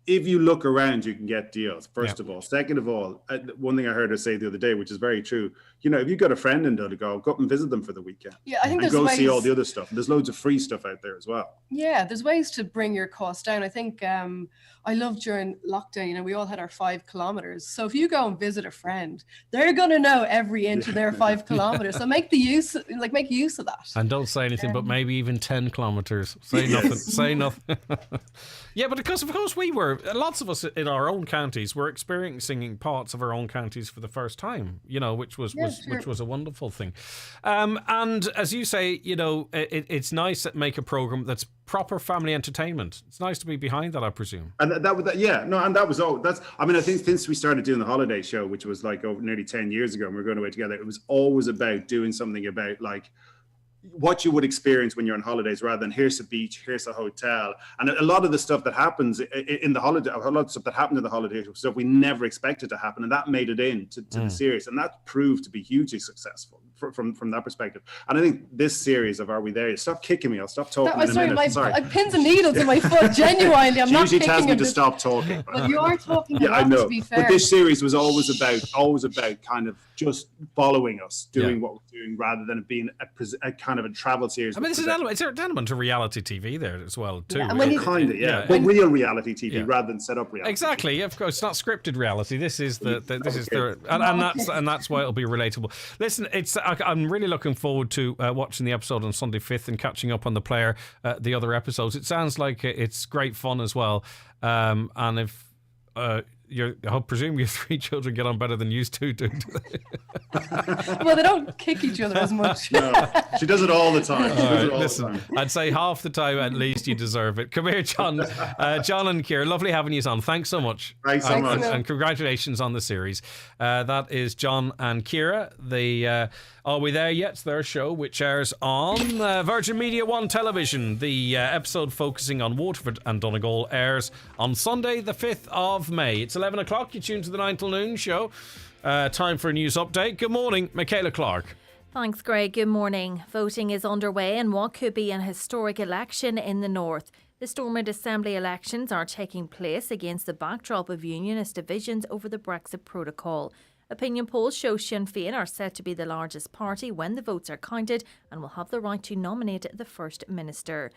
if you look around, you can get deals, first of all. Second of all, one thing I heard her say the other day, which is very true, if you've got a friend in Donegal, go up and visit them for the weekend. Yeah, I think and go see all the other stuff. And there's loads of free stuff out there as well. Yeah, there's ways to bring your costs down. I think I love during lockdown, we all had our 5 kilometers. So if you go and visit a friend, they're going to know every inch of their 5 kilometers. So make use of that. And don't say anything, but maybe even 10 kilometers. Say nothing. Say nothing. Yeah, but because of course lots of us in our own counties were experiencing parts of our own counties for the first time, which was was a wonderful thing. And as you say, you know, it's nice to make a program that's proper family entertainment. It's nice to be behind that, I presume. And and that was all. I think since we started doing the holiday show, which was like over nearly 10 years ago, and we were going away together, it was always about doing something about like what you would experience when you're on holidays, rather than here's a beach, here's a hotel. And a lot of the stuff that happens in the holiday, a lot of stuff that happened in the holiday stuff we never expected to happen, and that made it into the series, and that proved to be hugely successful from that perspective. And I think this series of Are We There? Stop kicking me, I'll stop talking in a minute. I pins and needles in my foot, genuinely. I'm not usually kicking tells me it. to stop talking. Well, you are talking Yeah, I know. to be fair. But this series was always about kind of just following us, doing what we're doing, rather than it being a kind of a travel series. I mean, it's an element of reality TV there as well, too. Yeah, really. But real reality TV rather than set up reality. Exactly. Of course, it's not scripted reality. This is and that's why it'll be relatable. Listen, I'm really looking forward to watching the episode on Sunday 5th and catching up on the the other episodes. It sounds like it's great fun as well. And if I presume your 3 children get on better than you two do. Well, they don't kick each other as much. No, she does it all the time. Listen, I'd say half the time at least you deserve it. Come here, John. John and Ciara, lovely having you on. Thanks so much. Thanks so much. And congratulations on the series. That is John and Ciara. Are We There Yet? It's their show, which airs on Virgin Media 1 television. The episode focusing on Waterford and Donegal airs on Sunday, the 5th of May. It's 11 o'clock. You tune to the 9 till noon show. Time for a news update. Good morning, Michaela Clark. Thanks, Greg. Good morning. Voting is underway in what could be an historic election in the north. The Stormont Assembly elections are taking place against the backdrop of unionist divisions over the Brexit protocol. Opinion polls show Sinn Féin are set to be the largest party when the votes are counted and will have the right to nominate the First Minister.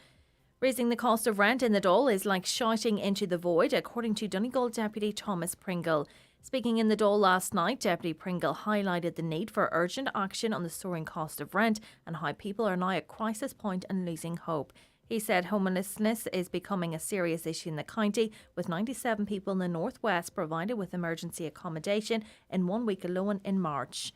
Raising the cost of rent in the Dáil is like shouting into the void, according to Donegal Deputy Thomas Pringle. Speaking in the Dáil last night, Deputy Pringle highlighted the need for urgent action on the soaring cost of rent and how people are now at crisis point and losing hope. He said homelessness is becoming a serious issue in the county, with 97 people in the northwest provided with emergency accommodation in 1 week alone in March.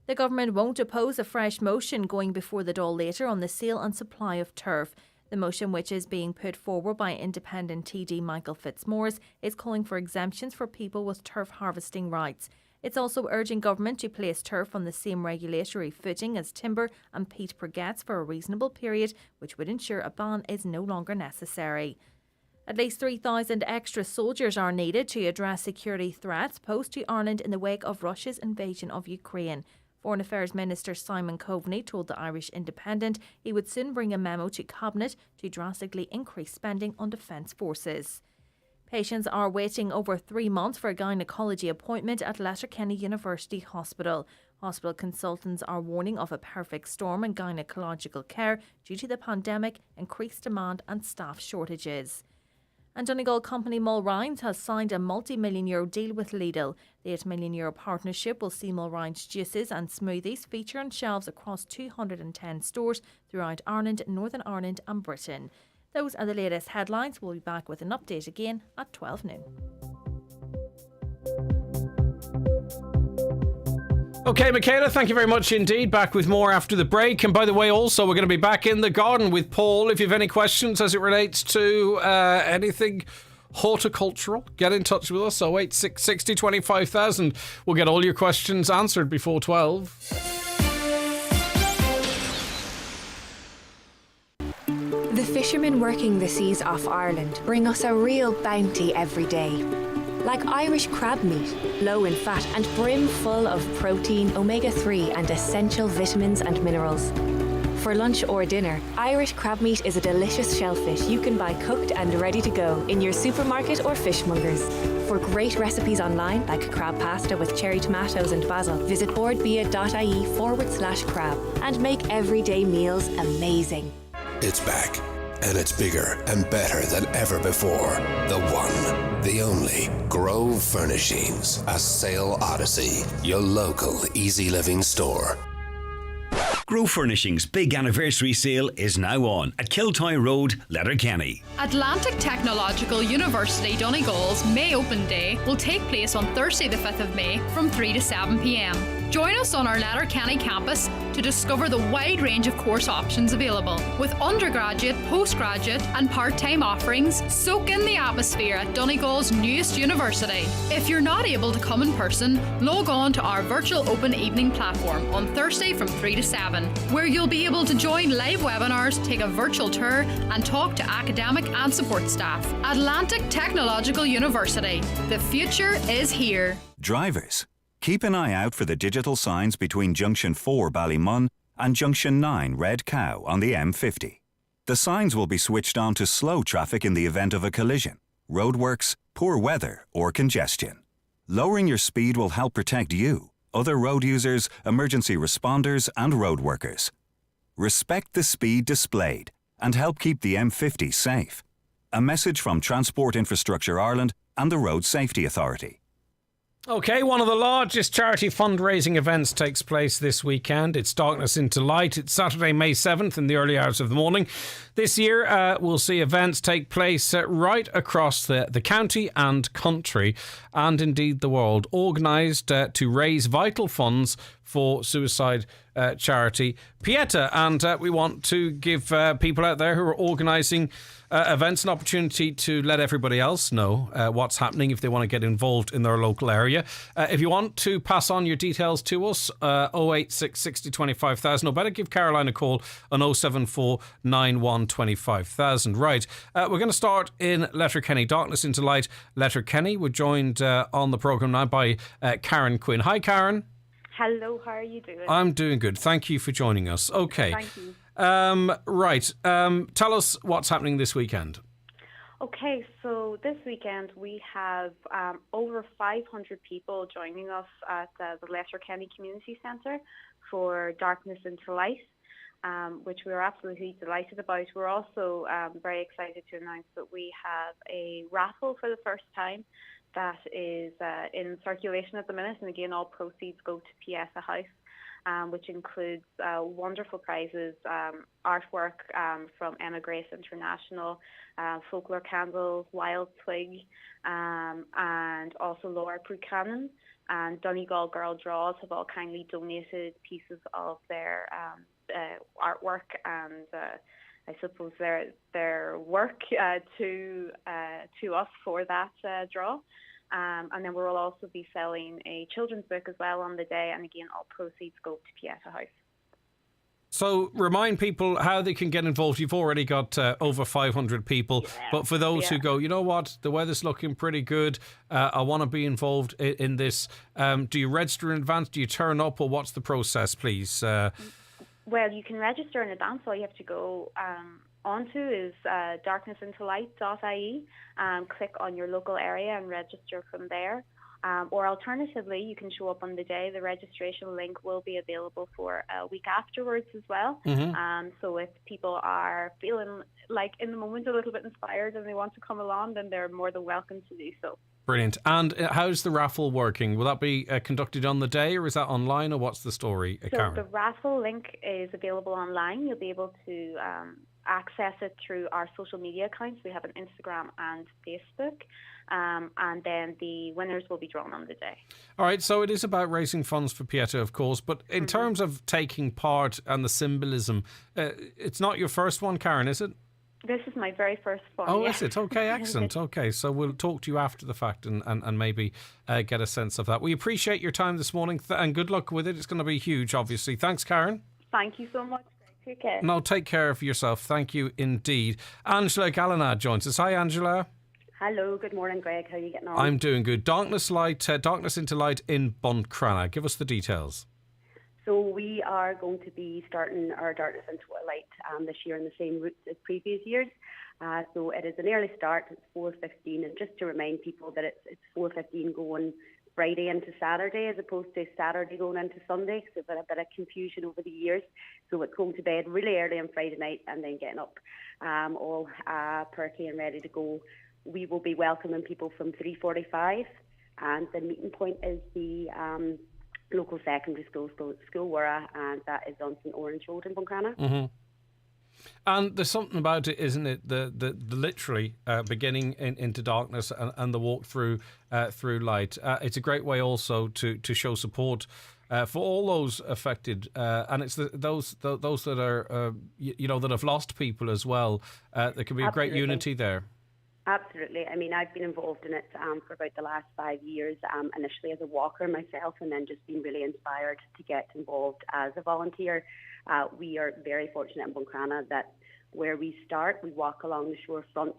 The government won't oppose a fresh motion going before the Dáil later on the sale and supply of turf. The motion, which is being put forward by independent TD Michael Fitzmaurice, is calling for exemptions for people with turf harvesting rights. It's also urging government to place turf on the same regulatory footing as timber and peat briquettes for a reasonable period, which would ensure a ban is no longer necessary. At least 3,000 extra soldiers are needed to address security threats posed to Ireland in the wake of Russia's invasion of Ukraine. Foreign Affairs Minister Simon Coveney told the Irish Independent he would soon bring a memo to Cabinet to drastically increase spending on defence forces. Patients are waiting over 3 months for a gynecology appointment at Letterkenny University Hospital. Hospital consultants are warning of a perfect storm in gynecological care due to the pandemic, increased demand and staff shortages. And Donegal company Mulrines has signed a multi-million-euro deal with Lidl. The €8 million partnership will see Mulrines juices and smoothies feature on shelves across 210 stores throughout Ireland, Northern Ireland and Britain. Those are the latest headlines. We'll be back with an update again at 12 noon. Okay, Michaela, thank you very much indeed. Back with more after the break. And by the way, also, we're going to be back in the garden with Paul. If you have any questions as it relates to anything horticultural, get in touch with us. 086 60 25,000. We'll get all your questions answered before 12. The fishermen working the seas off Ireland bring us a real bounty every day. Like Irish crab meat, low in fat and brim full of protein, omega-3 and essential vitamins and minerals. For lunch or dinner, Irish crab meat is a delicious shellfish you can buy cooked and ready to go in your supermarket or fishmongers. For great recipes online, like crab pasta with cherry tomatoes and basil, visit boardbia.ie/crab and make everyday meals amazing. It's back, and it's bigger and better than ever before. The one, the only, Grove Furnishings, a sale odyssey, your local easy living store. Grove Furnishings' big anniversary sale is now on at Kiltoy Road, Letterkenny. Atlantic Technological University Donegal's May Open Day will take place on Thursday the 5th of May from 3 to 7 p.m. Join us on our Letterkenny campus to discover the wide range of course options available. With undergraduate, postgraduate and part-time offerings, soak in the atmosphere at Donegal's newest university. If you're not able to come in person, log on to our virtual open evening platform on Thursday from 3 to 7, where you'll be able to join live webinars, take a virtual tour and talk to academic and support staff. Atlantic Technological University. The future is here. Drivers, keep an eye out for the digital signs between Junction 4 Ballymun and Junction 9 Red Cow on the M50. The signs will be switched on to slow traffic in the event of a collision, roadworks, poor weather or congestion. Lowering your speed will help protect you, other road users, emergency responders and road workers. Respect the speed displayed and help keep the M50 safe. A message from Transport Infrastructure Ireland and the Road Safety Authority. Okay, one of the largest charity fundraising events takes place this weekend. It's Darkness into Light. It's Saturday, May 7th in the early hours of the morning. This year, we'll see events take place right across the county and country, and indeed the world, organised to raise vital funds for suicide charity Pieta. And we want to give people out there who are organising events an opportunity to let everybody else know what's happening if they want to get involved in their local area. If you want to pass on your details to us, 086 60 25,000, or better give Caroline a call on 074 91 25,000. Right, we're going to start in Letterkenny. Darkness into Light, Letterkenny. We're joined on the programme now by Karen Quinn. Hi, Karen. Hello, how are you doing? I'm doing good. Thank you for joining us. Okay. Thank you. Right. Tell us what's happening this weekend. Okay, so this weekend we have over 500 people joining us at the Letterkenny Community Centre for Darkness into Light, which we're absolutely delighted about. We're also very excited to announce that we have a raffle for the first time that is in circulation at the minute, and again all proceeds go to Pieta House, which includes wonderful prizes, artwork from Emma Grace International, folklore candles, Wild Twig, and also Laura Buchanan and Donegal Girl Draws have all kindly donated pieces of their artwork and I suppose their work to us for that draw. And then we'll also be selling a children's book as well on the day, and again all proceeds go to Pieta House. So remind people how they can get involved. You've already got over 500 people, but for those who go, you know what, the weather's looking pretty good, I want to be involved in this, do you register in advance, do you turn up, or what's the process, please? Well, you can register in advance. All you have to go onto is darknessintolight.ie, click on your local area and register from there. Or alternatively, you can show up on the day. The registration link will be available for a week afterwards as well. Mm-hmm. So if people are feeling like in the moment a little bit inspired and they want to come along, then they're more than welcome to do so. Brilliant. And how's the raffle working? Will that be conducted on the day, or is that online, or what's the story, Karen? So the raffle link is available online. You'll be able to access it through our social media accounts. We have an Instagram and Facebook. And then the winners will be drawn on the day. All right, so it is about raising funds for Pieta, of course, but in terms of taking part and the symbolism, it's not your first one, Karen, is it? This is my very first one. Oh, yeah. Is it? Okay, excellent. Okay, so we'll talk to you after the fact and maybe get a sense of that. We appreciate your time this morning and good luck with it. It's going to be huge, obviously. Thanks, Karen. Thank you so much. Take care. No, take care of yourself. Thank you indeed. Angela Gallinad joins us. Hi, Angela. Hello, good morning, Greg. How are you getting on? I'm doing good. Darkness into Light in Buncrana. Give us the details. So we are going to be starting our Darkness into Light this year in the same route as previous years. So it is an early start. It's 4:15, and just to remind people that it's 4:15 going Friday into Saturday as opposed to Saturday going into Sunday. So there's a bit of confusion over the years. So it's going to bed really early on Friday night and then getting up all perky and ready to go. We will be welcoming people from 3:45, and the meeting point is the local secondary school Wara, and that is on St Orange Road in Buncrana. Mm-hmm. And there's something about it, isn't it? The literally beginning into darkness and the walk through light. It's a great way also to show support for all those affected, and it's those that are that have lost people as well. There can be a great unity there. Absolutely. I mean, I've been involved in it for about the last 5 years, initially as a walker myself, and then just been really inspired to get involved as a volunteer. We are very fortunate in Buncrana that where we start, we walk along the shore front.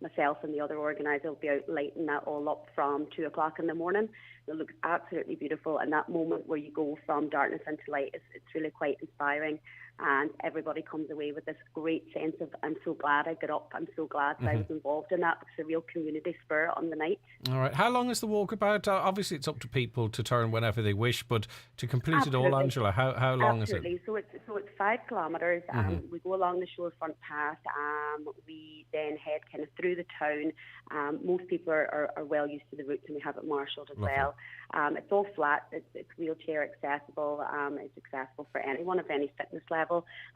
Myself and the other organiser will be out lighting that all up from 2 o'clock in the morning. It looks absolutely beautiful, and that moment where you go from darkness into light, it's really quite inspiring. And everybody comes away with this great sense of, I'm so glad I got up, I'm so glad that I was involved in that. It's a real community spirit on the night. All right. How long is the walk about? Obviously, it's up to people to turn whenever they wish, but to complete it all, Angela, how long is it? So it's 5 kilometres. We go along the shorefront path. We then head kind of through the town. Most people are well used to the routes, and we have it marshalled as well. It's all flat. It's wheelchair accessible. It's accessible for anyone of any fitness level.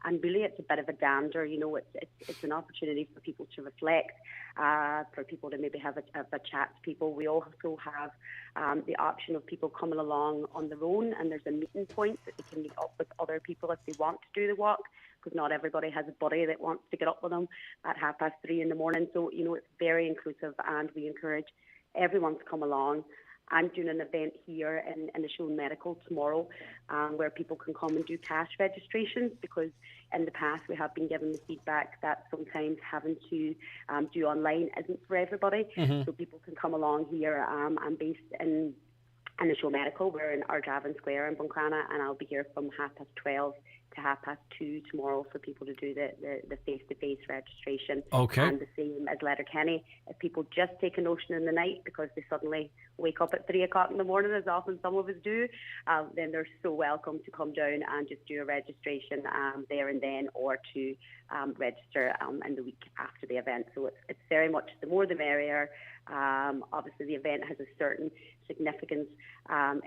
And really, it's a bit of a dander. It's an opportunity for people to reflect, for people to maybe have a chat to people. We also have the option of people coming along on their own, and there's a meeting point that they can meet up with other people if they want to do the walk, because not everybody has a buddy that wants to get up with them at 3:30 in the morning. So, it's very inclusive, and we encourage everyone to come along. I'm doing an event here in the Show Medical tomorrow where people can come and do cash registrations, because in the past we have been given the feedback that sometimes having to do online isn't for everybody. So people can come along here. I'm based in the Show Medical. We're in Ardravin Square in Buncrana, and I'll be here from 12:30 to 2:30 tomorrow for people to do the face-to-face registration. Okay. And the same as Letterkenny. If people just take a notion in the night because they suddenly wake up at 3 o'clock in the morning, as often some of us do, then they're so welcome to come down and just do a registration there and then, or to register in the week after the event. So it's very much the more the merrier. Obviously, the event has a certain significance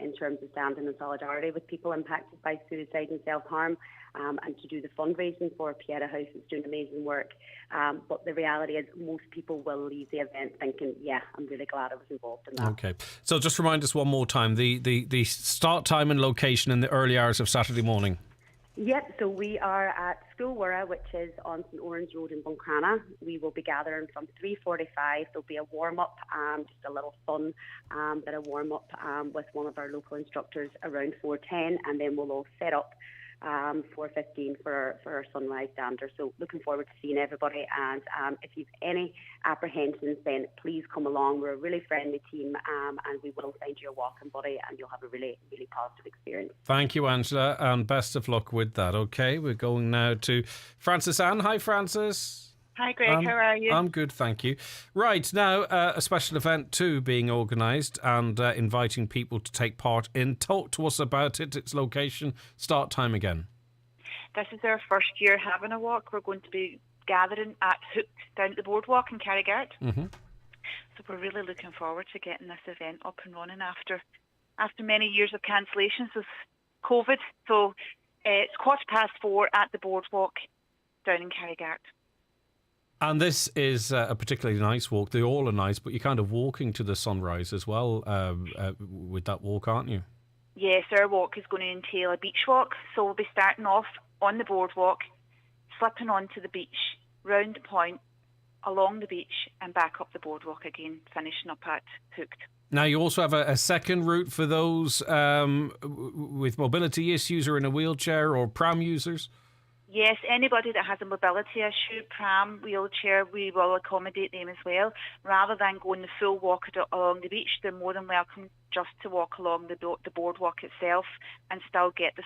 in terms of standing in solidarity with people impacted by suicide and self-harm, and to do the fundraising for Pieta House. It's doing amazing work. But the reality is most people will leave the event thinking, yeah, I'm really glad I was involved in that. Okay. So just remind us one more time, the start time and location in the early hours of Saturday morning. Yep, so we are at School Wirra, which is on St Orange Road in Buncrana. We will be gathering from 3:45. There'll be a warm-up, just a little fun bit of warm-up with one of our local instructors around 4:10, and then we'll all set up 4:15 for our sunrise dander. So looking forward to seeing everybody, and if you've any apprehensions, then please come along. We're a really friendly team, and we will find you a walking buddy, and you'll have a really, really positive experience. Thank you, Angela, and best of luck with that. Okay, we're going now to Frances Ann. Hi, Frances. Hi, Greg. How are you? I'm good, thank you. Right, now a special event too being organised and inviting people to take part in. Talk to us about it, its location, start time again. This is our first year having a walk. We're going to be gathering at Hooked down at the boardwalk in Carrigart. So we're really looking forward to getting this event up and running after many years of cancellations with COVID. So it's 4:15 at the boardwalk down in Carrigart. And this is a particularly nice walk. They all are nice, but you're kind of walking to the sunrise as well with that walk, aren't you? Yes, our walk is going to entail a beach walk. So we'll be starting off on the boardwalk, slipping onto the beach, round the point, along the beach, and back up the boardwalk again, finishing up at Hooked. Now, you also have a second route for those with mobility issues or in a wheelchair or pram users? Yes, anybody that has a mobility issue, pram, wheelchair, we will accommodate them as well. Rather than going the full walk along the beach, they're more than welcome just to walk along the boardwalk itself and still get the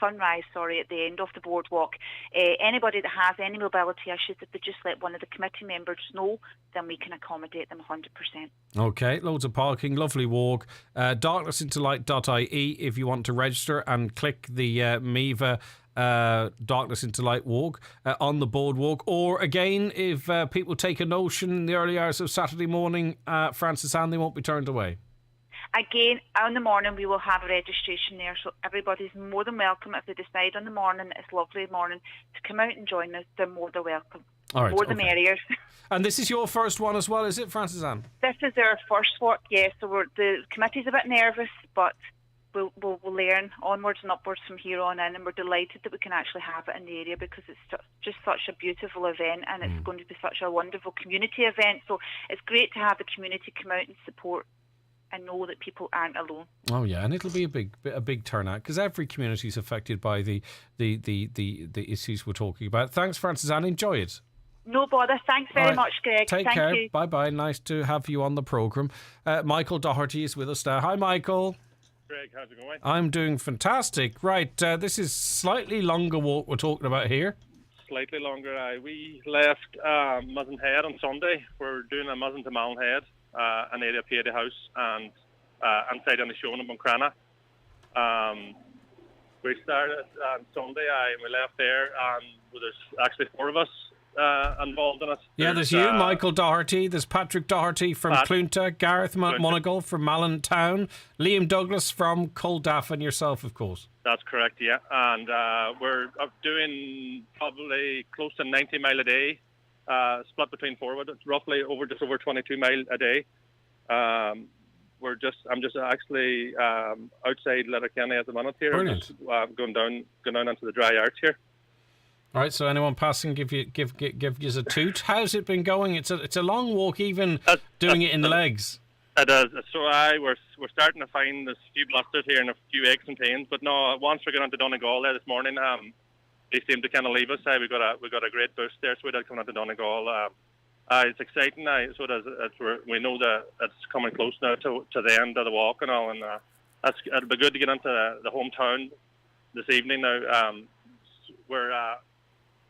sunrise at the end of the boardwalk. Anybody that has any mobility issues, if they just let one of the committee members know, then we can accommodate them 100%. Okay, loads of parking, lovely walk. darknessintolight.ie if you want to register, and click the MEVA Darkness into Light walk on the boardwalk. Or again, if people take a notion in the early hours of Saturday morning, Frances Ann, they won't be turned away. Again, on the morning we will have a registration there, so everybody's more than welcome. If they decide on the morning, it's a lovely morning, to come out and join us, they're more than welcome. All right, more the merrier. And this is your first one as well, is it, Frances Ann? This is our first walk, yes. So the committee's a bit nervous, but we'll learn onwards and upwards from here on in, and we're delighted that we can actually have it in the area because it's just such a beautiful event, and it's going to be such a wonderful community event. So it's great to have the community come out and support and know that people aren't alone. Oh yeah, and it'll be a big turnout because every community is affected by the issues we're talking about. Thanks, Francis Anne. Enjoy it. No bother. Thanks very much, Greg. Take Thank care. you. Bye-bye. Nice to have you on the programme. Michael Doherty is with us now. Hi, Michael. Greg, how's it going? I'm doing fantastic. Right, this is slightly longer walk we're talking about here. Slightly longer. We left Muzzin Head on Sunday. We're doing a Muzzin to Malin Head, an area Piety House, and inside on the show in Buncrana. We started on Sunday, and we left there, and there's actually 4 of us involved in it. Yeah, there's you, Michael Doherty. There's Patrick Doherty from Clúnta, Gareth Monagle from Malin Town, Liam Douglas from Culdaff, and yourself, of course. That's correct, yeah. And we're doing probably close to 90 mile a day, split between 4 of it. It's roughly just over 22 mile a day. I'm just actually outside Letterkenny at the minute here. Brilliant. Just, going down into the dry arch here. All right, so anyone passing, give you a toot. How's it been going? It's a long walk, even doing it in legs. It is. So we're starting to find there's a few blisters here and a few aches and pains. But no, once we got onto Donegal there this morning, they seemed to kind of leave us. We got a great boost there, so we did come onto Donegal. It's exciting. We know that it's coming close now to the end of the walk and all, and it'll be good to get into the hometown this evening. Now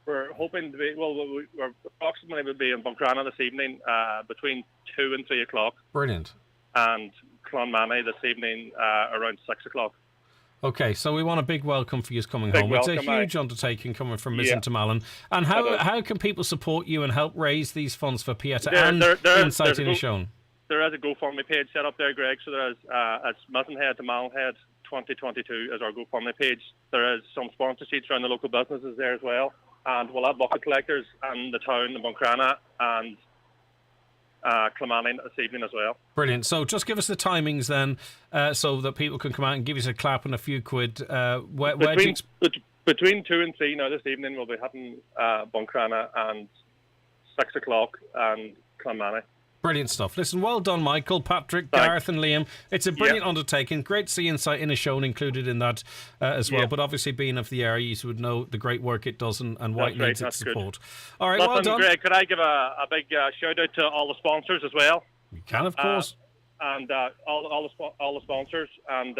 we're hoping to be we're approximately will be in Buncrana this evening between 2 and 3 o'clock. Brilliant. And Clonmany this evening around 6 o'clock. Okay, so we want a big welcome for you coming home. It's a huge undertaking coming from Mizzen to Malin. And how can people support you and help raise these funds for Pieta and Insight Inishowen? There is a GoFundMe page set up there, Greg. So there is it's Mizzen Head to Malin Head 2022 is our GoFundMe page. There is some sponsorships around the local businesses there as well. And we'll have bucket collectors in the town, in Buncrana and Clonmany this evening as well. Brilliant. So just give us the timings then, so that people can come out and give us a clap and a few quid. Between 2 and 3 now this evening, we'll be hitting Buncrana and 6 o'clock and Clonmany. Brilliant stuff. Listen, well done, Michael, Patrick, Gareth and Liam. It's a brilliant undertaking. Great to see Insight Inishowen included in that as well. But obviously, being of the area, you would know the great work it does and why it needs its support. All right, well done. Greg, could I give a big shout out to all the sponsors as well? You can, of course. And all the sponsors and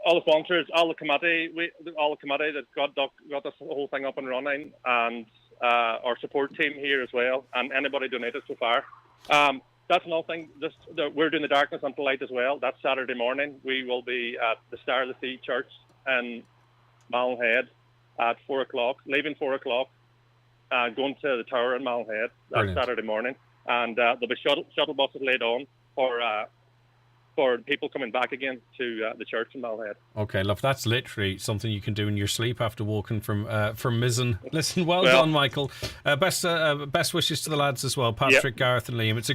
all the sponsors, all the committee that got this whole thing up and running, and our support team here as well, and anybody donated so far. That's another thing. We're doing the Darkness Unto Light as well. That's Saturday morning. We will be at the Star of the Sea Church in Malin Head at 4 o'clock, leaving 4 o'clock, going to the tower in Malin Head. That's Saturday morning. And there'll be shuttle buses laid on for people coming back again to the church in Malin Head. Okay, love, that's literally something you can do in your sleep after walking from Mizzen. Listen, well done, Michael. Best wishes to the lads as well, Patrick, Gareth and Liam. It's a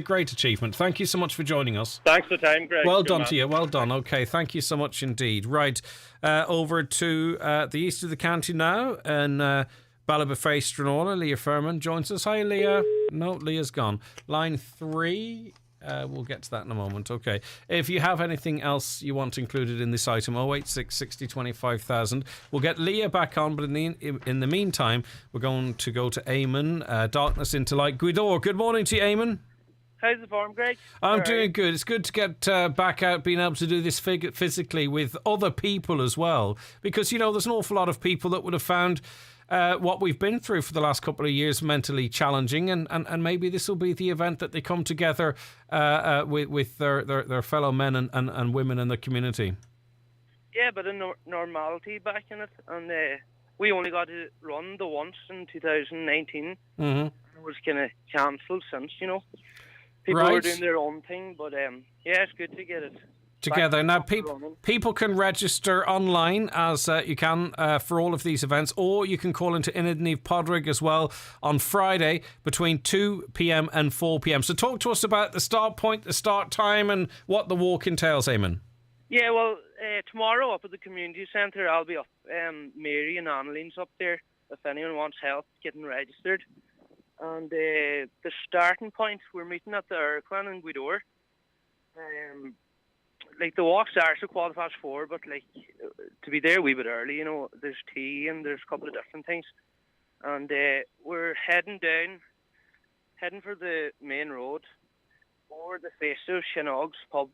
great achievement. Thank you so much for joining us. Thanks for the time, Greg. Well done to you. Well done. Okay, thank you so much indeed. Right, over to the east of the county now, and Ballabafay Stranora. Leah Furman joins us. Hi, Leah. No, Leah's gone. Line 3. We'll get to that in a moment. Okay. If you have anything else you want included in this item, 086 60 25,000. We'll get Leah back on, but in the meantime, we're going to go to Eamon, Darkness into Light. Guidor, good morning to you, Eamon. How's the form, Greg? I'm doing good. It's good to get back out, being able to do this physically with other people as well. Because, there's an awful lot of people that would have found what we've been through for the last couple of years mentally challenging, and maybe this will be the event that they come together with their fellow men and women in the community. Yeah, but normality back in it, and we only got to run the once in 2019. Mm-hmm. It was kind of cancelled since, People were doing their own thing, but yeah, it's good to get it together. Now, people can register online as you can for all of these events, or you can call into Inadneamh Podrig as well on Friday between 2 p.m. and 4 p.m. So talk to us about the start point, the start time, and what the walk entails, Eamon. Yeah, well, tomorrow up at the community centre, I'll be up. Mary and Annaline's up there if anyone wants help getting registered. And the starting point, we're meeting at the Urquhart in Gweedore. Like the walk starts at 4:15, but like to be there a wee bit early, you know, there's tea and there's a couple of different things. And we're heading for the main road, over the face of Shinog's pub,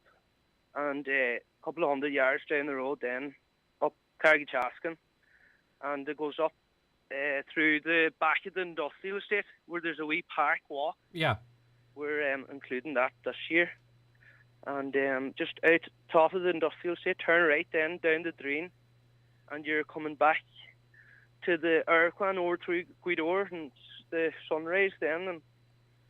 and a couple of 100 yards down the road, then up Carrigychaskin, and it goes up through the back of the industrial estate where there's a wee park walk. Yeah. We're including that this year. And just out top of the industrial estate, turn right then down the drain, and you're coming back to the Urquhart over through Gweedore, and the sunrise then. And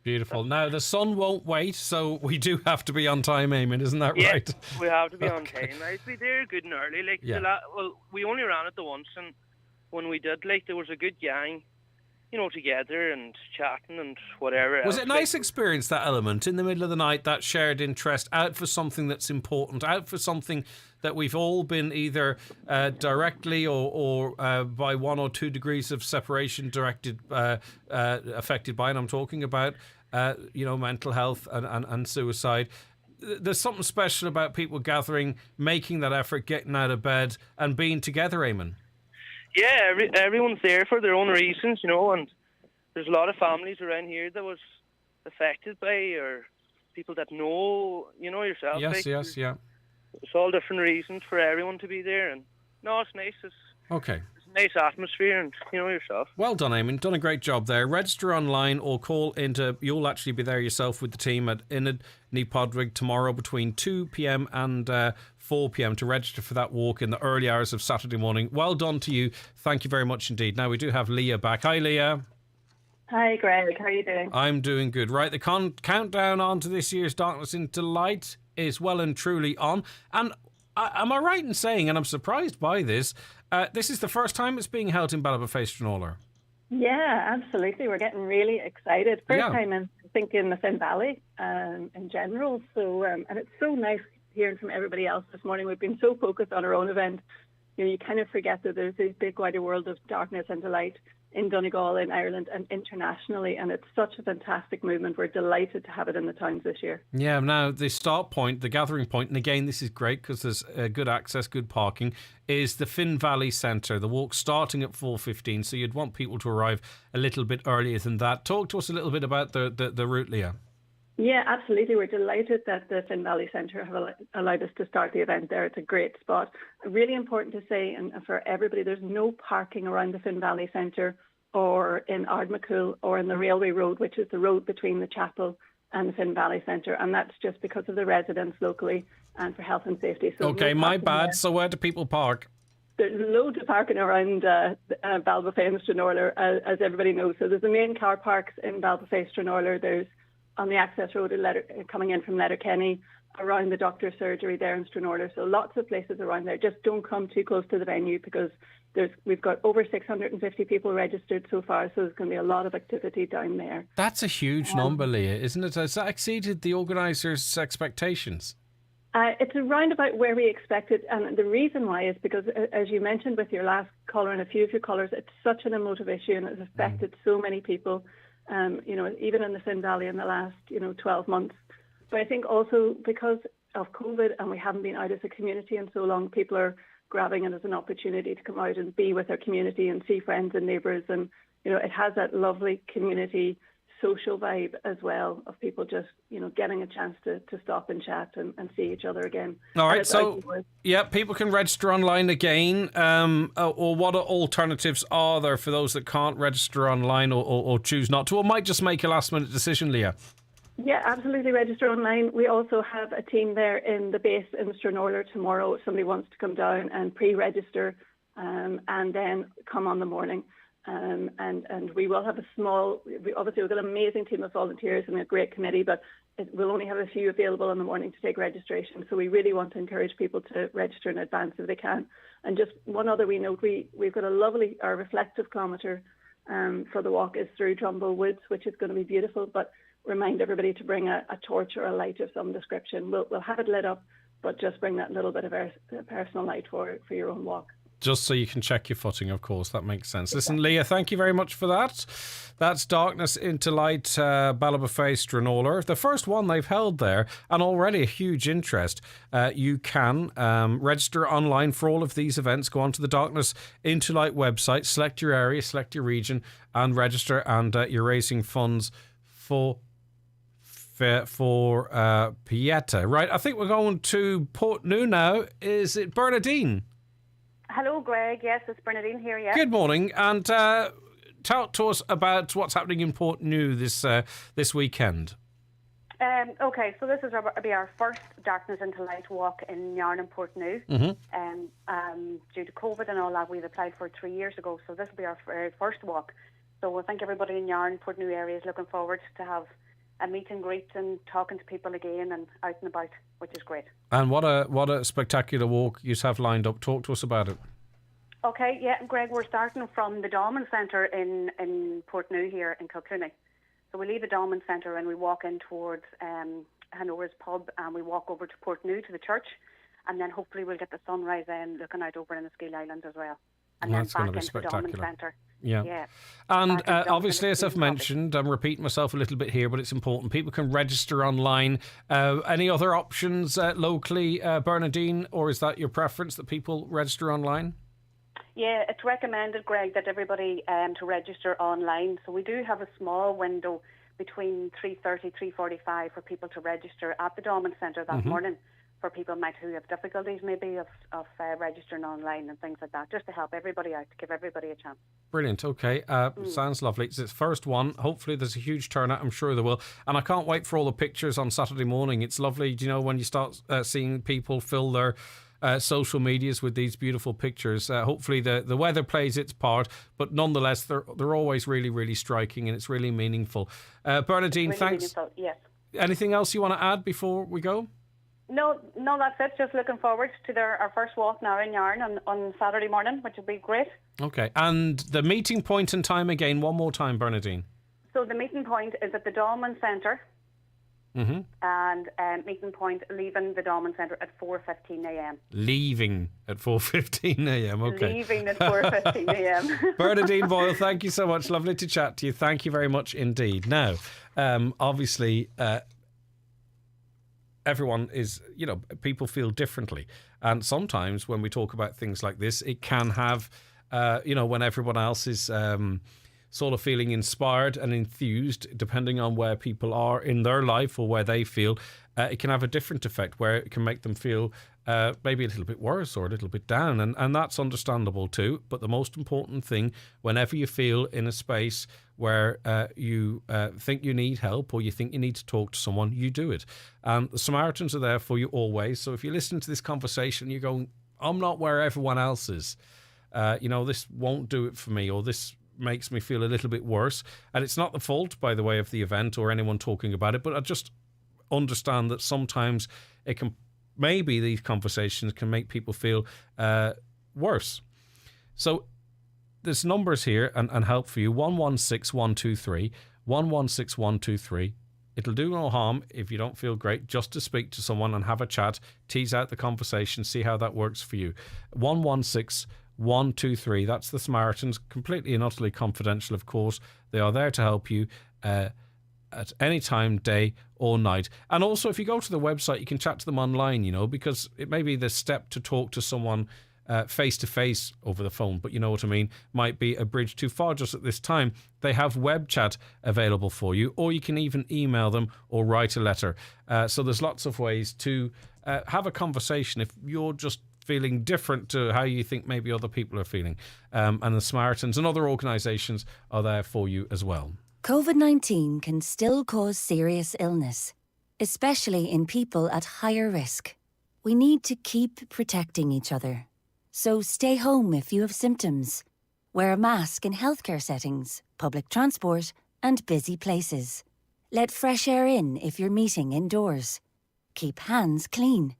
beautiful. Now, the sun won't wait, so we do have to be on time, Eamon, isn't that right? Yeah, we have to be on time. I'd be there good and early. Like, well, we only ran it the once, and when we did, like, there was a good gang, you know, together and chatting and whatever. Was it a nice experience, that element, in the middle of the night, that shared interest, out for something that's important, out for something that we've all been either directly or by 1 or 2 degrees of separation affected by, and I'm talking about, mental health and suicide. There's something special about people gathering, making that effort, getting out of bed and being together, Eamon. Yeah, everyone's there for their own reasons, you know, and there's a lot of families around here that was affected by, or people that know, you know, yourself. Yes, yeah. It's all different reasons for everyone to be there, and no, it's nice. It's a nice atmosphere, and you know yourself. Well done, Eamon. Done a great job there. Register online or call into. You'll actually be there yourself with the team at Inadneamh Podrig tomorrow between 2 p.m. and 4 p.m. to register for that walk in the early hours of Saturday morning. Well done to you. Thank you very much indeed. Now we do have Leah back. Hi, Leah. Hi, Greg. How are you doing? I'm doing good. Right, the countdown on to this year's Darkness into Light is well and truly on. And am I right in saying, and I'm surprised by this, this is the first time it's being held in Ballybofey. Yeah, absolutely. We're getting really excited. First time in the Finn Valley in general. So, and it's so nice hearing from everybody else this morning. We've been so focused on our own event. You know, you kind of forget that there's this big wider world of darkness into light in Donegal, in Ireland, and internationally, and it's such a fantastic movement. We're delighted to have it in the towns this year. Yeah, now the start point, the gathering point, and again, this is great because there's good access, good parking, is the Finn Valley Centre. The walk starting at 4:15, so you'd want people to arrive a little bit earlier than that. Talk to us a little bit about the route, Leah. Yeah, absolutely. We're delighted that the Finn Valley Centre have allowed us to start the event there. It's a great spot. Really important to say, and for everybody, there's no parking around the Finn Valley Centre or in Ardmacul or in the Railway Road, which is the road between the chapel and the Finn Valley Centre. And that's just because of the residents locally and for health and safety. So okay, my bad. So where do people park? There's loads of parking around Ballybofey and Stranorlar, as everybody knows. So there's the main car parks in Ballybofey, Stranorlar. There's on the access road coming in from Letterkenny, around the doctor's surgery there in Stranorlar. So lots of places around there. Just don't come too close to the venue because we've got over 650 people registered so far, so there's going to be a lot of activity down there. That's a huge number, Leah, isn't it? Has that exceeded the organisers' expectations? It's around about where we expected, and the reason why is because, as you mentioned with your last caller and a few of your callers, it's such an emotive issue and it's affected so many people. Even in the Finn Valley in the last, 12 months. But I think also because of COVID and we haven't been out as a community in so long, people are grabbing it as an opportunity to come out and be with their community and see friends and neighbours. And, it has that lovely community social vibe as well of people just, getting a chance to stop and chat and see each other again. All right, so, people can register online again. Or what alternatives are there for those that can't register online or choose not to, or might just make a last-minute decision, Leah? Yeah, absolutely. Register online. We also have a team there in the base in Stranorlar tomorrow if somebody wants to come down and pre-register and then come on the morning. And we will have we've got an amazing team of volunteers and a great committee, but we'll only have a few available in the morning to take registration. So we really want to encourage people to register in advance if they can. And just one other wee note, we've got our reflective kilometre for the walk is through Trumbull Woods, which is going to be beautiful, but remind everybody to bring a torch or a light of some description. We'll have it lit up, but just bring that little bit of personal light for your own walk. Just so you can check your footing, of course. That makes sense. Listen, Leah, thank you very much for that. That's Darkness into Light, Ballabafay, Stranola. The first one they've held there, and already a huge interest. You can register online for all of these events. Go onto the Darkness into Light website, select your area, select your region, and register. And you're raising funds for Pieta. Right, I think we're going to Portneuf now. Is it Bernadine? Hello, Greg. Yes, it's Bernadine here. Yeah. Good morning, and talk to us about what's happening in Portneuf this weekend. Okay, so this is be our first Darkness into Light walk in Yarn and Portneuf. Due to COVID and all that, we've applied for it 3 years ago, so this will be our first walk. So I think everybody in Yarn, Portneuf area is looking forward to have a meet and greet and talking to people again and out and about, which is great. And what a spectacular walk you have lined up. Talk to us about it. Okay, yeah, Greg, we're starting from the Damen Centre in Portneuf here in Kilclooney. So we leave the Damen Centre and we walk in towards Hanover's pub, and we walk over to Portneuf to the church, and then hopefully we'll get the sunrise then looking out over in the Ski Islands as well. And that's then going back to be into the Damen spectacular. Centre. Yeah. And obviously, as I've mentioned, I'm repeating myself a little bit here, but it's important. People can register online. Any other options locally, Bernadine, or is that your preference that people register online? Yeah, it's recommended, Greg, that everybody to register online. So we do have a small window between 3:30, 3:45 for people to register at the Damen Centre that morning, for people who have difficulties maybe of registering online and things like that, just to help everybody out, to give everybody a chance. Brilliant. Okay. Sounds lovely. It's its first one. Hopefully there's a huge turnout. I'm sure there will. And I can't wait for all the pictures on Saturday morning. It's lovely, when you start seeing people fill their social medias with these beautiful pictures. Hopefully the weather plays its part, but nonetheless they're always really, really striking, and it's really meaningful. Bernadine, really thanks. meaningful, yes. Anything else you want to add before we go? No, that's it. Just looking forward to our first walk now in Yarn on Saturday morning, which will be great. Okay, and the meeting point and time again, one more time, Bernadine. So the meeting point is at the Damen Centre, and meeting point leaving the Damen Centre at 4:15 a.m. Leaving at 4:15 a.m. Okay. Leaving at 4:15 a.m. Bernadine Boyle, thank you so much. Lovely to chat to you. Thank you very much indeed. Now, obviously, everyone is, people feel differently. And sometimes when we talk about things like this, it can have, when everyone else is sort of feeling inspired and enthused, depending on where people are in their life or where they feel, it can have a different effect where it can make them feel maybe a little bit worse or a little bit down. And that's understandable too. But the most important thing, whenever you feel in a space where you think you need help or you think you need to talk to someone, you do it. And the Samaritans are there for you always. So if you listen to this conversation, you're going, I'm not where everyone else is. This won't do it for me, or this makes me feel a little bit worse. And it's not the fault, by the way, of the event or anyone talking about it, but I just understand that sometimes maybe these conversations can make people feel worse. So there's numbers here and help for you. 116123, 116123. It'll do no harm if you don't feel great just to speak to someone and have a chat, tease out the conversation, see how that works for you. 116123. That's the Samaritans, completely and utterly confidential, of course. They are there to help you at any time, day or night. And also, if you go to the website, you can chat to them online, because it may be the step to talk to someone face-to-face over the phone, but you know what I mean, might be a bridge too far just at this time. They have web chat available for you, or you can even email them or write a letter. So there's lots of ways to have a conversation if you're just feeling different to how you think maybe other people are feeling. And the Samaritans and other organisations are there for you as well. COVID-19 can still cause serious illness, especially in people at higher risk. We need to keep protecting each other. So stay home if you have symptoms. Wear a mask in healthcare settings, public transport, and busy places. Let fresh air in if you're meeting indoors. Keep hands clean.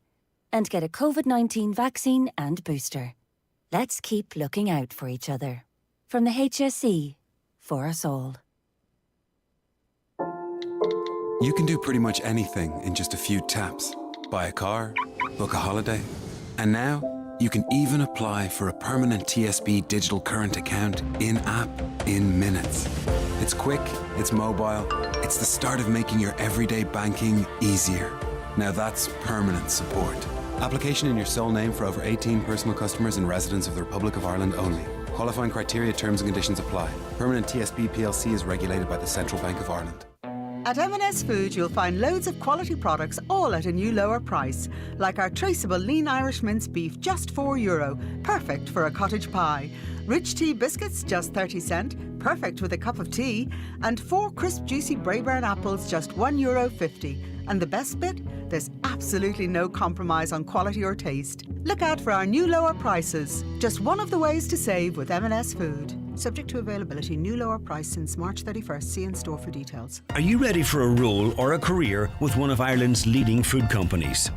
And get a COVID-19 vaccine and booster. Let's keep looking out for each other. From the HSE, for us all. You can do pretty much anything in just a few taps. Buy a car, book a holiday, and now you can even apply for a permanent TSB digital current account in-app in minutes. It's quick, it's mobile, it's the start of making your everyday banking easier. Now that's permanent support. Application in your sole name for over 18 personal customers and residents of the Republic of Ireland only. Qualifying criteria, terms and conditions apply. Permanent TSB PLC is regulated by the Central Bank of Ireland. At M&S Food, you'll find loads of quality products, all at a new lower price. Like our traceable lean Irish mince beef, just €4, perfect for a cottage pie. Rich tea biscuits, just 30 cents, perfect with a cup of tea. And 4 crisp, juicy Braeburn apples, just €1.50. And the best bit? There's absolutely no compromise on quality or taste. Look out for our new lower prices. Just one of the ways to save with M&S Food. Subject to availability, new lower price since March 31st. See in store for details. Are you ready for a role or a career with one of Ireland's leading food companies?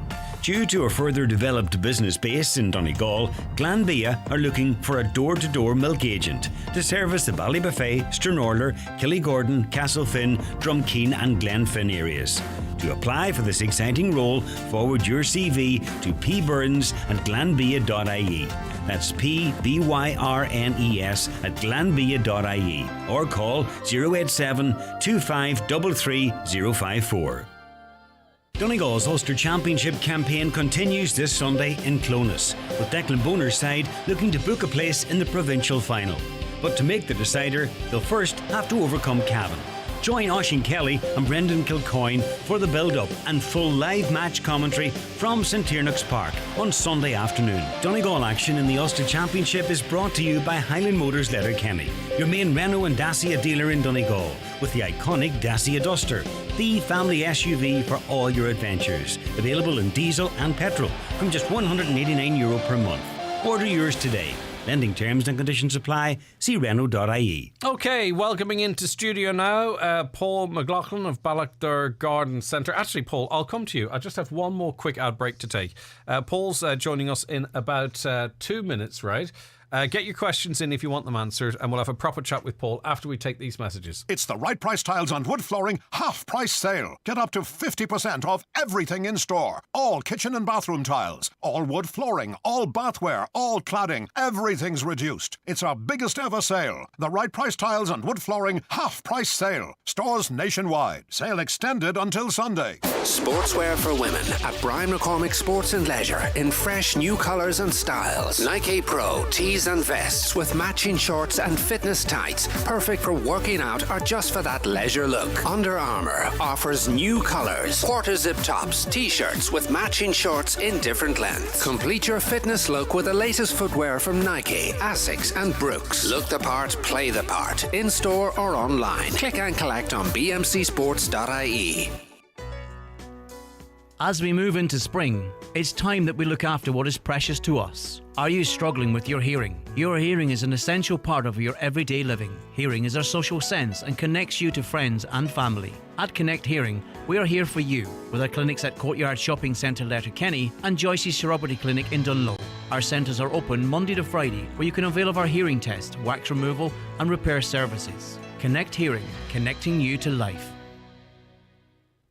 Due to a further developed business base in Donegal, Glanbia are looking for a door-to-door milk agent to service the Ballybuffet, Stranorlar, Killygordon, Castlefin, Drumkeen and Glenfin areas. To apply for this exciting role, forward your CV to pburns@glanbia.ie. That's PBYRNES @glanbia.ie or call 087 2533 054. Donegal's Ulster Championship campaign continues this Sunday in Clonus, with Declan Boner's side looking to book a place in the provincial final. But to make the decider, they'll first have to overcome Cavan. Join Oisín Kelly and Brendan Kilcoyne for the build-up and full live match commentary from St Tiernock's Park on Sunday afternoon. Donegal action in the Ulster Championship is brought to you by Highland Motors Letterkenny, your main Renault and Dacia dealer in Donegal, with the iconic Dacia Duster, the family SUV for all your adventures. Available in diesel and petrol from just €189 per month. Order yours today. Lending terms and conditions apply. See Renault.ie. Okay, welcoming into studio now, Paul McLaughlin of Ballachdor Garden Centre. Actually, Paul, I'll come to you. I just have one more quick ad break to take. Paul's joining us in about 2 minutes, right? Get your questions in if you want them answered, and we'll have a proper chat with Paul after we take these messages. It's the Right Price Tiles and Wood Flooring half-price sale. Get up to 50% off everything in store. All kitchen and bathroom tiles, all wood flooring, all bathware, all cladding. Everything's reduced. It's our biggest ever sale. The Right Price Tiles and Wood Flooring half-price sale. Stores nationwide. Sale extended until Sunday. Sportswear for women at Brian McCormick Sports and Leisure in fresh new colours and styles. Nike Pro tees and vests with matching shorts and fitness tights, perfect for working out or just for that leisure look. Under Armour offers new colours, quarter zip tops, t-shirts with matching shorts in different lengths. Complete your fitness look with the latest footwear from Nike, Asics and Brooks. Look the part, play the part, in store or online. Click and collect on bmcsports.ie. As we move into spring, it's time that we look after what is precious to us. Are you struggling with your hearing? Your hearing is an essential part of your everyday living. Hearing is our social sense and connects you to friends and family. At Connect Hearing, we are here for you with our clinics at Courtyard Shopping Centre Letterkenny and Joyce's Chiropody Clinic in Dunlow. Our centres are open Monday to Friday, where you can avail of our hearing test, wax removal and repair services. Connect Hearing, connecting you to life.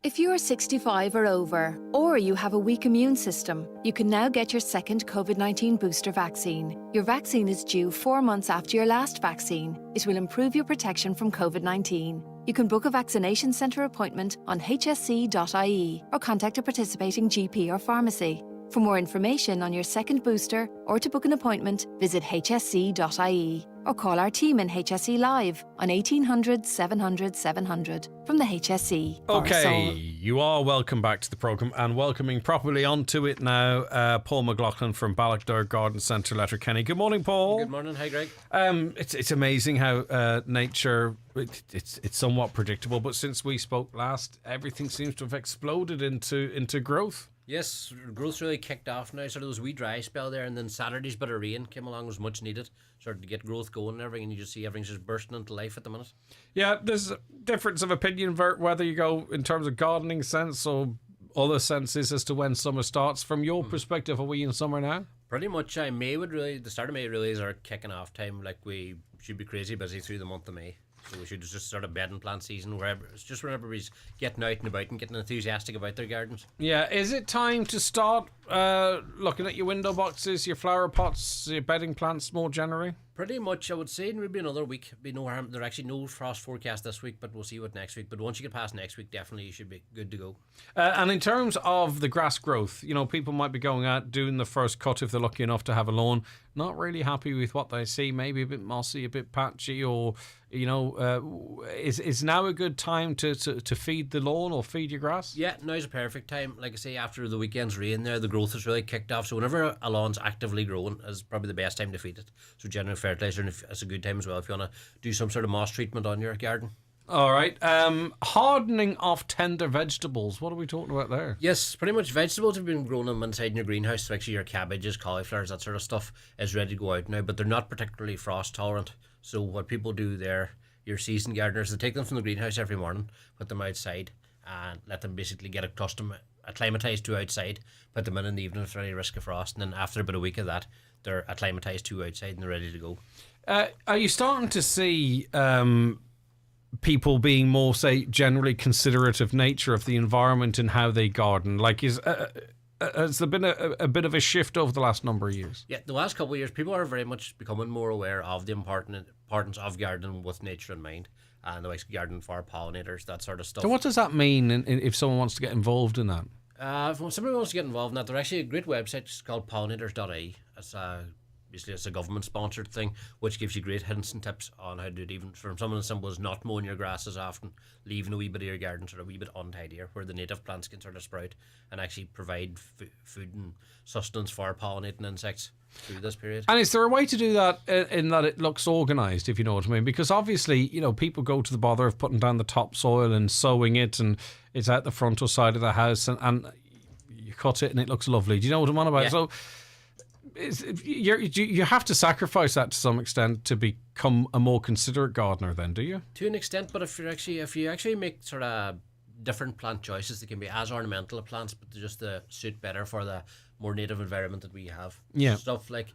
If you are 65 or over, or you have a weak immune system, you can now get your second COVID-19 booster vaccine. Your vaccine is due 4 months after your last vaccine. It will improve your protection from COVID-19. You can book a vaccination centre appointment on hsc.ie or contact a participating GP or pharmacy. For more information on your second booster or to book an appointment, visit hsc.ie or call our team in HSE Live on 1800 700 700 from the HSE. Okay, you are welcome back to the programme, and welcoming properly onto it now, Paul McLaughlin from Ballachdor Garden Centre, Letterkenny. Good morning, Paul. Good morning. Hi, Greg. It's amazing how nature, it's somewhat predictable, but since we spoke last, everything seems to have exploded into growth. Yes, growth's really kicked off now. Sort of those wee dry spell there, and then Saturday's bit of rain came along, was much needed. Started to get growth going and everything, and you just see everything's just bursting into life at the minute. Yeah, there's a difference of opinion whether you go in terms of gardening sense or other senses as to when summer starts. From your perspective, are we in summer now? Pretty much, the start of May really is our kicking off time. Like, we should be crazy busy through the month of May. So we should just start a bed and plant season it's just when everybody's getting out and about and getting enthusiastic about their gardens. Yeah, is it time to start looking at your window boxes, your flower pots, your bedding plants more generally? Pretty much, I would say maybe another week. Be no harm. There's actually no frost forecast this week, but we'll see what next week. But once you get past next week, definitely you should be good to go. And in terms of the grass growth, people might be going out doing the first cut if they're lucky enough to have a lawn, not really happy with what they see, maybe a bit mossy, a bit patchy, or is now a good time to feed the lawn or feed your grass? Yeah, now's a perfect time. Like I say, after the weekend's rain there, the growth has really kicked off. So whenever a lawn's actively growing is probably the best time to feed it. So general fertilizer, and it's a good time as well if you want to do some sort of moss treatment on your garden. All right. Hardening of tender vegetables. What are we talking about there? Yes, pretty much vegetables have been grown them inside in your greenhouse. So actually your cabbages, cauliflowers, that sort of stuff is ready to go out now, but they're not particularly frost tolerant. So what people do there, your seasoned gardeners, they take them from the greenhouse every morning, put them outside, and let them basically get acclimatized to outside, put them in the evening if there's any risk of frost, and then after about a week of that, they're acclimatized to outside and they're ready to go. Are you starting to see people being more, say, generally considerate of nature, of the environment and how they garden? Like, has there been a bit of a shift over the last number of years? Yeah, the last couple of years, people are very much becoming more aware of the importance of gardening with nature in mind, and the like gardening for pollinators, that sort of stuff. So what does that mean if someone wants to get involved in that? If somebody wants to get involved in that, there's actually a great website. It's called pollinators.ie. Basically, it's a government-sponsored thing, which gives you great hints and tips on how to do it, even from something as simple as not mowing your grass as often, leaving a wee bit of your garden sort of a wee bit untidier, where the native plants can sort of sprout and actually provide food and sustenance for pollinating insects through this period. And is there a way to do that in that it looks organised, if you know what I mean? Because obviously, people go to the bother of putting down the topsoil and sowing it, and it's out the front or side of the house, and you cut it and it looks lovely. Do you know what I'm on about? Yeah. So you have to sacrifice that to some extent to become a more considerate gardener then, do you? To an extent, but if you actually make sort of different plant choices that can be as ornamental plants, but just to suit better for the more native environment that we have. Yeah. Stuff like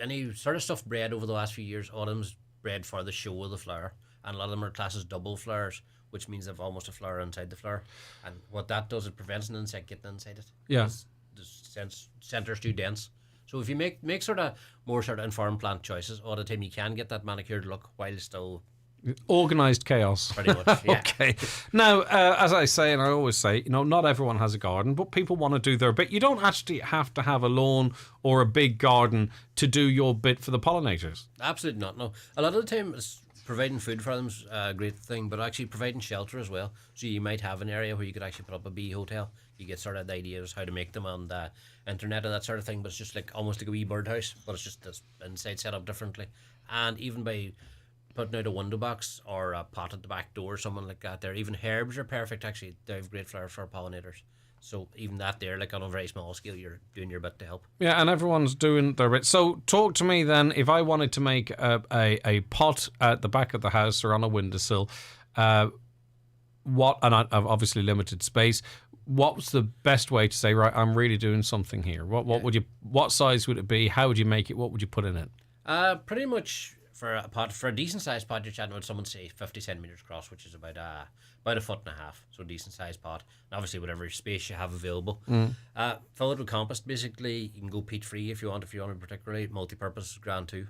any sort of stuff bred over the last few years, autumn's bred for the show of the flower, and a lot of them are classed as double flowers, which means they've almost a flower inside the flower. And what that does, it prevents an insect getting inside it. Yeah. The centre's too dense. So if you make sort of more sort of informed plant choices, all the time you can get that manicured look while still organised chaos. Pretty much, yeah. Okay. Now, as I say, and I always say, not everyone has a garden, but people want to do their bit. You don't actually have to have a lawn or a big garden to do your bit for the pollinators. Absolutely not, no. A lot of the time, providing food for them is a great thing, but actually providing shelter as well. So you might have an area where you could actually put up a bee hotel. You get sort of the ideas how to make them on the internet and that sort of thing, but it's just like almost like a wee birdhouse, but it's just this inside set up differently. And even by putting out a window box or a pot at the back door, something like that there, even herbs are perfect actually. They have great flowers for pollinators. So even that there, like on a very small scale, you're doing your bit to help. Yeah, and everyone's doing their bit. So talk to me then, if I wanted to make a pot at the back of the house or on a windowsill, and I've obviously limited space, what's the best way to say, right, I'm really doing something here? What size would it be? How would you make it? What would you put in it? Pretty much for a decent sized pot, you're chatting about someone say 50 centimeters across, which is about a foot and a half, so a decent sized pot. And obviously whatever space you have available. Fill it with compost. Basically, you can go peat free if you want particularly. Multi-purpose is grand too.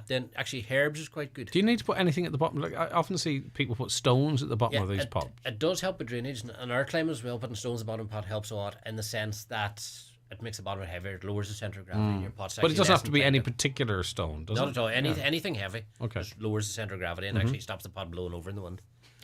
Then actually herbs is quite good. Do you need to put anything at the bottom? Like I often see people put stones at the bottom of these pots. It does help with drainage, and our climate as well. Putting stones at the bottom of the pot helps a lot in the sense that it makes the bottom heavier. It lowers the centre of gravity in your pot. But it doesn't have to be any particular stone, does it? Not at all. Anything heavy. Okay. Just lowers the centre of gravity and actually stops the pot blowing over in the wind.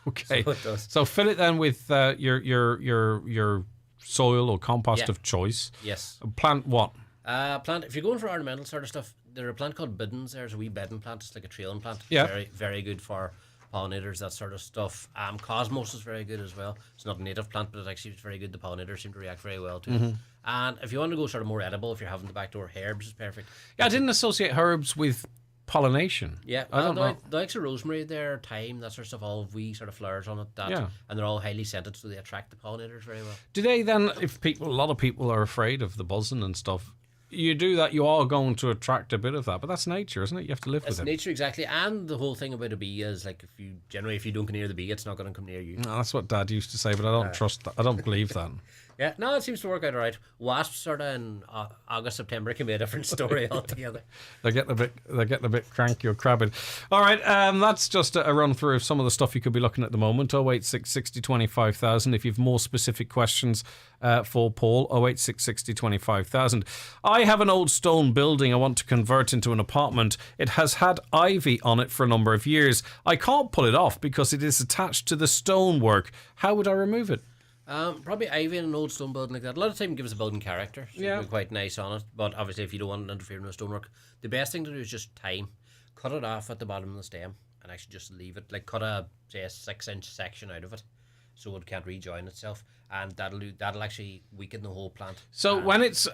Okay. So it does. So fill it then with your soil or compost of choice. Yes. Plant what? If you're going for ornamental sort of stuff, there's a plant called biddens. There's a wee bedding plant. It's like a trailing plant. Yeah. Very, very good for pollinators, that sort of stuff. Cosmos is very good as well. It's not a native plant, but it's actually very good. The pollinators seem to react very well to it. And if you want to go sort of more edible, if you're having the back door, herbs is perfect. Yeah, I didn't associate herbs with pollination. Yeah, I don't know. The likes of rosemary there, thyme, that sort of stuff, all wee sort of flowers on it. And they're all highly scented, so they attract the pollinators very well. Do they then, if a lot of people are afraid of the buzzing and stuff, you do that, you are going to attract a bit of that, but that's nature, isn't it? You have to live with it. It's nature, exactly. And the whole thing about a bee is, like, if you don't come near the bee, it's not going to come near you. No, that's what Dad used to say, but I don't trust that. I don't believe that. Yeah, no, it seems to work out all right. Wasps sort of in August, September can be a different story altogether. They're getting a bit cranky or crabbed. All right, that's just a run through of some of the stuff you could be looking at the moment. 086 60 25,000. If you've more specific questions for Paul, 086 60 25,000. I have an old stone building I want to convert into an apartment. It has had ivy on it for a number of years. I can't pull it off because it is attached to the stonework. How would I remove it? Probably ivy in an old stone building like that. A lot of time gives a building character, so yeah, it'll be quite nice on it. But obviously, if you don't want to interfere with the stonework, the best thing to do is just thyme. Cut it off at the bottom of the stem and actually just leave it. Like cut a 6-inch section out of it, so it can't rejoin itself, and that'll actually weaken the whole plant. So when it's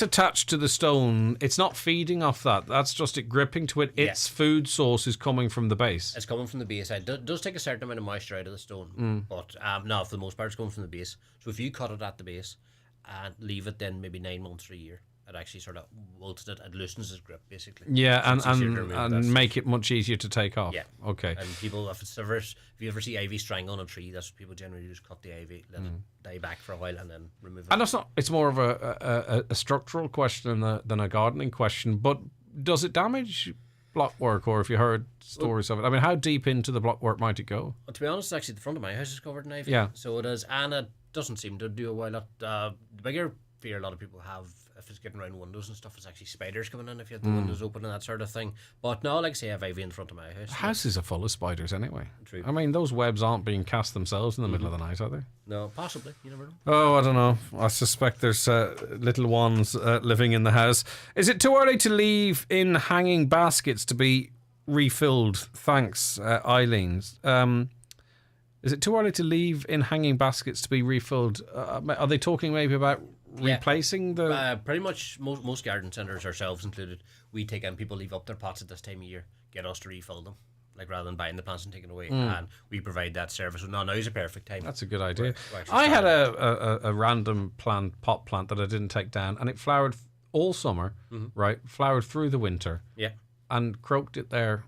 attached to the stone, it's not feeding off that. That's just it gripping to it. Its food source is coming from the base. It's coming from the base. It does take a certain amount of moisture out of the stone, but no, for the most part, it's coming from the base. So if you cut it at the base and leave it, then maybe 9 months or a year, it actually sort of wilts it. It loosens its grip, basically. Yeah, So and make it much easier to take off. Yeah. Okay. And people, if you ever see ivy strangling on a tree, that's what people generally just cut the ivy, let it die back for a while, and then remove it. And that's not. It's more of a structural question than a gardening question. But does it damage blockwork, or have you heard stories of it? I mean, how deep into the blockwork might it go? Well, to be honest, actually, the front of my house is covered in ivy. Yeah. So it is, and it doesn't seem to do a whole lot. The bigger fear a lot of people have, if it's getting around windows and stuff, it's actually spiders coming in if you have the windows open and that sort of thing. But no, like I say, I have ivy in front of my house. Houses are full of spiders anyway. True. I mean, those webs aren't being cast themselves in the middle of the night, are they? No, possibly. You never know. Oh, I don't know. I suspect there's little ones living in the house. Is it too early to leave in hanging baskets to be refilled? Thanks, Eileen. Is it too early to leave in hanging baskets to be refilled? Are they talking maybe about replacing the... pretty much most garden centres, ourselves included, we take in people leave up their pots at this time of year, get us to refill them, like rather than buying the plants and taking away, and we provide that service. So now's a perfect time. That's a good idea. I had a random pot plant that I didn't take down, and it flowered all summer, right? Flowered through the winter, and croaked it there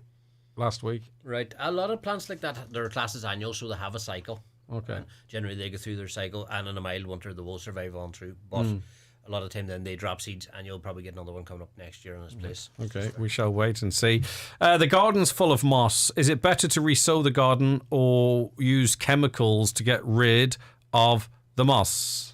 last week. Right, a lot of plants like that, they're classed as annual, so they have a cycle. Okay. And generally they go through their cycle, and in a mild winter they will survive on through. But a lot of the time then they drop seeds, and you'll probably get another one coming up next year in this place. Okay, we shall wait and see. The garden's full of moss. Is it better to resow the garden or use chemicals to get rid of the moss?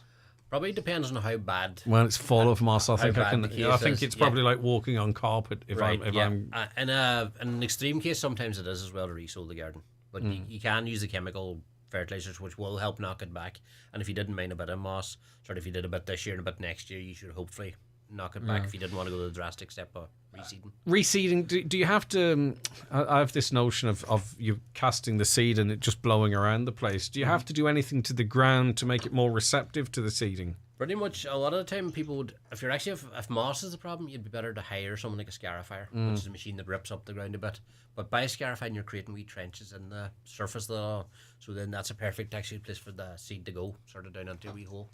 Probably depends on how bad. When it's full of moss, I think I think it's probably like walking on carpet. If I'm in an extreme case, sometimes it is as well to resow the garden, but you can use the chemical fertilizers, which will help knock it back. And if you didn't mind a bit of moss, if you did a bit this year and a bit next year, you should hopefully knock it back if you didn't want to go to the drastic step of reseeding. Reseeding, do you have to... I have this notion of you casting the seed and it just blowing around the place. Do you have to do anything to the ground to make it more receptive to the seeding? Pretty much a lot of the time people would, if moss is the problem, you'd be better to hire someone like a scarifier, which is a machine that rips up the ground a bit. But by scarifying, you're creating wee trenches in the surface of the lawn, so then that's a perfect actually place for the seed to go, sort of down into a wee hole.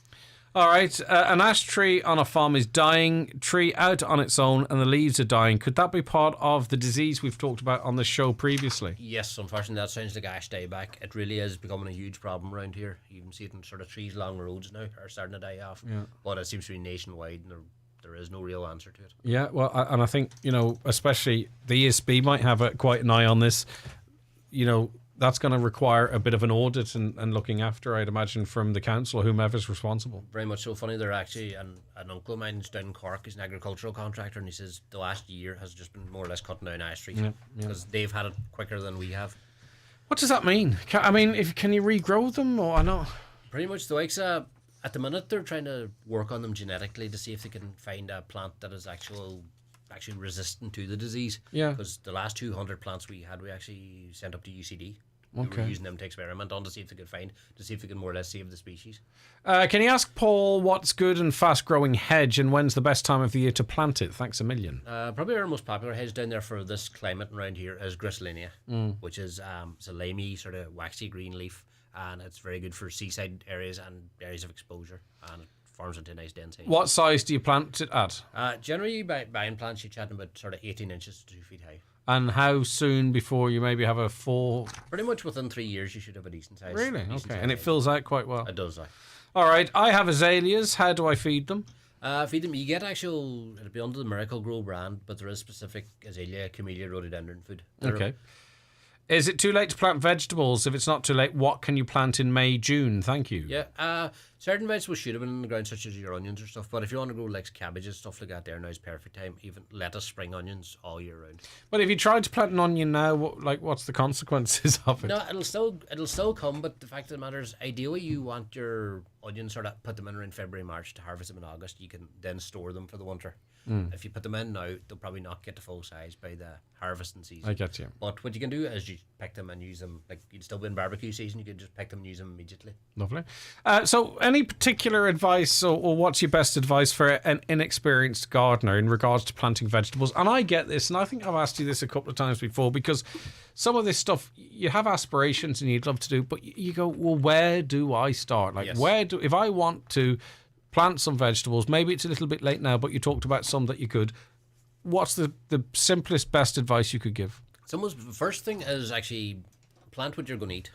All right, an ash tree on a farm is dying, tree out on its own, and the leaves are dying. Could that be part of the disease we've talked about on the show previously? Yes, unfortunately, that sounds like ash dieback. It really is becoming a huge problem around here. You can see it in sort of trees along the roads now are starting to die off. Yeah. But it seems to be nationwide, and there is no real answer to it. Yeah, well, and I think, especially the ESB might have quite an eye on this. That's going to require a bit of an audit and looking after, I'd imagine, from the council or whomever's responsible. Very much so. Funny, they're actually, an uncle of mine down in Cork, he's an agricultural contractor, and he says the last year has just been more or less cutting down ash trees because they've had it quicker than we have. What does that mean? Can you regrow them or not? Pretty much the likes of, at the minute, they're trying to work on them genetically to see if they can find a plant that is actually resistant to the disease. Yeah. Because the last 200 plants we had, we actually sent up to UCD. We Okay. were using them to experiment on to see if they could more or less save the species. Can you ask Paul what's good and fast-growing hedge and when's the best time of the year to plant it? Thanks a million. Probably our most popular hedge down there for this climate around here is Gristlinia, which is it's a limey, sort of waxy green leaf, and it's very good for seaside areas and areas of exposure, and it forms into a nice dense hedge. What size do you plant it at? Generally, buying plants, you're chatting about sort of 18 inches to 2 feet high. And how soon before you maybe have a full... Pretty much within 3 years, you should have a decent size. Really? Okay. And it fills out quite well? It does, All right. I have azaleas. How do I feed them? Feed them. You get it'll be under the Miracle Grow brand, but there is specific azalea, camellia, rhododendron food. Okay. Is it too late to plant vegetables? If it's not too late, what can you plant in May, June? Thank you. Yeah, certain vegetables should have been in the ground, such as your onions or stuff. But if you want to grow like cabbages, stuff like that, there now is perfect time. Even lettuce, spring onions, all year round. But if you tried to plant an onion now, what's the consequences of it? No, it'll still come. But the fact of the matter is, ideally, you want your onions sort of put them in around February, March to harvest them in August. You can then store them for the winter. If you put them in now, they'll probably not get to full size by the harvesting season. I get you. But what you can do is you pick them and use them, like you'd still be in barbecue season, you could just pick them and use them immediately. Lovely. So any particular advice or what's your best advice for an inexperienced gardener in regards to planting vegetables? And I get this, and I think I've asked you this a couple of times before, because some of this stuff, you have aspirations and you'd love to do, but you go, well, where do I start? Like, if I want to plant some vegetables, maybe it's a little bit late now, but you talked about some that you could. What's the simplest, best advice you could give? The first thing is actually plant what you're going to eat.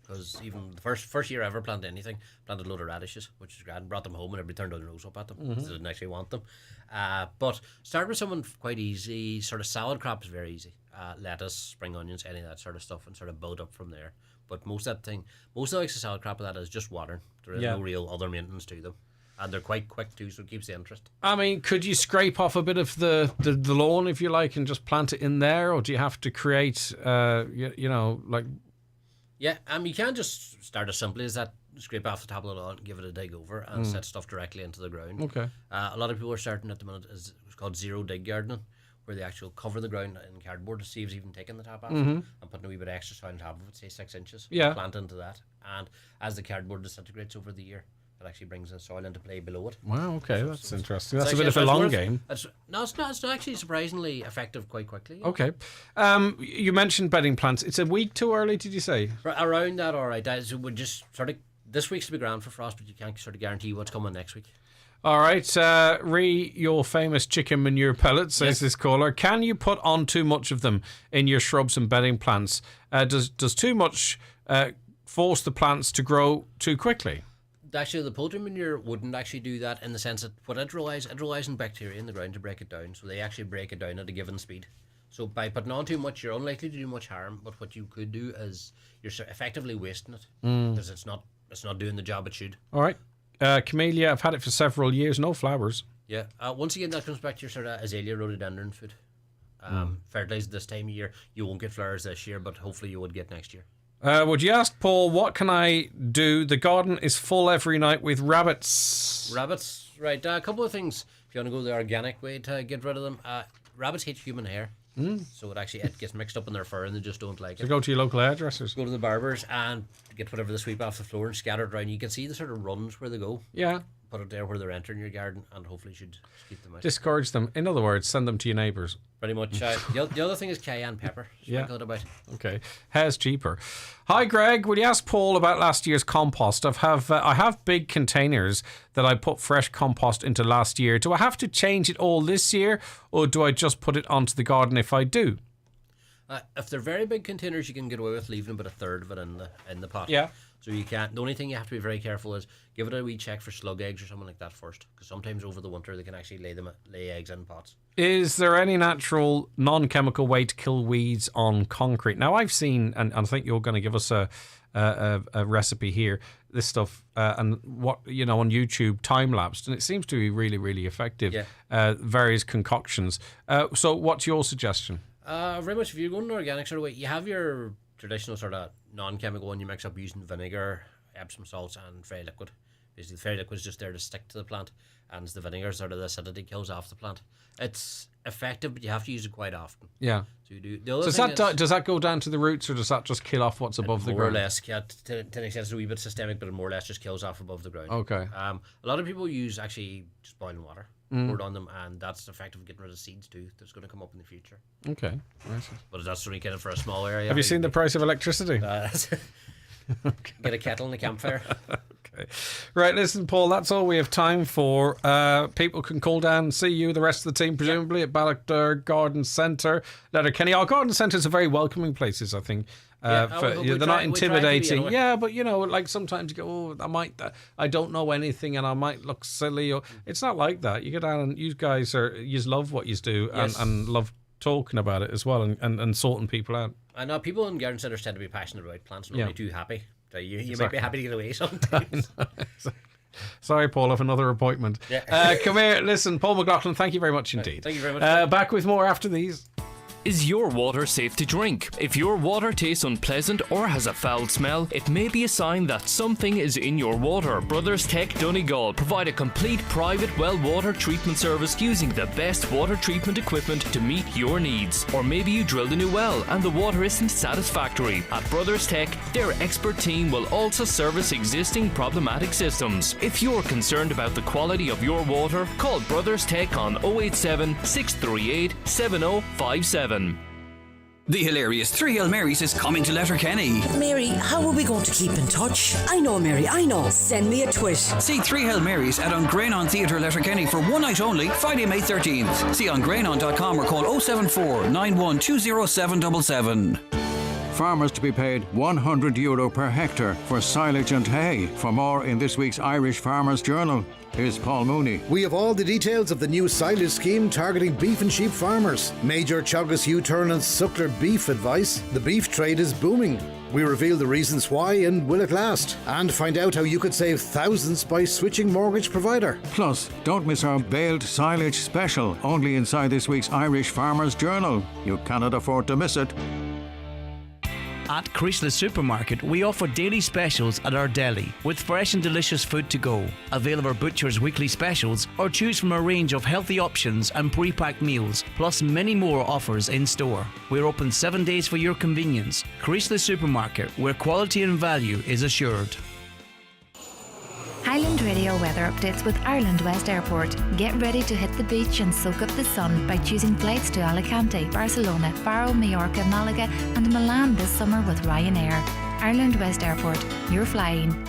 Because even the first year I ever planted anything, planted a load of radishes, which is grand, brought them home and everybody turned their nose up at them because they didn't actually want them. But start with someone quite easy. Sort of salad crop is very easy. Lettuce, spring onions, any of that sort of stuff, and sort of build up from there. But most of the salad crop of that is just watering. There is no real other maintenance to them. And they're quite quick too, so it keeps the interest. I mean, could you scrape off a bit of the lawn, if you like, and just plant it in there? Or do you have to create, like... Yeah, you can just start as simply as that. Scrape off the top of the lawn, give it a dig over, and set stuff directly into the ground. Okay. A lot of people are starting at the minute, it's called zero dig gardening, where they actually cover the ground in cardboard to see if it's even taking the top off, and putting a wee bit of extra soil on top of it, say 6 inches. Yeah. Plant into that, and as the cardboard disintegrates over the year, it actually brings the soil into play below it. Wow, okay, that's interesting. That's a bit of a long game. It's not. It's actually surprisingly effective quite quickly. Okay. You mentioned bedding plants. It's a week too early, did you say? Around that, all right. So we're just sort of, this week's to be grand for frost, but you can't sort of guarantee what's coming next week. All right. Your famous chicken manure pellets, says this caller. Can you put on too much of them in your shrubs and bedding plants? Does too much force the plants to grow too quickly? Actually, the poultry manure wouldn't actually do that, in the sense that what it relies on bacteria in the ground to break it down. So they actually break it down at a given speed. So by putting on too much, you're unlikely to do much harm. But what you could do is you're effectively wasting it, because it's not doing the job it should. All right. Camellia, I've had it for several years. No flowers. Yeah. Once again, that comes back to your sort of azalea rhododendron food. Fertilised this time of year, you won't get flowers this year, but hopefully you would get next year. Would you ask Paul, what can I do? The garden is full every night with rabbits. Rabbits, right. A couple of things. If you want to go the organic way to get rid of them, rabbits hate human hair. So it gets mixed up in their fur and they just don't like it. So go to your local hairdressers. Go to the barbers and get whatever they sweep off the floor and scatter it around. You can see the sort of runs where they go. Yeah. Put it there where they're entering your garden, and hopefully should keep them out. Discourage them. In other words, send them to your neighbours. Pretty much. The other thing is cayenne pepper. Sprinkle it about. Okay. Hair's cheaper. Hi, Greg. Will you ask Paul about last year's compost? I have big containers that I put fresh compost into last year. Do I have to change it all this year, or do I just put it onto the garden if I do? If they're very big containers, you can get away with leaving about a third of it in the pot. Yeah. So you can't. The only thing you have to be very careful is give it a wee check for slug eggs or something like that first, because sometimes over the winter they can actually lay eggs in pots. Is there any natural, non-chemical way to kill weeds on concrete? Now I've seen, and I think you're going to give us a recipe here. This stuff and what on YouTube time lapsed, and it seems to be really, really effective. Yeah. Various concoctions. So what's your suggestion? Very much. If you're going an organic sort of way, you have your traditional sort of non-chemical one you mix up using vinegar, Epsom salts and dry liquid. Basically, the fairy liquid is just there to stick to the plant, and it's the vinegar sort of the acidity kills off the plant. It's effective, but you have to use it quite often. Yeah. So you do. The other Does thing does that go down to the roots, or does that just kill off what's above the ground? More or less, yeah. To an extent, it's a wee bit systemic, but it more or less just kills off above the ground. Okay. A lot of people use actually just boiling water poured on them, and that's effective at getting rid of seeds too. That's going to come up in the future. Okay. Right. But that's only kind of for a small area. Have you seen the price of electricity? Get a kettle and a campfire. Okay. Right, listen, Paul, that's all we have time for. People can call down and see you, the rest of the team, presumably, at Ballochder Garden Centre, Letterkenny. Our garden centres are very welcoming places, I think. They're not intimidating. Yeah, but like sometimes you go, I don't know anything and I might look silly. Or it's not like that. You get down and you guys you love what you do and love talking about it as well and sorting people out. I know people in garden centres tend to be passionate about plants and not too happy. So you might be happy to get away sometimes. Sorry, Paul, I have another appointment. Yeah. Come here. Listen, Paul McLaughlin, thank you very much indeed. Thank you very much. Back with more after these. Is your water safe to drink? If your water tastes unpleasant or has a foul smell, it may be a sign that something is in your water. Brothers Tech Donegal provide a complete private well water treatment service using the best water treatment equipment to meet your needs. Or maybe you drilled a new well and the water isn't satisfactory. At Brothers Tech, their expert team will also service existing problematic systems. If you're concerned about the quality of your water, call Brothers Tech on 087 638 7057. The hilarious Three Hail Marys is coming to Letterkenny. Mary, how are we going to keep in touch? I know, Mary, I know. Send me a twit. See Three Hail Marys at Ungrainon Theatre, Letterkenny for one night only, Friday, May 13th. See ungrainon.com or call 074 9120777. Farmers to be paid €100 per hectare for silage and hay. For more in this week's Irish Farmers Journal, here's Paul Mooney. We have all the details of the new silage scheme targeting beef and sheep farmers. Major Teagasc U-turn and suckler beef advice. The beef trade is booming. We reveal the reasons why and will it last. And find out how you could save thousands by switching mortgage provider. Plus, don't miss our baled silage special, only inside this week's Irish Farmers Journal. You cannot afford to miss it. At Chrysler Supermarket, we offer daily specials at our deli with fresh and delicious food to go. Avail of our butcher's weekly specials or choose from a range of healthy options and pre-packed meals, plus many more offers in store. We're open 7 days for your convenience. Chrysler Supermarket, where quality and value is assured. Highland Radio weather updates with Ireland West Airport. Get ready to hit the beach and soak up the sun by choosing flights to Alicante, Barcelona, Faro, Mallorca, Malaga and Milan this summer with Ryanair. Ireland West Airport. You're flying.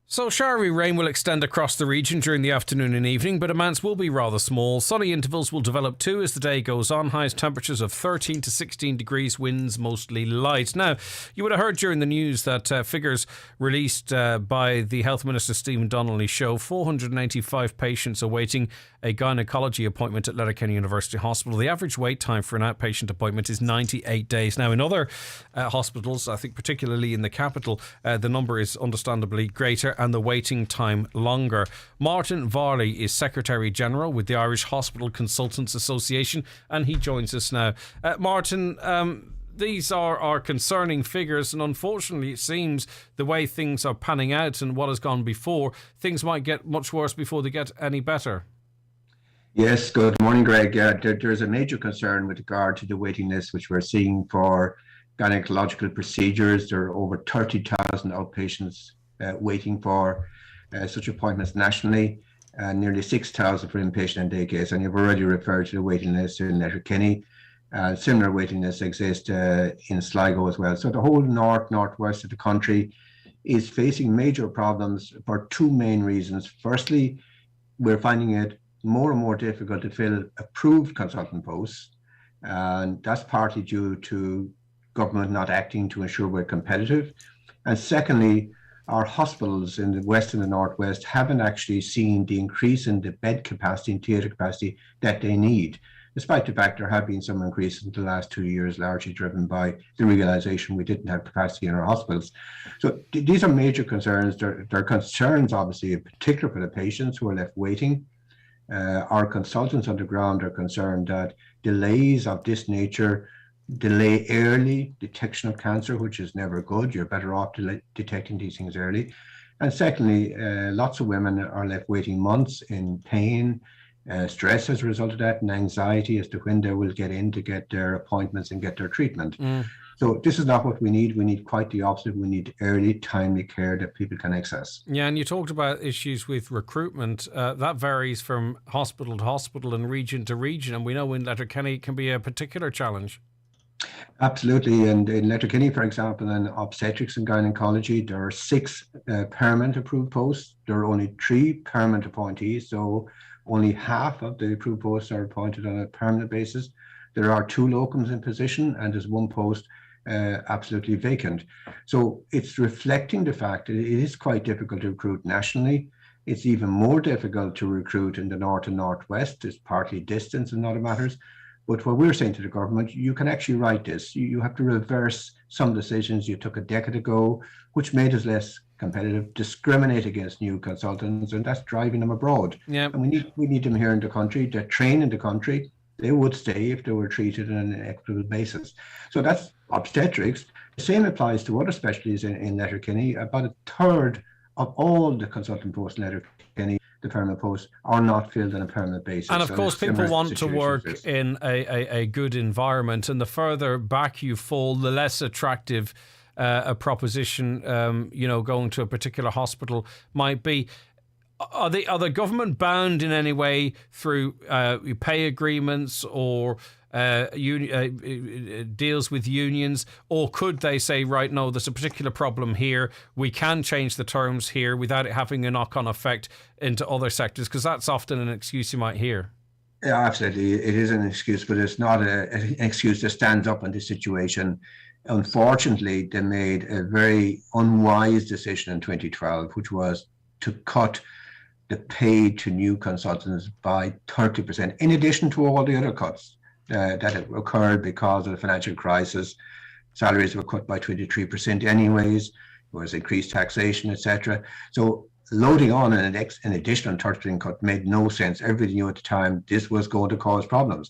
So showery rain will extend across the region during the afternoon and evening, but amounts will be rather small. Sunny intervals will develop too as the day goes on. Highest temperatures of 13 to 16 degrees, winds mostly light. Now, you would have heard during the news that figures released by the Health Minister Stephen Donnelly show 495 patients awaiting a gynaecology appointment at Letterkenny University Hospital. The average wait time for an outpatient appointment is 98 days. Now, in other hospitals, I think particularly in the capital, the number is understandably greater and the waiting time longer. Martin Varley is Secretary General with the Irish Hospital Consultants Association, and he joins us now. Martin, these are concerning figures, and unfortunately it seems the way things are panning out and what has gone before, things might get much worse before they get any better. Yes, good morning, Greg. There's a major concern with regard to the waiting list, which we're seeing for gynecological procedures. There are over 30,000 outpatients waiting for such appointments nationally, nearly 6,000 for inpatient and day case. And you've already referred to the waiting list in Letterkenny. Similar waiting lists exist in Sligo as well. So the whole northwest of the country is facing major problems for two main reasons. Firstly, we're finding it more and more difficult to fill approved consultant posts, and that's partly due to government not acting to ensure we're competitive. And secondly, our hospitals in the west and the northwest haven't actually seen the increase in the bed capacity and theatre capacity that they need, despite the fact there have been some increases in the last 2 years, largely driven by the realisation we didn't have capacity in our hospitals. So these are major concerns. They're concerns, obviously, in particular for the patients who are left waiting. Our consultants on the ground are concerned that delays of this nature delay early detection of cancer, which is never good. You're better off detecting these things early. And secondly, lots of women are left waiting months in pain, stress as a result of that, and anxiety as to when they will get in to get their appointments and get their treatment. So this is not what we need. We need quite the opposite. We need early, timely care that people can access. Yeah, and you talked about issues with recruitment. That varies from hospital to hospital and region to region. And we know in Letterkenny it can be a particular challenge. Absolutely. And in Letterkenny, for example, in obstetrics and gynecology, there are 6 permanent approved posts. There are only 3 permanent appointees. So only half of the approved posts are appointed on a permanent basis. There are 2 locums in position, and there's 1 post absolutely vacant. So it's reflecting the fact that it is quite difficult to recruit nationally. It's even more difficult to recruit in the north and northwest. It's partly distance and other matters. But what we're saying to the government, you can actually write this. You have to reverse some decisions you took a decade ago, which made us less competitive, discriminate against new consultants, and that's driving them abroad. Yeah. And we need them here in the country. They're trained in the country. They would stay if they were treated on an equitable basis. So that's obstetrics. The same applies to other specialties in Letterkenny. About a third of all the consultant posts in Letterkenny, the permanent posts, are not filled on a permanent basis. And of course, people want to work in a good environment, and the further back you fall, the less attractive a proposition, going to a particular hospital might be. Are the government bound in any way through pay agreements or deals with unions, or could they say, right, no, there's a particular problem here, we can change the terms here without it having a knock-on effect into other sectors? Because that's often an excuse you might hear. Yeah, absolutely. It is an excuse, but it's not an excuse that stands up in this situation. Unfortunately, they made a very unwise decision in 2012, which was to cut the pay to new consultants by 30%, in addition to all the other cuts that had occurred because of the financial crisis. Salaries were cut by 23% anyways. There was increased taxation, etc. So loading on an additional 30% cut made no sense. Everybody knew at the time this was going to cause problems.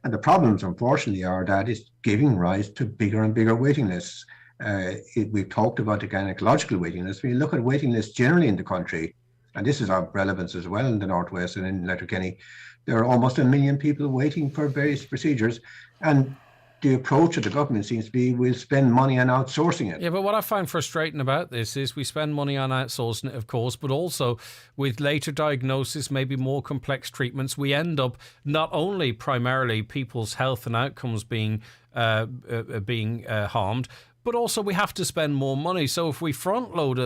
And the problems, unfortunately, are that it's giving rise to bigger and bigger waiting lists. We've talked about the gynecological waiting lists. When you look at waiting lists generally in the country, and this is of relevance as well in the Northwest and in Letterkenny, there are almost 1 million people waiting for various procedures. And the approach of the government seems to be, we'll spend money on outsourcing it. Yeah, but what I find frustrating about this is we spend money on outsourcing it, of course, but also with later diagnosis, maybe more complex treatments, we end up not only primarily people's health and outcomes being harmed, but also we have to spend more money. So if we front load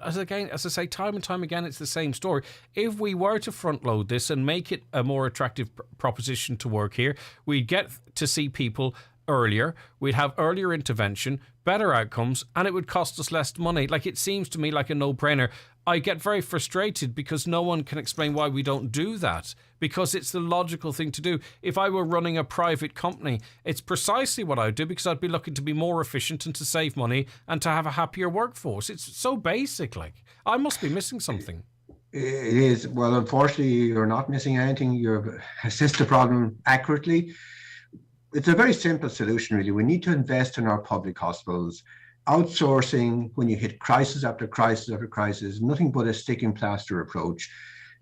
as I say, time and time again, it's the same story. If we were to front load this and make it a more attractive proposition to work here, we'd get to see people earlier, we'd have earlier intervention, better outcomes, and it would cost us less money. Like, it seems to me like a no-brainer. I get very frustrated because no one can explain why we don't do that, because it's the logical thing to do. If I were running a private company, it's precisely what I would do, because I'd be looking to be more efficient and to save money and to have a happier workforce. It's so basic. Like, I must be missing something. It is. Well, unfortunately, you're not missing anything. You've assessed the problem accurately. It's a very simple solution, really. We need to invest in our public hospitals. Outsourcing, when you hit crisis after crisis after crisis, nothing but a sticking plaster approach.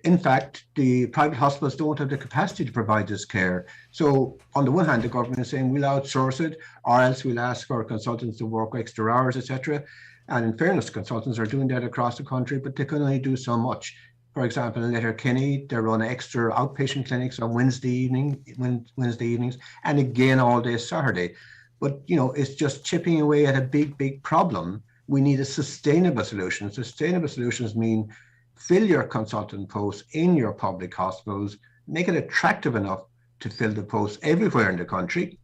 In fact, the private hospitals don't have the capacity to provide this care. So on the one hand, the government is saying we'll outsource it, or else we'll ask our consultants to work extra hours, etc. And in fairness, consultants are doing that across the country, but they can only do so much. For example, in Letterkenny, they run extra outpatient clinics on Wednesday evenings, and again all day Saturday. But, it's just chipping away at a big, big problem. We need a sustainable solution. Sustainable solutions mean fill your consultant posts in your public hospitals, make it attractive enough to fill the posts everywhere in the country.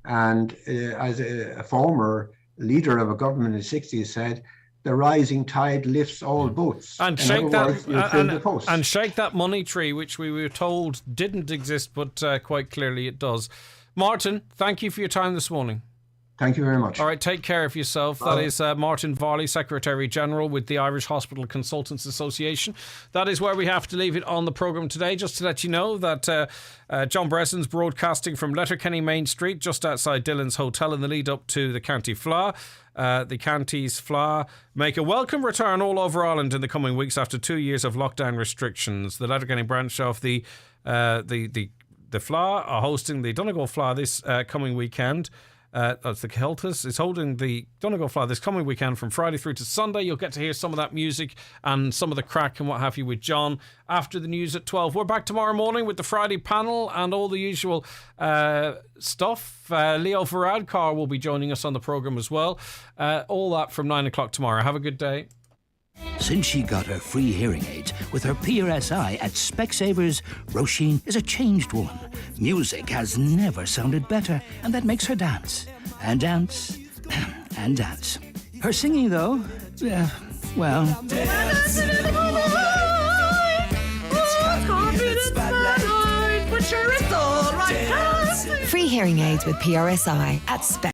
And as a former leader of a government in the 60s said, the rising tide lifts all boats. And shake that money tree, which we were told didn't exist, but quite clearly it does. Martin, thank you for your time this morning. Thank you very much. All right, take care of yourself. That is Martin Varley, Secretary General with the Irish Hospital Consultants Association. That is where we have to leave it on the programme today. Just to let you know that John Bresson's broadcasting from Letterkenny Main Street, just outside Dillon's Hotel, in the lead up to the County Fleadh. The Counties Fleadh make a welcome return all over Ireland in the coming weeks after 2 years of lockdown restrictions. The Letterkenny branch of the Fleadh are hosting the Donegal Fleadh this coming weekend. That's the Celtas. It's holding the Donegal Fleadh this coming weekend from Friday through to Sunday. You'll get to hear some of that music and some of the crack and what have you with John after the news at 12. We're back tomorrow morning with the Friday panel and all the usual stuff. Leo Varadkar will be joining us on the programme as well. All that from 9 o'clock tomorrow. Have a good day. Since she got her free hearing aids with her PRSI at Specsavers, Roisin is a changed woman. Music has never sounded better, and that makes her dance. And dance. And dance. Her singing, though, well... Free hearing aids with PRSI at Specsavers.